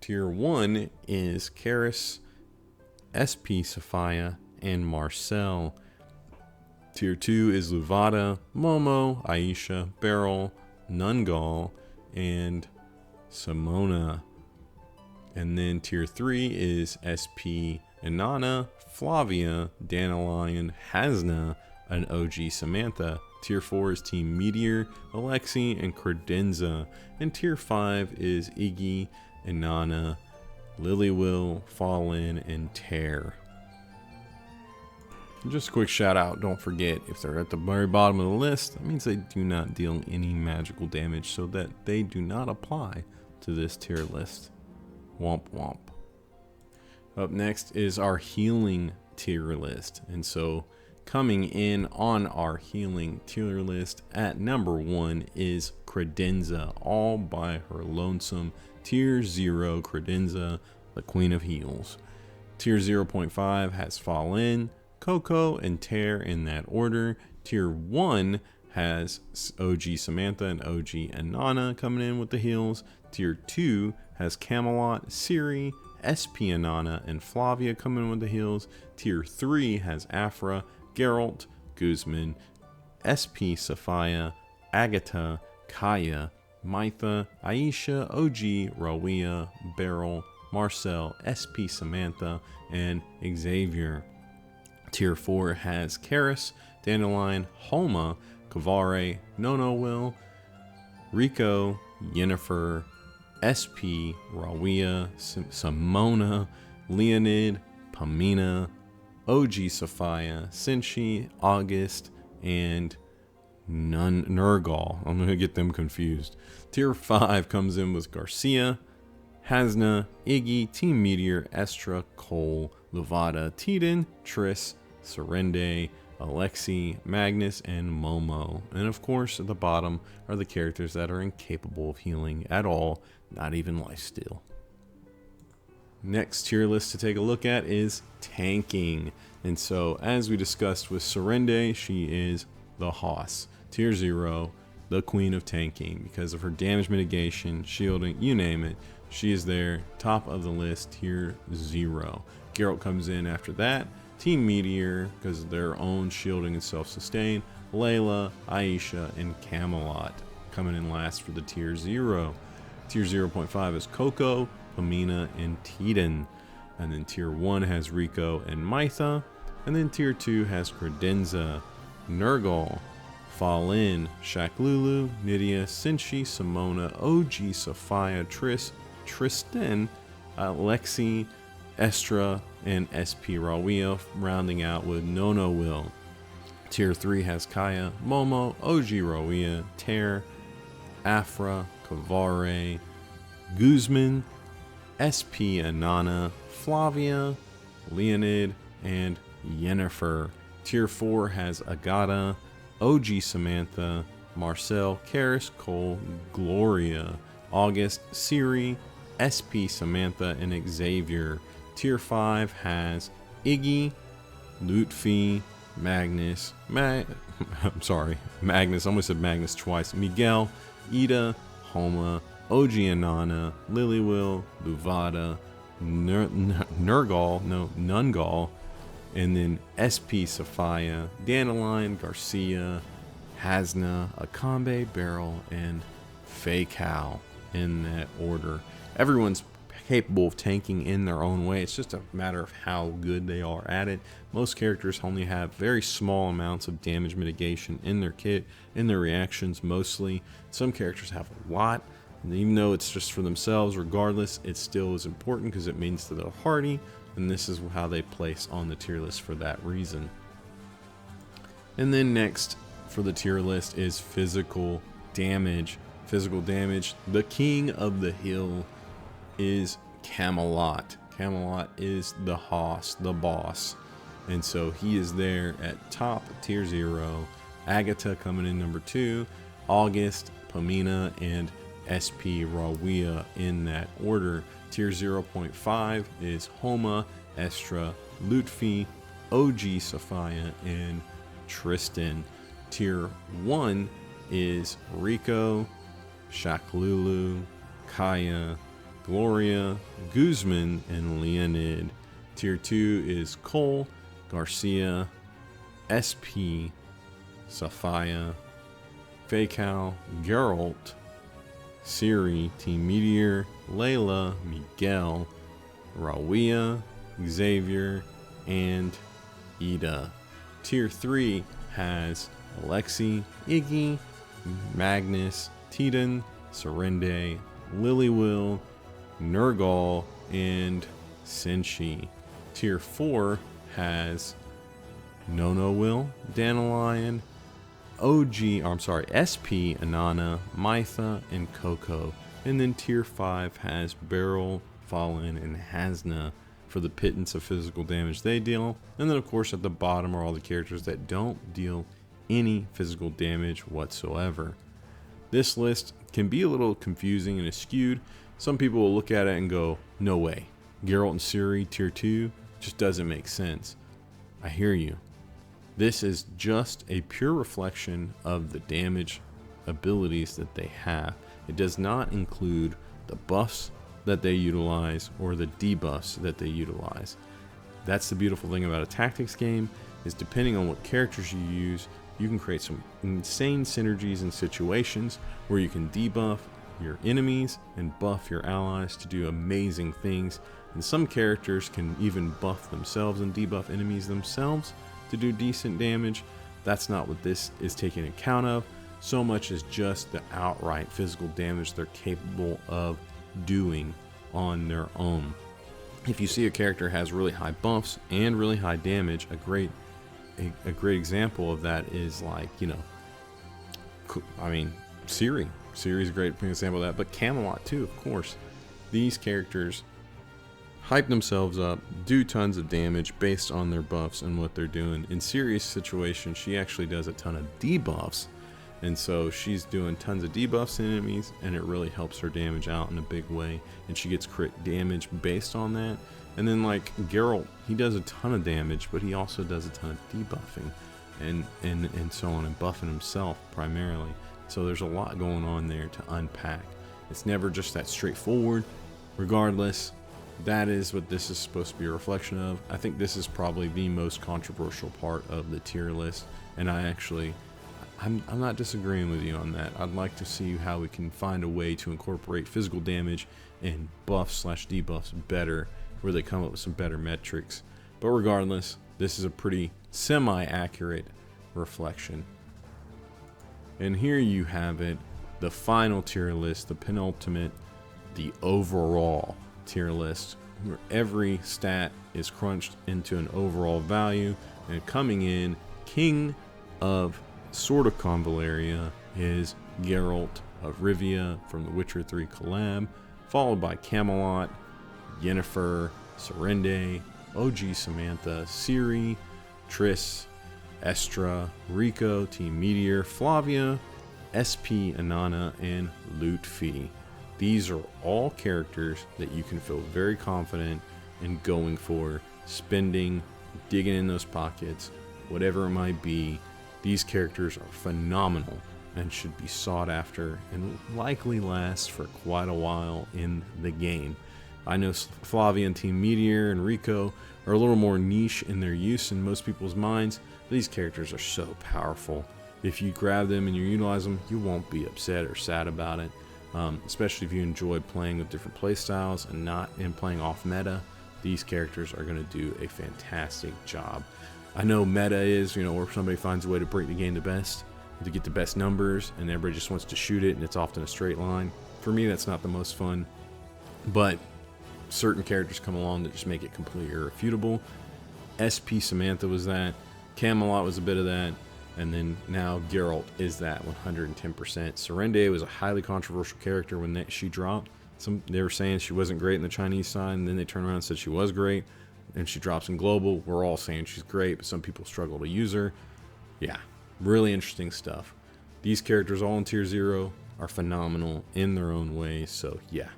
Tier 1 is Caris, SP Safiyyah, and Marcel. Tier 2 is Luvada, Momo, Ayishah, Beryl, Nungal, and Simona. And then tier 3 is SP Inanna, Flavia, Dantalion, Hasna, and OG Samantha. Tier 4 is Team Meteor, Alexei, and Credenza. And tier 5 is Iggy, Inanna, Lily Will, Fallen, and Tear. Just a quick shout out, don't forget, if they're at the very bottom of the list, that means they do not deal any magical damage, so that they do not apply to this tier list. Womp womp. Up next is our healing tier list. And so coming in on our healing tier list at number 1 is Credenza, all by her lonesome. Tier 0 Credenza, the Queen of Heals. Tier 0.5 has Fallen, Coco, and Tear in that order. Tier 1 has OG Samantha and OG Inanna coming in with the heals. Tier 2 has Camelot, Ciri, SP Inanna, and Flavia coming in with the heals. Tier 3 has Afra, Geralt, Guzman, SP Safiyyah, Agata, Kaya, Mitha, Ayishah, OG, Rawiyah, Beryl, Marcel, SP Samantha, and Xavier. Tier 4 has Caris, Dantalion, Homa, Kvare, Nono Will, Rico, Yennefer, SP, Rawiyah, Simona, Leonide, Pamina, OG Safiyyah, Senshi, Auguste, and Nergal. I'm going to get them confused. Tier 5 comes in with Garcia, Hasna, Iggy, Team Meteor, Estra, Cole, Luvada, Tiden, Triss, Serende, Alexei, Magnus, and Momo. And of course, at the bottom are the characters that are incapable of healing at all, not even lifesteal. Next tier list to take a look at is tanking. And so, as we discussed with Serende, she is the Hoss. Tier 0, the Queen of Tanking, because of her damage mitigation, shielding, you name it. She is there, top of the list, tier 0. Geralt comes in after that. Team Meteor, because of their own shielding and self-sustain. Layla, Ayishah, and Camelot coming in last for the tier 0. Tier 0.5 is Coco, Pamina, and Tiden. And then tier 1 has Rico and Mitha. And then tier 2 has Credenza, Nergal, Fallen, Shaklulu, Nydia, Senshi, Simona, OG, Safiyyah, Triss, Tristan, Alexei, Estra, and SP Rawiyah, rounding out with Nono Will. Tier 3 has Kaya, Momo, OG Rawiyah, Tear, Afra, Kvare, Guzman, SP Inanna, Flavia, Leonide, and Yennefer. Tier 4 has Agata, OG Samantha, Marcel, Caris, Cole, Gloria, Auguste, Ciri, SP Samantha, and Xavier. Tier 5 has Iggy, Lutfi, I'm sorry, Magnus, I almost said Magnus twice. Miguel, Edda, Homa, OG Inanna, Liliwill, Luvada, Nungal, and then SP Safiyyah, Dantalion, Garcia, Hasna, Acambe, Beryl, and Faycal in that order. Everyone's capable of tanking in their own way. It's just a matter of how good they are at it. Most characters only have very small amounts of damage mitigation in their kit, in their reactions mostly. Some characters have a lot, and even though it's just for themselves, regardless, it still is important because it means that they're hardy, and this is how they place on the tier list for that reason. And then next for the tier list is physical damage. Physical damage, the king of the hill is Camelot. Camelot is the hoss, the boss, and so he is there at top tier 0. Agata coming in number 2, Auguste, Pamina, and SP Rawiyah in that order. Tier 0.5 is Homa, Estra, Lutfi, OG Safiyyah, and Tristan. Tier 1 is Rico, Shaklulu, Kaya, Gloria, Guzman, and Leonide. Tier 2 is Cole, Garcia, SP, Safiyyah, Faycal, Geralt, Siri, Team Meteor, Layla, Miguel, Rawiyah, Xavier, and Edda. Tier 3 has Alexei, Iggy, Magnus, Titan, Serende, Liliwill, Nurgle, and Senshi. Tier 4 has Will, Dantalion, SP, Inanna, Mytha, and Coco. And then Tier 5 has Beryl, Fallen, and Hasna for the pittance of physical damage they deal. And then of course at the bottom are all the characters that don't deal any physical damage whatsoever. This list can be a little confusing and skewed. Some people will look at it and go, no way, Geralt and Ciri tier 2 just doesn't make sense. I hear you. This is just a pure reflection of the damage abilities that they have. It does not include the buffs that they utilize or the debuffs that they utilize. That's the beautiful thing about a tactics game, is depending on what characters you use, you can create some insane synergies in situations where you can debuff your enemies and buff your allies to do amazing things. And some characters can even buff themselves and debuff enemies themselves to do decent damage. That's not what this is taking account of so much as just the outright physical damage they're capable of doing on their own. If you see a character has really high buffs and really high damage, a great example of that is, like, Ciri. Ciri's a great example of that, but Camelot too, of course. These characters hype themselves up, do tons of damage based on their buffs and what they're doing. In Ciri's situation, she actually does a ton of debuffs, and so she's doing tons of debuffs to enemies, and it really helps her damage out in a big way, and she gets crit damage based on that. And then like Geralt, he does a ton of damage, but he also does a ton of debuffing and so on, and buffing himself primarily. So there's a lot going on there to unpack. It's never just that straightforward. Regardless, that is what this is supposed to be a reflection of. I think this is probably the most controversial part of the tier list, and I'm not disagreeing with you on that. I'd like to see how we can find a way to incorporate physical damage and buffs/debuffs better, where they come up with some better metrics. But regardless, this is a pretty semi-accurate reflection. And here you have it, the final tier list, the penultimate, the overall tier list, where every stat is crunched into an overall value. And coming in, king of sort of Convallaria is Geralt of Rivia from the Witcher 3 collab, followed by Camelot, Yennefer, Serende, OG Samantha, Ciri, Triss, Estra, Rico, Team Meteor, Flavia, SP, Inanna, and Lutfi. These are all characters that you can feel very confident in going for, spending, digging in those pockets, whatever it might be. These characters are phenomenal and should be sought after and likely last for quite a while in the game. I know Flavia and Team Meteor and Rico are a little more niche in their use in most people's minds. These characters are so powerful. If you grab them and you utilize them, you won't be upset or sad about it. Especially if you enjoy playing with different playstyles and not in playing off meta, these characters are going to do a fantastic job. I know meta is, where somebody finds a way to break the game the best, to get the best numbers, and everybody just wants to shoot it, and it's often a straight line. For me, that's not the most fun, but certain characters come along that just make it completely irrefutable. SP Samantha was that. Camelot was a bit of that. And then now Geralt is that 110%. Serende was a highly controversial character when she dropped. They were saying she wasn't great in the Chinese side, and then they turned around and said she was great. And she drops in global. We're all saying she's great, but some people struggle to use her. Yeah, really interesting stuff. These characters all in tier 0 are phenomenal in their own way. So yeah,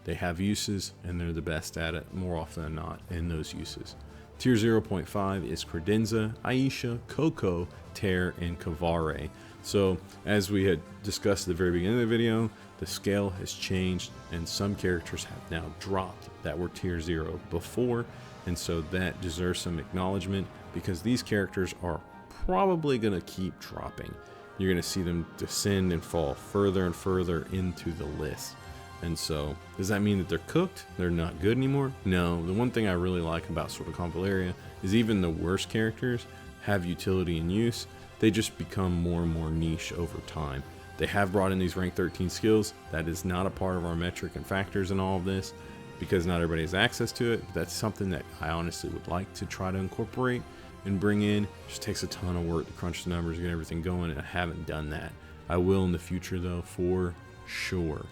they have uses, and they're the best at it more often than not in those uses. Tier 0.5 is Credenza, Ayishah, Coco, Tear, and Kvare. So as we had discussed at the very beginning of the video, the scale has changed, and some characters have now dropped that were tier 0 before, and so that deserves some acknowledgement because these characters are probably going to keep dropping. You're going to see them descend and fall further and further into the list. And so, does that mean that they're cooked? They're not good anymore? No. The one thing I really like about sort of Convallaria is even the worst characters have utility and use. They just become more and more niche over time. They have brought in these rank 13 skills. That is not a part of our metric and factors in all of this because not everybody has access to it. But that's something that I honestly would like to try to incorporate and bring in. It just takes a ton of work to crunch the numbers, get everything going, and I haven't done that. I will in the future though, for sure.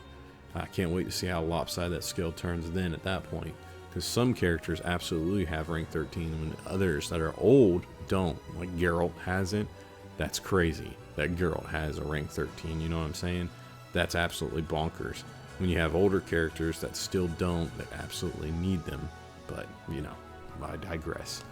I can't wait to see how lopsided that skill turns then at that point, because some characters absolutely have rank 13 when others that are old don't. Like Geralt has it. That's crazy that Geralt has a rank 13, you know what I'm saying? That's absolutely bonkers. When you have older characters that still don't, that absolutely need them. But, I digress.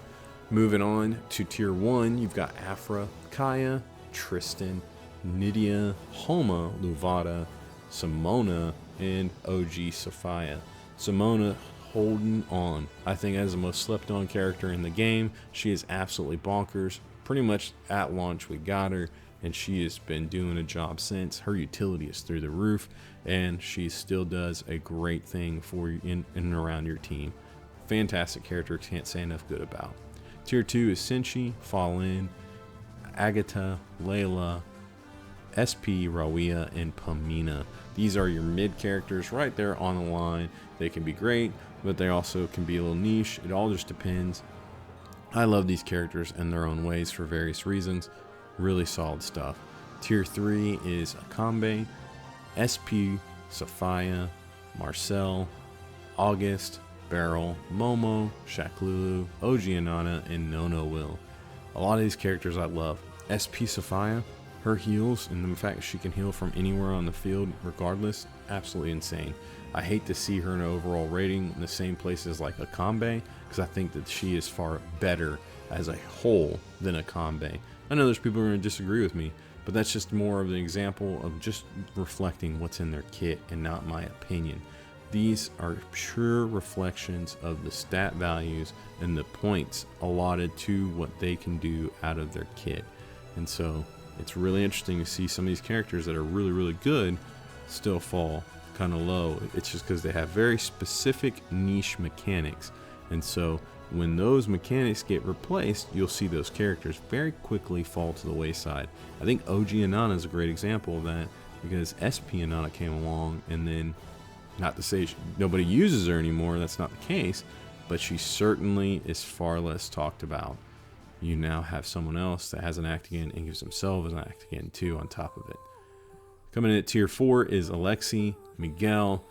Moving on to tier 1, you've got Afra, Kaya, Tristan, Nydia, Homa, Luvada, Simona, and OG Safiyyah. Simona holding on. I think as the most slept on character in the game. She is absolutely bonkers. Pretty much at launch we got her, and she has been doing a job since. Her utility is through the roof, and she still does a great thing for you in and around your team. Fantastic character, can't say enough good about. Tier 2 is Senshi, Fall In, Agata, Layla, SP, Rawiyah, and Pamina. These are your mid characters right there on the line. They can be great, but they also can be a little niche. It all just depends. I love these characters in their own ways for various reasons. Really solid stuff. Tier 3 is Acambe, SP, Safiyyah, Marcel, Auguste, Beryl, Momo, Shaklulu, OG Inanna, and Nono Will. A lot of these characters I love. SP Safiyyah, her heals and the fact she can heal from anywhere on the field regardless, absolutely insane. I hate to see her in an overall rating in the same place as like Acambe, because I think that she is far better as a whole than Acambe. I know there's people who are going to disagree with me, but that's just more of an example of just reflecting what's in their kit and not my opinion. These are pure reflections of the stat values and the points allotted to what they can do out of their kit. And so it's really interesting to see some of these characters that are really, really good still fall kind of low. It's just because they have very specific niche mechanics. And so when those mechanics get replaced, you'll see those characters very quickly fall to the wayside. I think OG Inanna is a great example of that, because SP Inanna came along, and then, not to say nobody uses her anymore, that's not the case, but she certainly is far less talked about. You now have someone else that has an act again and gives themselves an act again too on top of it. Coming in at tier 4 is Alexei, Miguel,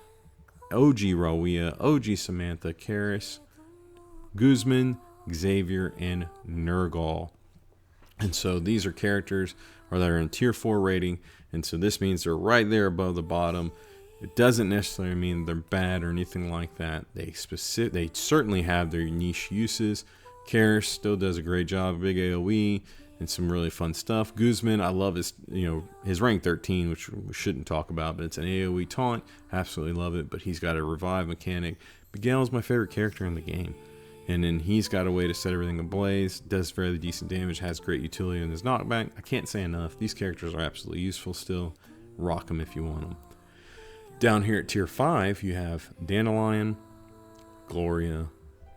OG Rawiyah, OG Samantha, Caris, Guzman, Xavier, and Nergal. And so these are characters that are in tier 4 rating, and so this means they're right there above the bottom. It doesn't necessarily mean they're bad or anything like that. They certainly have their niche uses, Caris still does a great job, big AoE and some really fun stuff. Guzman, I love his, his rank 13, which we shouldn't talk about, but it's an AoE taunt. Absolutely love it, but he's got a revive mechanic. Miguel is my favorite character in the game. And then he's got a way to set everything ablaze, does fairly decent damage, has great utility in his knockback. I can't say enough. These characters are absolutely useful still. Rock them if you want them. Down here at tier 5, you have Dantalion, Gloria,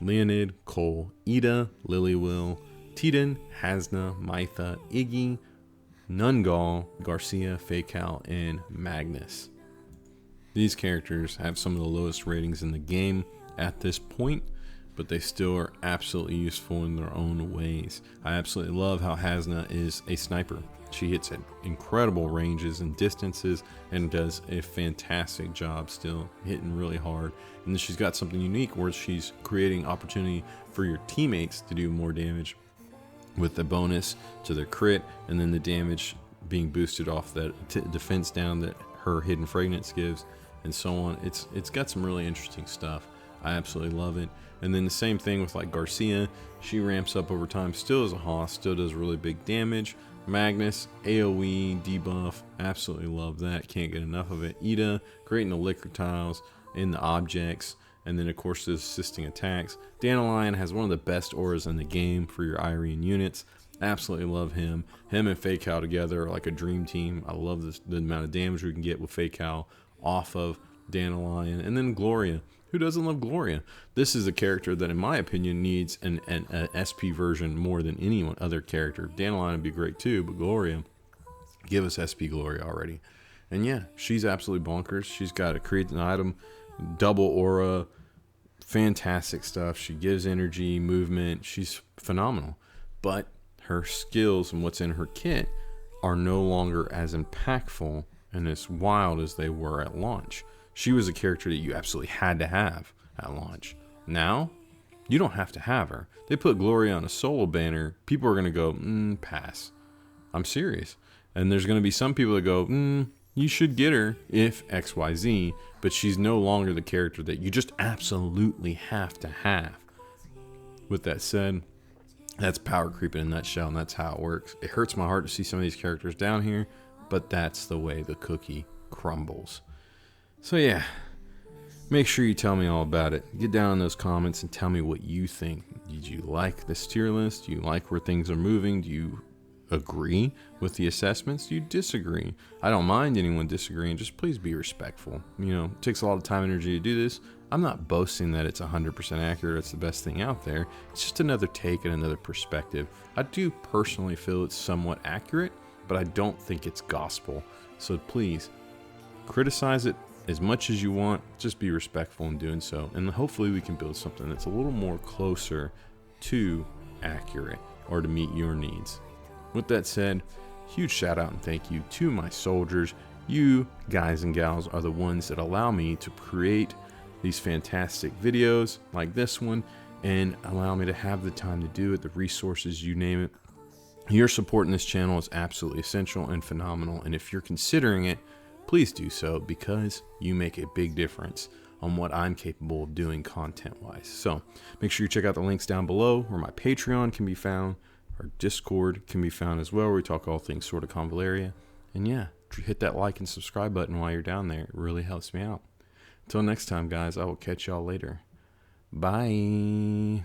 Leonide, Cole, Edda, Lilywil, Titan, Hasna, Mytha, Iggy, Nungal, Garcia, Faycal, and Magnus. These characters have some of the lowest ratings in the game at this point, but they still are absolutely useful in their own ways. I absolutely love how Hasna is a sniper. She hits at incredible ranges and distances and does a fantastic job still, hitting really hard. And then she's got something unique where she's creating opportunity for your teammates to do more damage with the bonus to their crit, and then the damage being boosted off that defense down that her hidden fragrance gives, and so on. It's got some really interesting stuff. I absolutely love it. And then the same thing with like Garcia, she ramps up over time, still as a Hoss, still does really big damage. Magnus, AoE, debuff, absolutely love that, can't get enough of it. Edda, great in the liquor tiles, in the objects, and then of course the assisting attacks. Dantalion has one of the best auras in the game for your Irene units. Absolutely love him. Him and Faycal together are like a dream team. I love the amount of damage we can get with Faycal off of Dantalion. And then Gloria. Who doesn't love Gloria? This is a character that, in my opinion, needs an SP version more than any other character. Dantalion would be great too, but Gloria, give us SP Gloria already. And yeah, she's absolutely bonkers. She's got to create an item, double aura, fantastic stuff. She gives energy, movement. She's phenomenal. But her skills and what's in her kit are no longer as impactful and as wild as they were at launch. She was a character that you absolutely had to have at launch. Now, you don't have to have her. They put Gloria on a solo banner. People are going to go, pass. I'm serious. And there's going to be some people that go, you should get her if XYZ, but she's no longer the character that you just absolutely have to have. With that said, that's power creep in a nutshell, and that's how it works. It hurts my heart to see some of these characters down here, but that's the way the cookie crumbles. So yeah, make sure you tell me all about it. Get down in those comments and tell me what you think. Did you like this tier list? Do you like where things are moving? Do you agree with the assessments? Do you disagree? I don't mind anyone disagreeing. Just please be respectful. It takes a lot of time and energy to do this. I'm not boasting that it's 100% accurate. It's the best thing out there. It's just another take and another perspective. I do personally feel it's somewhat accurate, but I don't think it's gospel. So please criticize it as much as you want. Just be respectful in doing so, and hopefully we can build something that's a little more closer to accurate or to meet your needs. With that said, huge shout out and thank you to my soldiers. You guys and gals are the ones that allow me to create these fantastic videos like this one and allow me to have the time to do it, the resources, you name it. Your support in this channel is absolutely essential and phenomenal, and if you're considering it, please do so, because you make a big difference on what I'm capable of doing content-wise. So make sure you check out the links down below where my Patreon can be found, our Discord can be found as well, where we talk all things sort of Convallaria. And yeah, hit that like and subscribe button while you're down there. It really helps me out. Until next time, guys, I will catch y'all later. Bye.